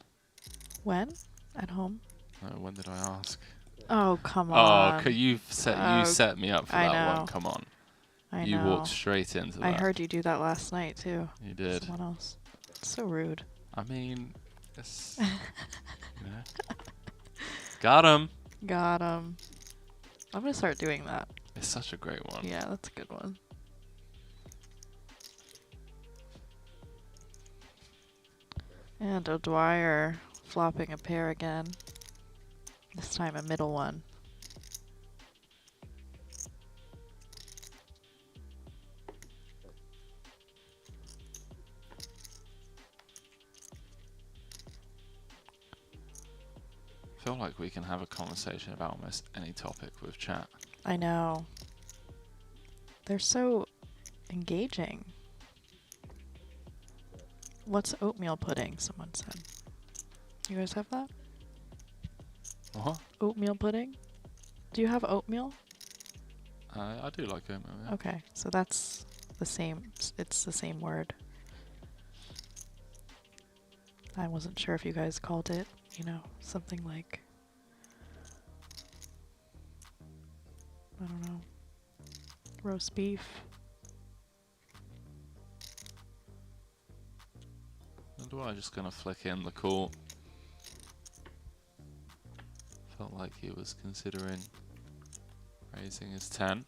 When? At home? No, when did I ask? Oh, come on. Oh, okay, you set me up for I that know. one. Come on. I You know. walked straight into that. I heard you do that last night too. You did. Someone else. It's so rude. I mean, it's, you know. Got him. Got him. I'm gonna start doing that. It's such a great one. Yeah, that's a good one. And O'Dwyer flopping a pair again. This time a middle one. I feel like we can have a conversation about almost any topic with chat. I know. They're so engaging. What's oatmeal pudding? Someone said. You guys have that? What? Oatmeal pudding? Do you have oatmeal? I do like oatmeal, yeah. Okay, so that's the same. It's the same word. I wasn't sure if you guys called it, you know, something like, I don't know, roast beef. And I'm just gonna flick in the court. Felt like he was considering raising his 10.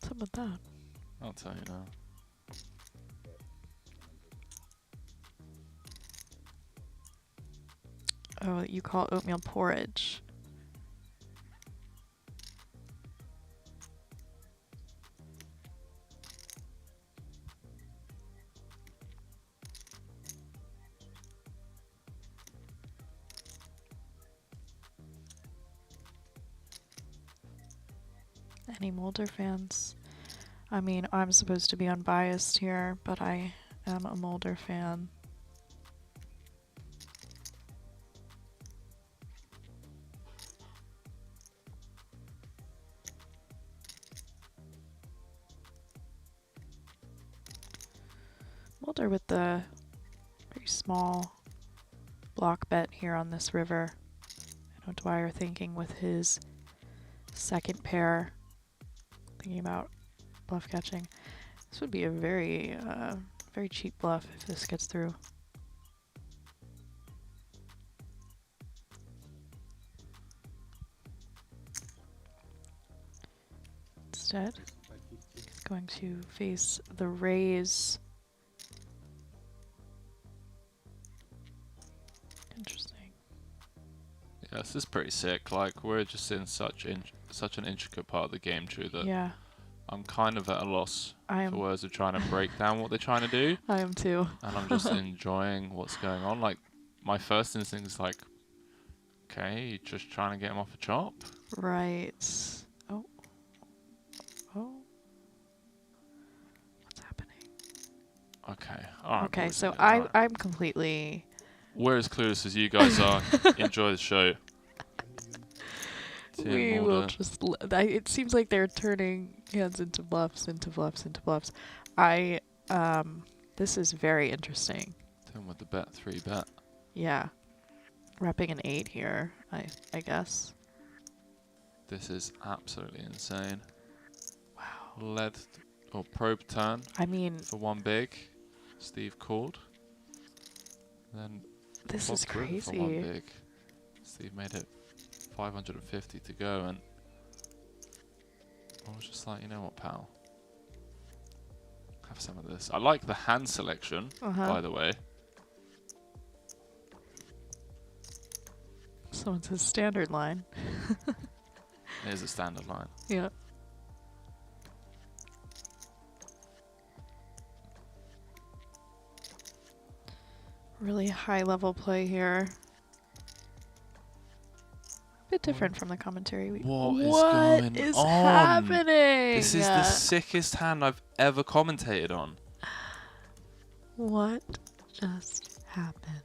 What's up with that? I'll tell you now. Oh, you call it oatmeal porridge. Any Mulder fans? I mean, I'm supposed to be unbiased here, but I am a Mulder fan. Mulder with the very small block bet here on this river. I know Dwyer thinking with his second pair, thinking about bluff catching. This would be a very, very cheap bluff if this gets through. Instead, he's going to face the raise. Interesting. Yeah, this is pretty sick. Like, we're just in such an intricate part of the game, too, that Yeah, I'm kind of at a loss I for am. words of trying to break down what they're trying to do. I am too. And I'm just enjoying what's going on. Like, my first instinct is like, okay, you're just trying to get him off a chop. Right. Oh. Oh. What's happening? Okay. All right. Okay, boys, so all right. I'm completely. We're as clueless as you guys are. Enjoy the show. Team We will Mulder. just. It seems like they're turning hands into bluffs, into bluffs, into bluffs. This is very interesting. Tim with the bet 3 bet. Yeah. Repping an 8 here, I guess. This is absolutely insane. Wow. Led or probe turn I mean, for 1 big. Steve called. Then this is flop river for 1 crazy. big. Steve made it 550 to go, and I was just like, you know what, pal? Have some of this. I like the hand selection, by the way. Someone says standard line. Here's a standard line. Yeah. Really high level play here. Bit different from the commentary. What is What going is on? happening? This is the sickest hand I've ever commentated on. What just happened?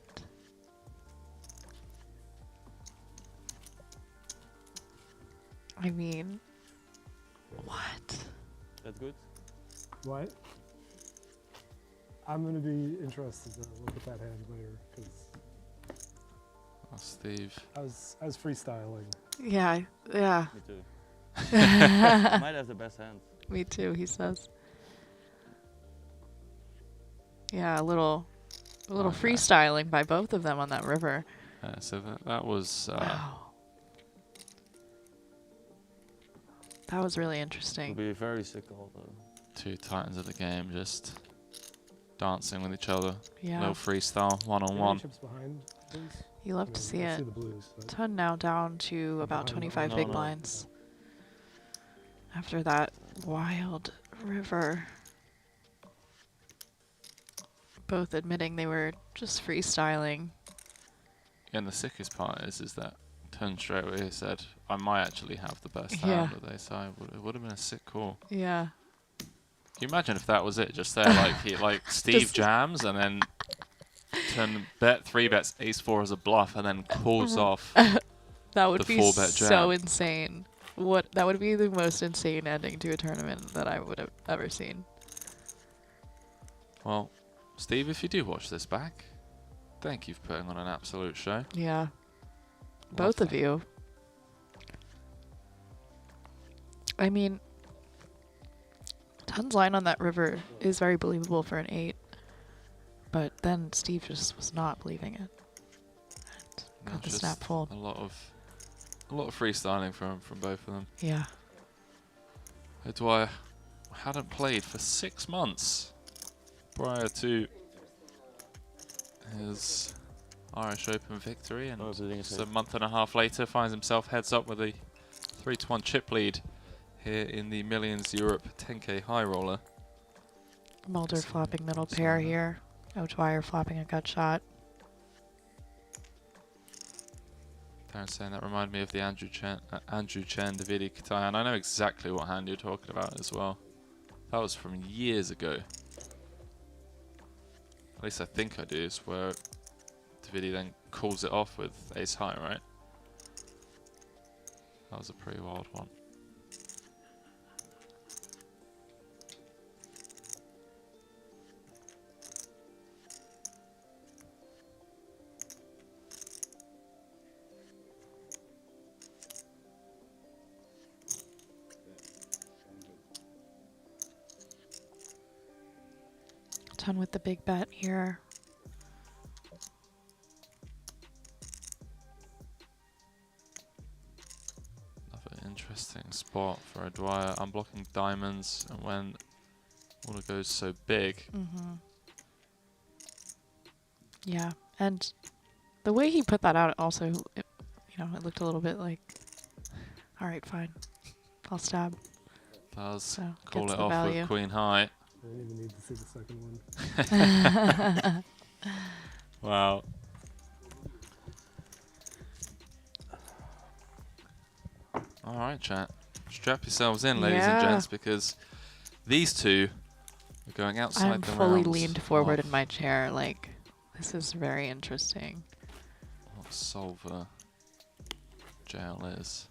I mean, what? That good? What? I'm gonna be interested to look at that hand later because Oh, Steve. I was freestyling. Yeah, yeah. Me too. I might have the best hand. Me too, he says. Yeah, a little Okay. freestyling by both of them on that river. So that was Wow. That was really It'll interesting. be very sick all the. 2 titans of the game just dancing with each other. Yeah. Little freestyle, Any 1-on-1. chips behind, please? You love to see I it. see the blues. So Ton now down to about behind the 25 No, big no. blinds. After that wild river. Both admitting they were just freestyling. And the sickest part is that turned straight away said, I might actually have the best Yeah. hand that they say. It would have been a sick call. Yeah. Can you imagine if that was it? Just there, like Steve Just- jams and then three bets ace four as a bluff and then calls off. That would The be 4-bet so jam. insane. That would be the most insane ending to a tournament that I would have ever seen. Well, Steve, if you do watch this back, thank you for putting on an absolute show. Yeah. Both of Lovely. you. I mean, Tun's line on that river is very believable for an 8. But then Steve just was not believing it. And No, got the just snap fold. A lot of freestyling from both of them. Yeah. Dwyer hadn't played for 6 months prior to his Irish Open victory, and Oh, so you just a month and a half later finds himself heads up with a 3-1 chip lead here in the Millions Europe 10K High Roller. Mulder So- flopping middle so pair that- here. O'Dwyer flopping a gut shot. Darren saying that reminded me of the Andrew Chen, Davide Katayan. I know exactly what hand you're talking about as well. That was from years ago. At least I think I do. It's where Davide then calls it off with ace high, right? That was a pretty wild one. Ton with the big bet here. Another interesting spot for O'Dwyer. Unblocking diamonds, and when Water goes so big, Yeah, and the way he put that out also, it looked a little bit like, all right, fine, I'll stab. does So call gets it the off value. with queen high. I didn't even need to see the second one. Wow. All right, chat. Strap yourselves in, ladies and Yeah. gents, because these two are going outside I'm the fully realms leaned forward of in my chair, like, this is very interesting. what Solver jail is.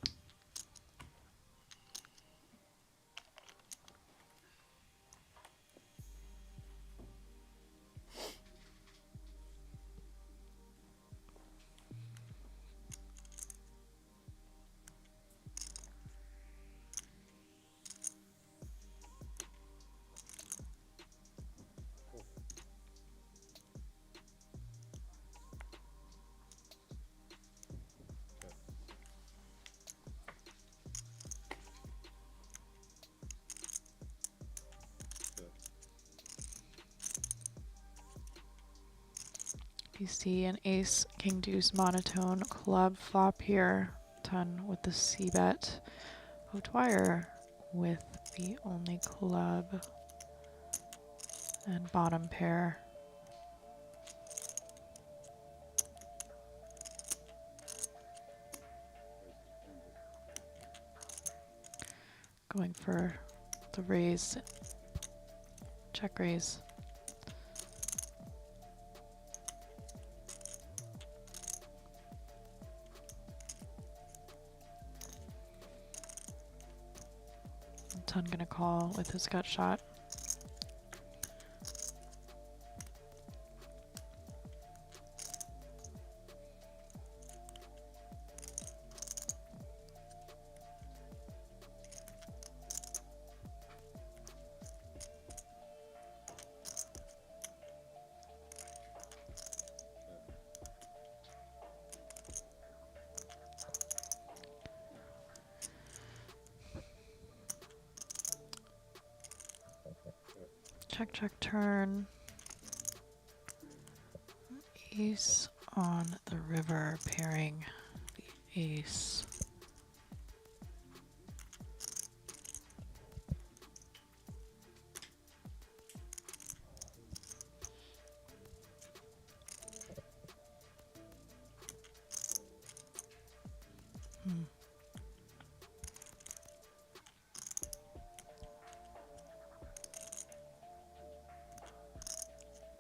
You see an ace, king deuce monotone club flop here. Ton with the C bet. O'Dwyer with the only club and bottom pair. Going for the raise, check raise. Ton gonna call with his gut shot. Check, check, turn. Ace on the river, pairing the ace.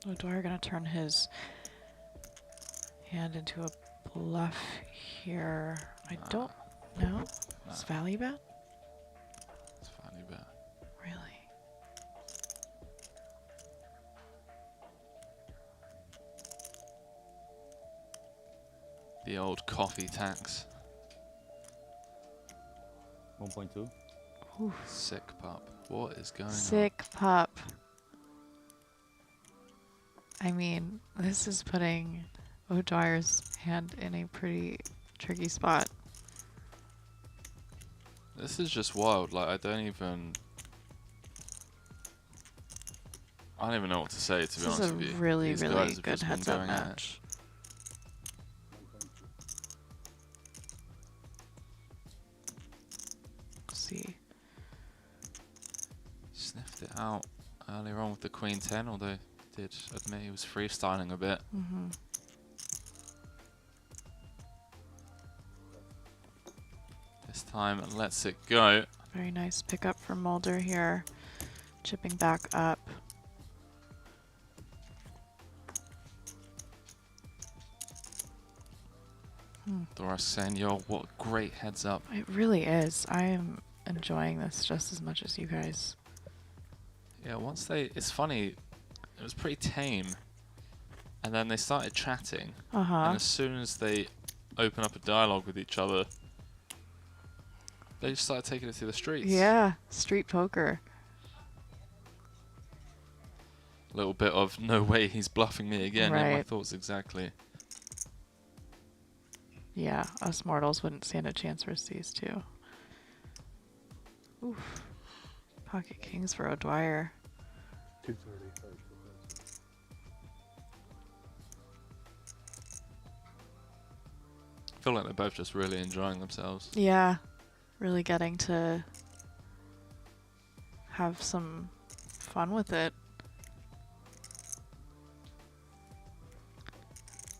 O'Dwyer gonna turn his hand into a bluff here. I don't know. Is value bet? It's value bet. Really? The old coffee tax. 1.2. Oof. Sick pup. What is going on? Sick pup. I mean, this is putting O'Dwyer's hand in a pretty tricky spot. This is just wild. Like, I don't even know what to say, to be This honest is a with you. really, These really guys have good just been heads-up going at it. match. Let's see. Sniffed it out earlier on with the Queen 10, although did admit he was freestyling a bit. Mm-hmm. This time lets it go. Very nice pickup from Mulder here. Chipping back up. Doris saying, yo, what great heads up. It really is. I am enjoying this just as much as you guys. Yeah, it's funny, it was pretty tame. And then they started chatting. Uh-huh. And as soon as they open up a dialogue with each other, they just started taking it to the streets. Yeah, street poker. A little bit of, no way, he's bluffing me again. Yeah, my Right. thoughts exactly. Yeah, us mortals wouldn't stand a chance versus these two. Oof. Pocket kings for O'Dwyer. 230. I feel like they're both just really enjoying themselves. Yeah, really getting to have some fun with it.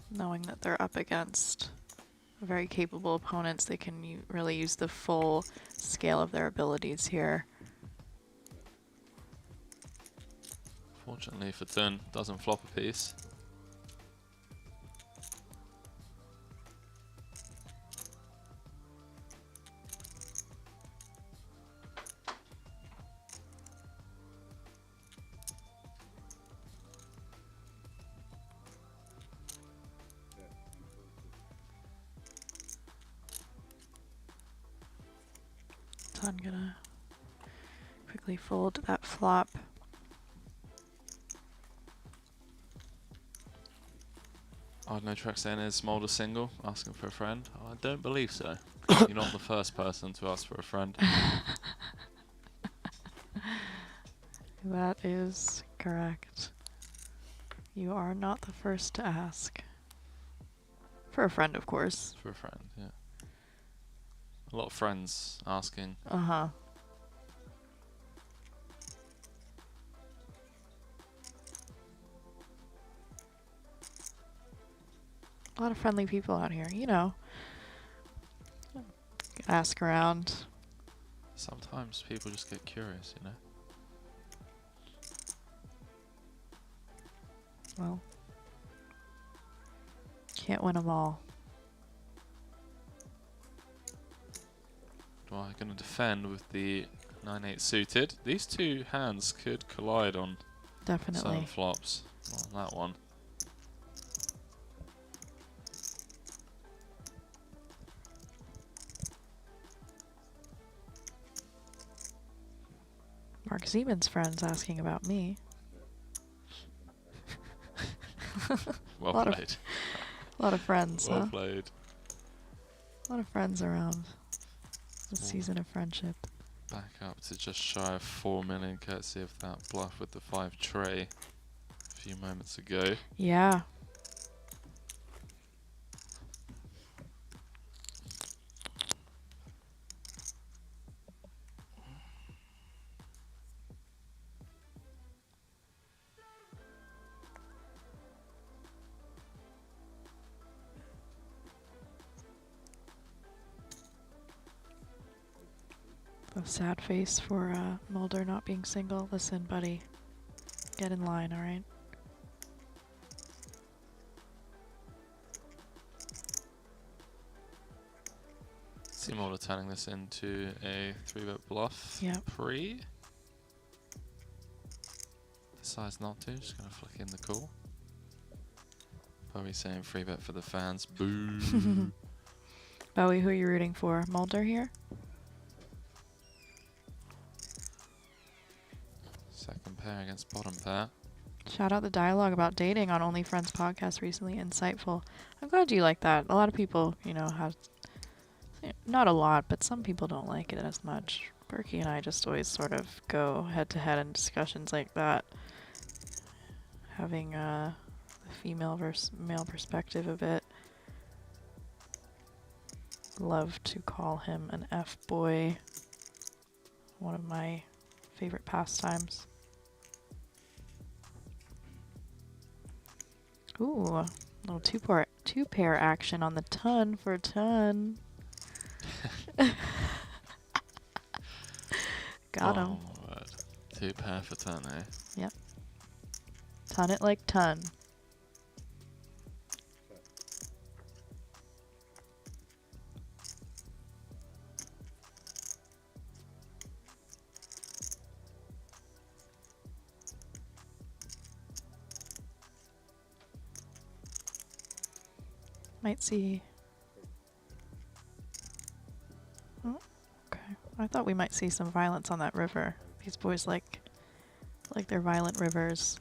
Knowing that they're up against very capable opponents, they can really use the full scale of their abilities here. Fortunately for Dun, doesn't flop a piece. So I'm gonna quickly fold that flop. Odd No Track saying, is Mulder single? Asking for a friend? Oh, I don't believe so. You're not the first person to ask for a friend. That is correct. You are not the first to ask. For a friend, of course. For a friend, yeah. A lot of friends asking. Uh-huh. A lot of friendly people out here, you know. Ask around. Sometimes people just get curious, you know? Well, can't win them all. Well, I'm going to defend with the 9-8 suited. These two hands could collide on Definitely. certain flops. Not on that one. Mark Siemens' friends asking about me. Well Lot of- played. A lot of friends, Well huh? played. A lot of friends around. The Ooh. season of friendship. Back up to just shy of 4 million, courtesy of that bluff with the 5 tray a few moments ago. Yeah. A sad face for Mulder not being single. Listen, buddy. Get in line, alright? See Mulder turning this into a 3-bet bluff. Yep. Pre. Decides not to, just gonna flick in the call. Probably saying 3-bet for the fans. Boo. Bowie, who are you rooting for? Mulder here? Second pair against bottom pair. Shout out the dialogue about dating on Only Friends podcast recently. Insightful. I'm glad you like that. A lot of people, you know, have... Not a lot, but some people don't like it as much. Berkey and I just always sort of go head-to-head in discussions like that. Having the female versus male perspective of it. Love to call him an F-boy. One of my favorite pastimes. Ooh, a little two-pair action on the ton for a ton. Got him. Oh, 2 pair for ton, eh? Yep. Ton it like ton. Might see. Oh, okay. I thought we might see some violence on that river. These boys like their violent rivers.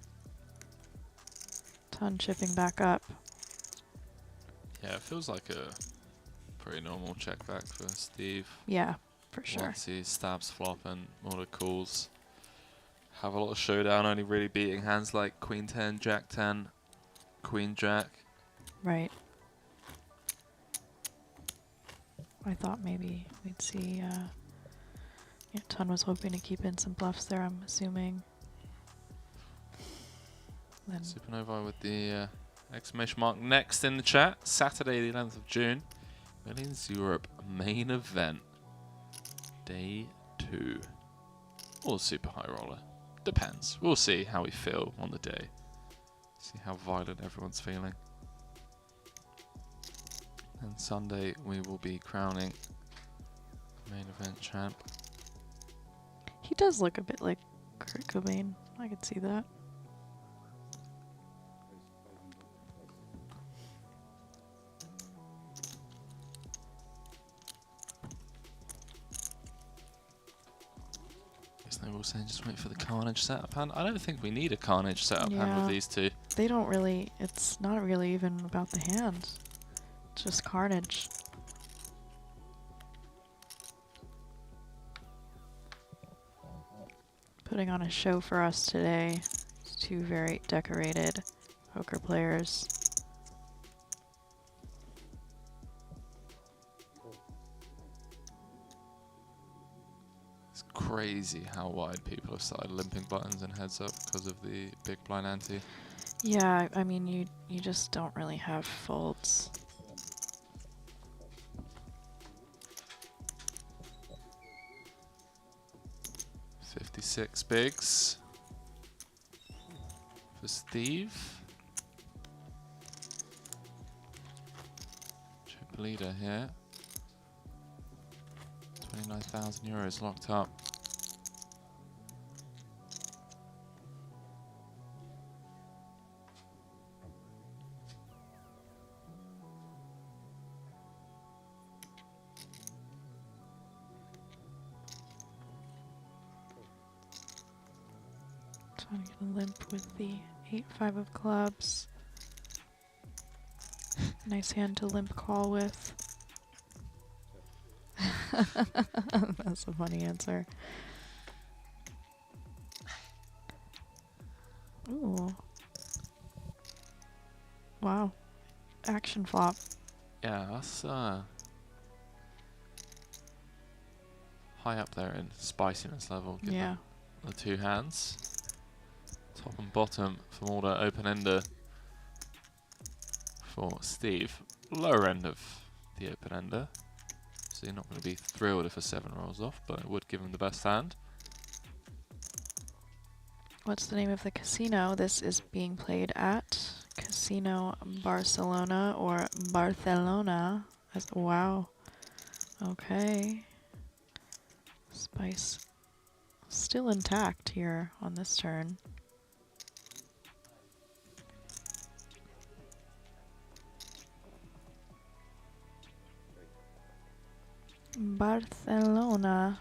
Ton chipping back up. Yeah, it feels like a pretty normal check back for Steve. Yeah, for sure. Once he stabs flop and Mulder calls. Have a lot of showdown, only really beating hands like Queen 10, Jack 10, Queen Jack. Right. I thought maybe we'd see, yeah, Ton was hoping to keep in some bluffs there, I'm assuming. Then Supernova with the exclamation mark next in the chat. Saturday the 11th of June. Millions Europe main event. Day 2. Or Super High Roller. Depends. We'll see how we feel on the day. See how violent everyone's feeling. And Sunday we will be crowning main event champ. he does look a bit like Kurt Cobain. I could see that. They were saying just wait for the Carnage setup hand. I don't think we need a Carnage setup hand Yeah. with these two. They don't really, it's not really even about the hand. It's just Carnage. Putting on a show for us today. Two very decorated poker players. It's crazy how wide people have started limping buttons and heads up because of the big blind ante. Yeah, I mean, you just don't really have folds. $56 bigs for Steve. Chip leader here. 29,000 euros locked up. Trying to get a limp with the 8-5 of clubs. Nice hand to limp call with. That's a funny answer. Ooh. Wow. Action flop. Yeah, that's high up there in spiciness level. Given Yeah. the two hands. Top and bottom for Mulder, open ender for Steve. Lower end of the open ender. Obviously not going to be thrilled if a 7 rolls off, but it would give him the best hand. What's the name of the casino this is being played at? Casino Barcelona or Barcelona. Wow. Okay. Spice still intact here on this turn. Barcelona.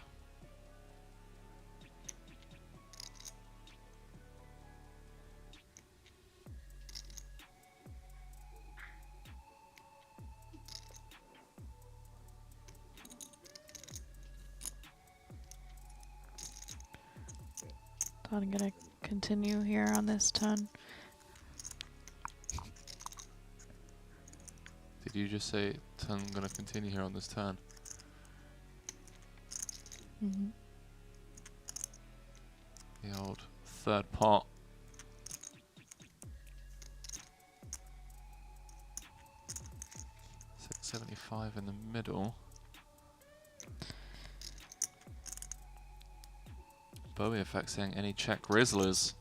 So I'm gonna continue here on this turn. Did you just say I'm going to continue here on this turn? Mm-hmm. The old third pot. $6.75 in the middle. Bowie effect saying any check Rizzlers.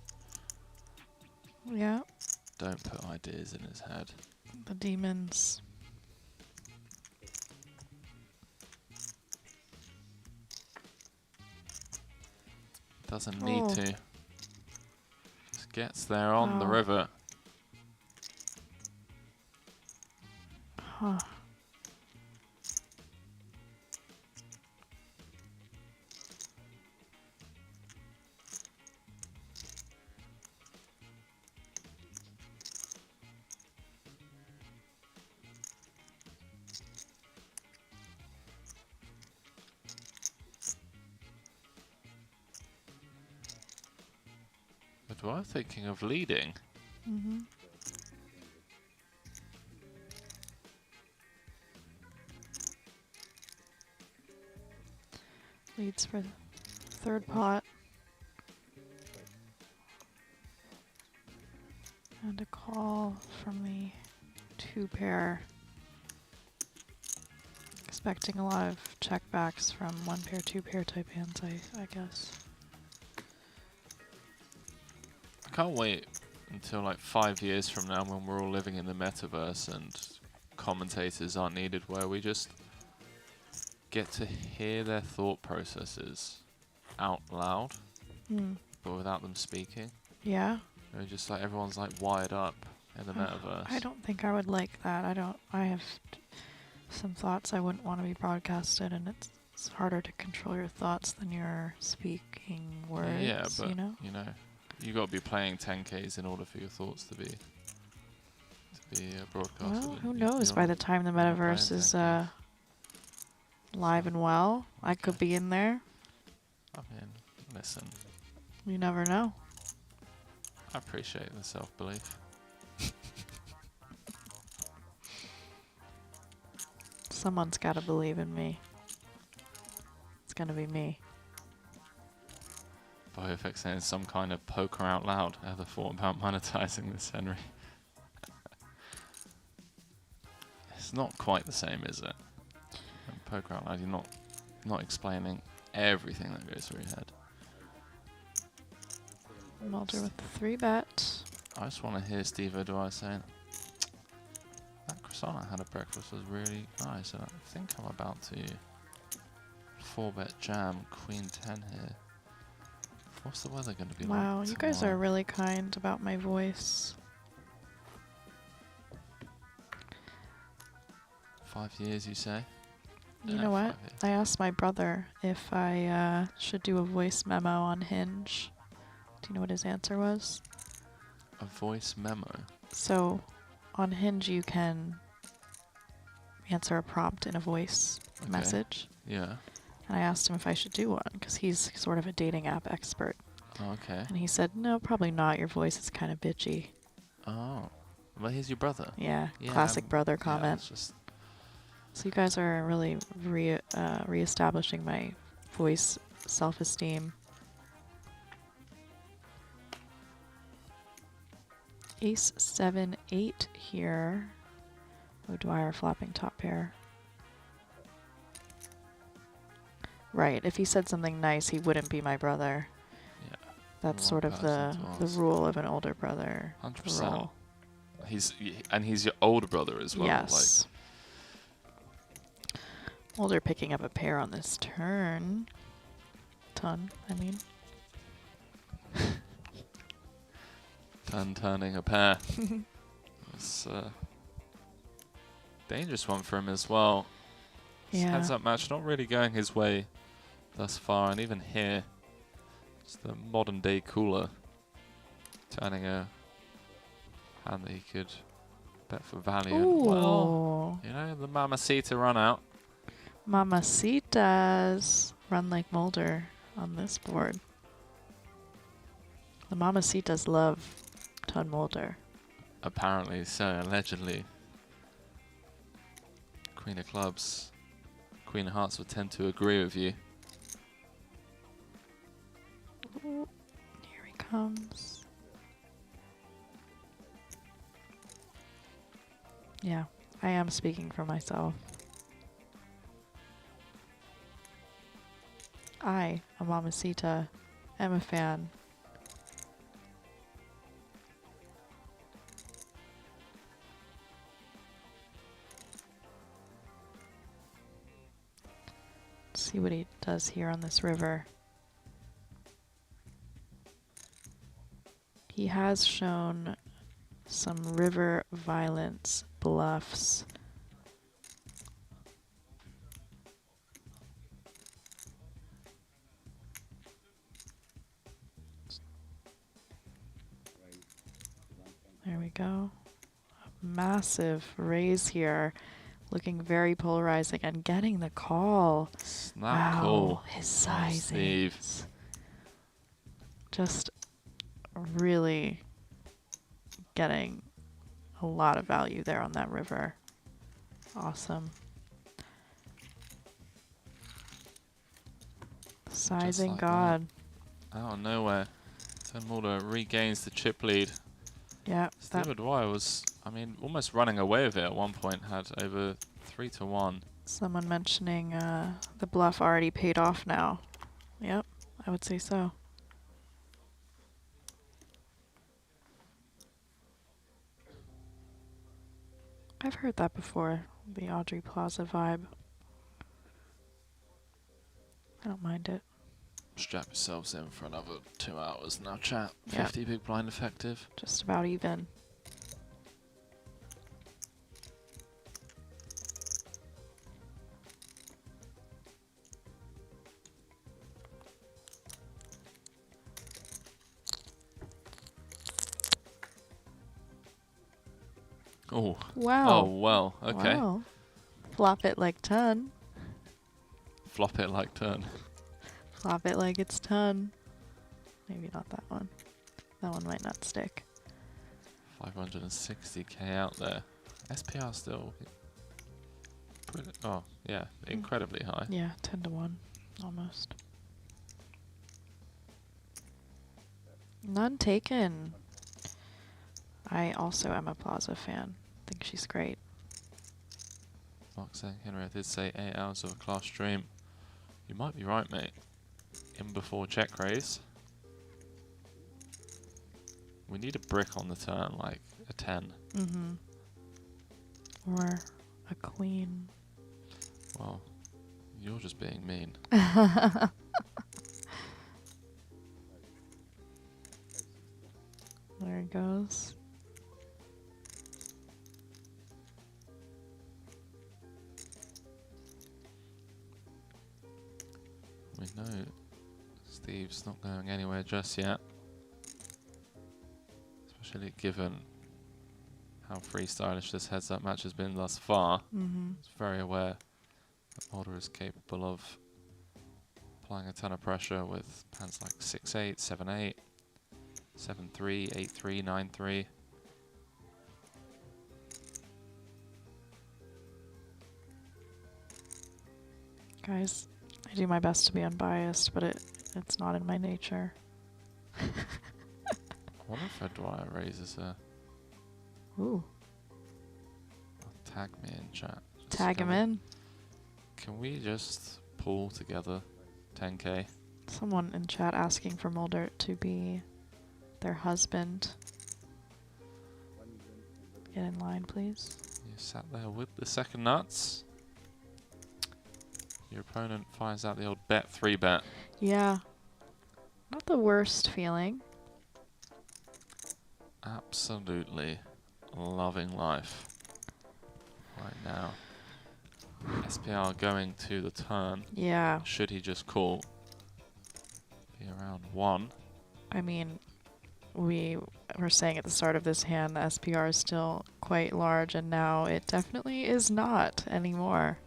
Yeah, Don't put ideas in his head. the demons. Doesn't need Oh. to. Just gets there on the Wow. river. Huh. But we're thinking of leading. Mm-hmm. Leads for third pot. And a call from the 2-pair. Expecting a lot of checkbacks from 1-pair, 2-pair type hands, I guess. I can't wait until like 5 years from now when we're all living in the metaverse and commentators aren't needed, where we just get to hear their thought processes out loud, but without them speaking. Yeah. You know, just like everyone's like wired up in the metaverse. I don't think I would like that. I have some thoughts I wouldn't want to be broadcasted, and it's harder to control your thoughts than your speaking words. Yeah, but you know, you got to be playing 10Ks in order for your thoughts to be broadcasted. well, who You- knows? you're By not- the time the you're not metaverse playing is 10Ks. live and well, I could Okay. be in there. I mean, listen, You never know. I appreciate the self-belief. Someone's got to believe in me. It's gonna be me. Bioeffect saying some kind of poker out loud. Ever thought about monetizing this, Henry? It's not quite the same, is it? In poker out loud, you're not explaining everything that goes through your head. Mulder with the 3-bet. I just want to hear Steve O'Dwyer saying, that croissant I had at breakfast was really nice, and I think I'm about to 4-bet jam Queen 10 here. What's the weather going to be like Wow, you guys are tomorrow? really kind about my voice. 5 years, you say? You Yeah, know what? 5 years. I asked my brother if I should do a voice memo on Hinge. Do you know what his answer was? A voice memo. So, on Hinge you can answer a prompt in a voice Okay. message. Yeah. And I asked him if I should do one, because he's sort of a dating app expert. Oh, okay. And he said, no, probably not. Your voice is kind of bitchy. Oh. Well, here's your brother. Yeah, Yeah, classic brother Yeah, comment. it's just So you guys are really reestablishing my voice self-esteem. Ace 7 8 here. O'Dwyer flopping top pair. Right. If he said something nice, he wouldn't be my brother. Yeah. That's The sort wrong of person the to ask. rule of an older brother. 100%. role. He's your older brother as well. Yes. Older picking up a pair on this turn. I mean. Turning a pair. It's a dangerous one for him as well. This Yeah. heads-up match not really going his way thus far, and even here, it's the modern-day cooler turning a hand that he could bet for value. And well, Ooh. you know, the Mamacita run out. Mamacitas run like Mulder on this board. The Mamacitas love Ton Mulder. Apparently so, allegedly. Queen of Clubs, Queen of Hearts would tend to agree with you. Ooh, here he comes. Yeah, I am speaking for myself. I, a Mamacita, am a fan. Let's see what he does here on this river. He has shown some river violence bluffs. There we go. A massive raise here. Looking very polarizing and getting the call. Snap Wow, call. his Steve. sizings. Just really getting a lot of value there on that river. Awesome. Sizing like God. Out of nowhere, Ton Mulder regains the chip lead. Yeah, that Steve Dwyer was, I mean, almost running away with it at one point, had over 3-1. someone mentioning the bluff already paid off now. Yep, I would say so. I've heard that before, the Audrey Plaza vibe. I don't mind it. Strap yourselves in for another 2 hours now, chat. Yeah. 50 big blind effective. Just about even. Oh, Wow. oh well, okay. Wow. Flop it like ton. Flop it like turn. Flop it like it's ton. Maybe not that one. That one might not stick. 560k out there. SPR still pretty, oh yeah, incredibly high. Yeah, 10 to 1, almost. None taken. I also am a Plaza fan. Think she's great. Mark saying, Henry, I did say 8 hours of a class stream. You might be right, mate. In before check raise. We need a brick on the turn, like a 10. Mm-hmm. Or a queen. Well, you're just being mean. There it goes. We know Steve's not going anywhere just yet. Especially given how freestylish this heads-up match has been thus far. Mm-hmm. He's very aware that Mulder is capable of applying a ton of pressure with hands like 6-8, 7-8, 7-3, 8-3, 9-3. Guys, I do my best to be unbiased, but it's not in my nature. I wonder if Dwyer raises a... Ooh. Tag me in chat. Just Tag him in. Can we just pull together 10k. Someone in chat asking for Mulder to be their husband. Get in line, please. You sat there with the second nuts. Your opponent finds out the old bet 3-bet. Yeah. Not the worst feeling. Absolutely loving life right now. SPR going to the turn. Yeah. Should he just call? Be around 1. I mean, we were saying at the start of this hand the SPR is still quite large, and now it definitely is not anymore.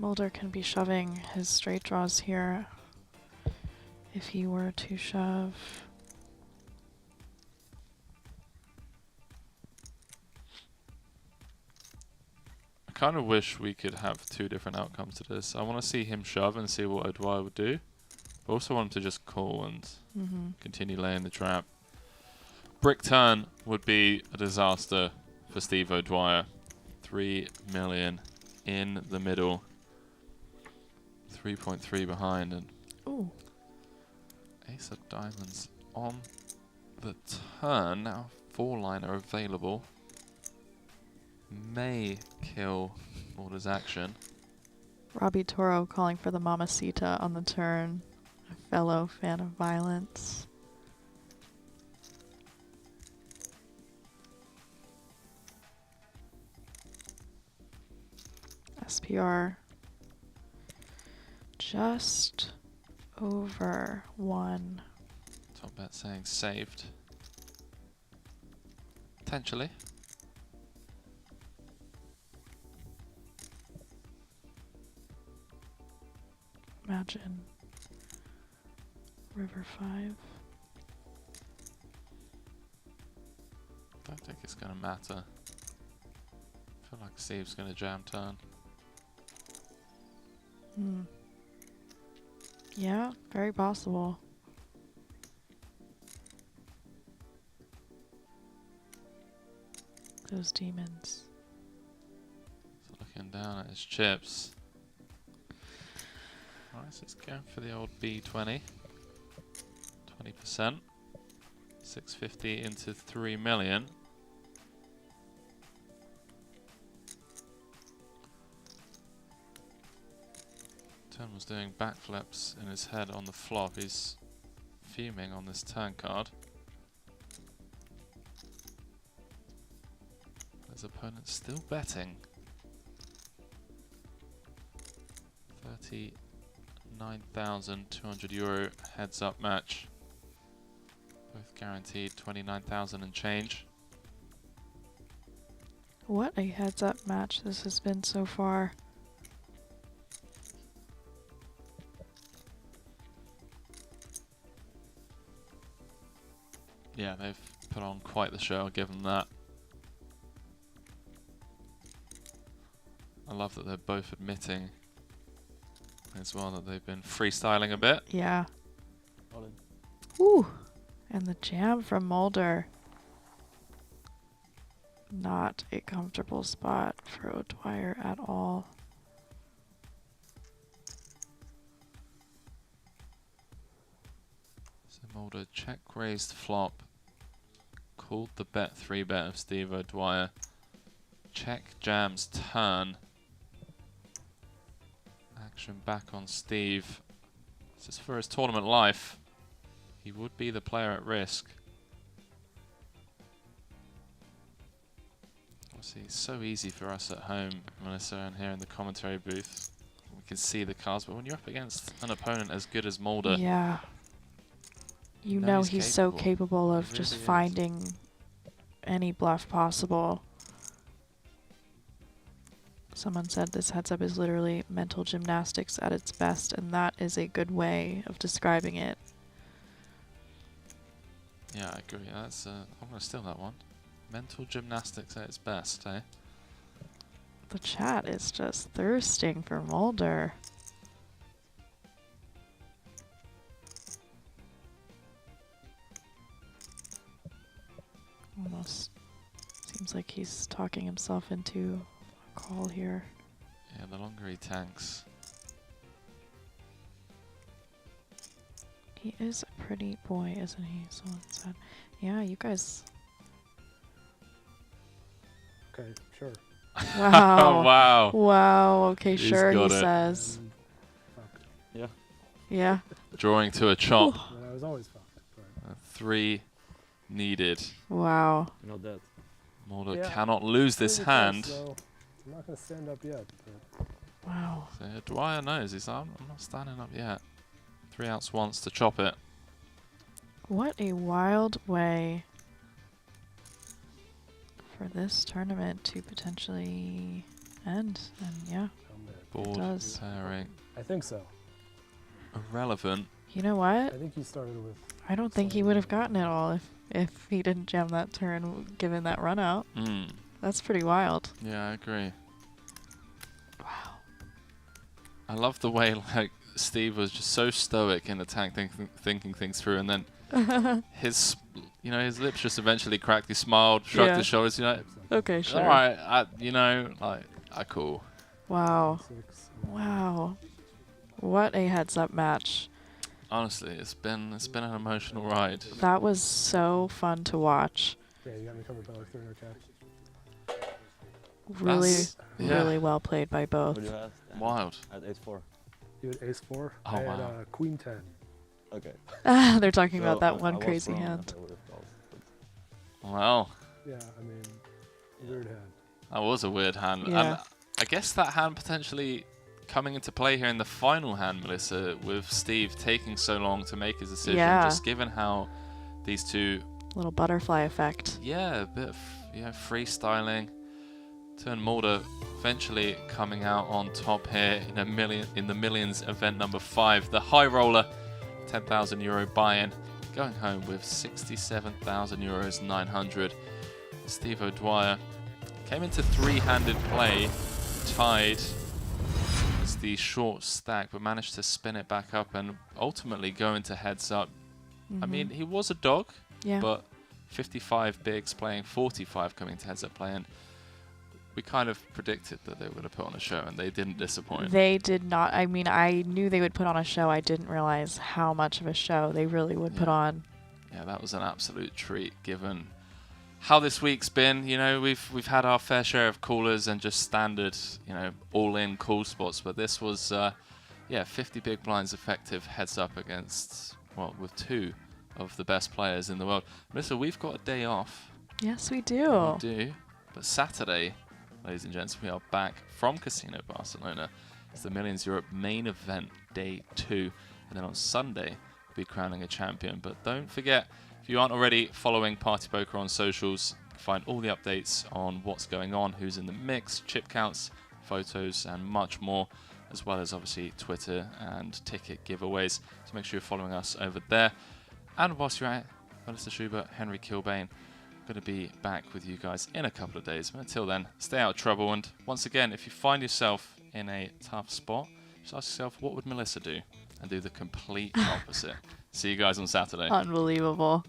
Mulder can be shoving his straight draws here if he were to shove. I kind of wish we could have 2 different outcomes to this. I want to see him shove and see what O'Dwyer would do. But also want him to just call and continue laying the trap. Brick turn would be a disaster for Steve O'Dwyer. 3 million in the middle. 3.3 behind, and Ooh. Ace of Diamonds on the turn. Now 4-liner available. May kill Mulder's action. Robbie Toro calling for the Mamacita on the turn. A fellow fan of violence. SPR just over 1. Top bet saying saved. Potentially. Imagine River 5. Don't think it's going to matter. I feel like Steve's going to jam turn. Yeah, very possible. Those demons. So looking down at his chips. Alright, so it's going for the old B20. 20%. 650 into 3 million. Turn was doing backflips in his head on the flop. He's fuming on this turn card. His opponent's still betting. 39,200 euro heads up match. Both guaranteed 29,000 and change. What a heads up match this has been so far. Yeah, they've put on quite the show, I'll give them that. I love that they're both admitting as well that they've been freestyling a bit. Yeah. Solid. Ooh. And the jam from Mulder. Not a comfortable spot for O'Dwyer at all. So Mulder check raised flop. Called the bet 3-bet of Steve O'Dwyer. Check jams turn. Action back on Steve. This is for his tournament life. He would be the player at risk. Obviously, it's so easy for us at home, Melissa, and here in the commentary booth. We can see the cards, but when you're up against an opponent as good as Mulder, Yeah. You know know he's he's so capable of He just really is. finding any bluff possible. Someone said this heads up is literally mental gymnastics at its best, and that is a good way of describing it. yeah, I agree. That's I'm going to steal that one. Mental gymnastics at its best, eh? The chat is just thirsting for Mulder. Almost seems like he's talking himself into a call here. Yeah, the longer he tanks. He is a pretty boy, isn't he? Someone said. Yeah, you guys. Okay, sure. Wow. Wow. Wow. Okay, He's sure, he got it. says. Fucked. Yeah. Yeah. Drawing to a chop. But I was always fucked. But 3 needed. Wow. You're not dead. Mulder Yeah. cannot lose this really close, hand. though. I'm not gonna stand up yet. But Wow. So Dwyer knows. He's like, I'm not standing up yet. 3 outs wants to chop it. What a wild way for this tournament to potentially end. And yeah, I'm dead. Board does. pairing. I think so. Irrelevant. you know I what? think he started with. I don't think he would have gotten it all if he didn't jam that turn given that run out. Mm. That's pretty wild. Yeah, I agree. Wow. I love the way like Steve was just so stoic in the tank, thinking things through, and then his lips just eventually cracked. He smiled, shrugged Yeah. his shoulders. Okay, sure. All right, cool. Wow. 6. Wow. What a heads up match. Honestly, it's been an emotional ride. That was so fun to watch. Yeah, you got me covered by like 300 cash. Really, Yeah. really well played by both. What do you have? Wild. At ace-4. You had ace 4. Oh, I had wow. queen 10. Okay. They're talking about So that I one was crazy wrong hand. if I would've called, but Well, Yeah, I mean, weird hand. that was a weird hand. Yeah. And I guess that hand potentially coming into play here in the final hand, Melissa, with Steve taking so long to make his decision, Yeah. just given how these two, Little butterfly effect. yeah, a bit of freestyling. Turn Mulder eventually coming out on top here in the Millions event number 5, the High Roller, €10,000 buy-in, going home with €67,900. Steve O'Dwyer came into 3-handed play, tied as the short stack, but managed to spin it back up and ultimately go into heads up. I mean, he was a dog, yeah. but 55 bigs playing 45 coming to heads up play, and we kind of predicted that they would have put on a show, and they didn't disappoint. They did not. I mean, I knew they would put on a show. I didn't realize how much of a show they really would put Yeah. on. Yeah, that was an absolute treat given how this week's been. We've had our fair share of callers and just standard, all-in call spots, but this was 50 big blinds effective heads up against, with 2 of the best players in the world. Melissa, we've got a day off. Yes, we do. We do. But Saturday, ladies and gents, we are back from Casino Barcelona. It's the Millions Europe main event, day 2. And then on Sunday, we'll be crowning a champion. But don't forget, if you aren't already following Party Poker on socials, you can find all the updates on what's going on, who's in the mix, chip counts, photos, and much more, as well as obviously Twitter and ticket giveaways. So make sure you're following us over there. And whilst you're at it, Melissa Schubert, Henry Kilbane, going to be back with you guys in a couple of days. But until then, stay out of trouble. And once again, if you find yourself in a tough spot, just ask yourself, what would Melissa do? And do the complete opposite. See you guys on Saturday. Unbelievable.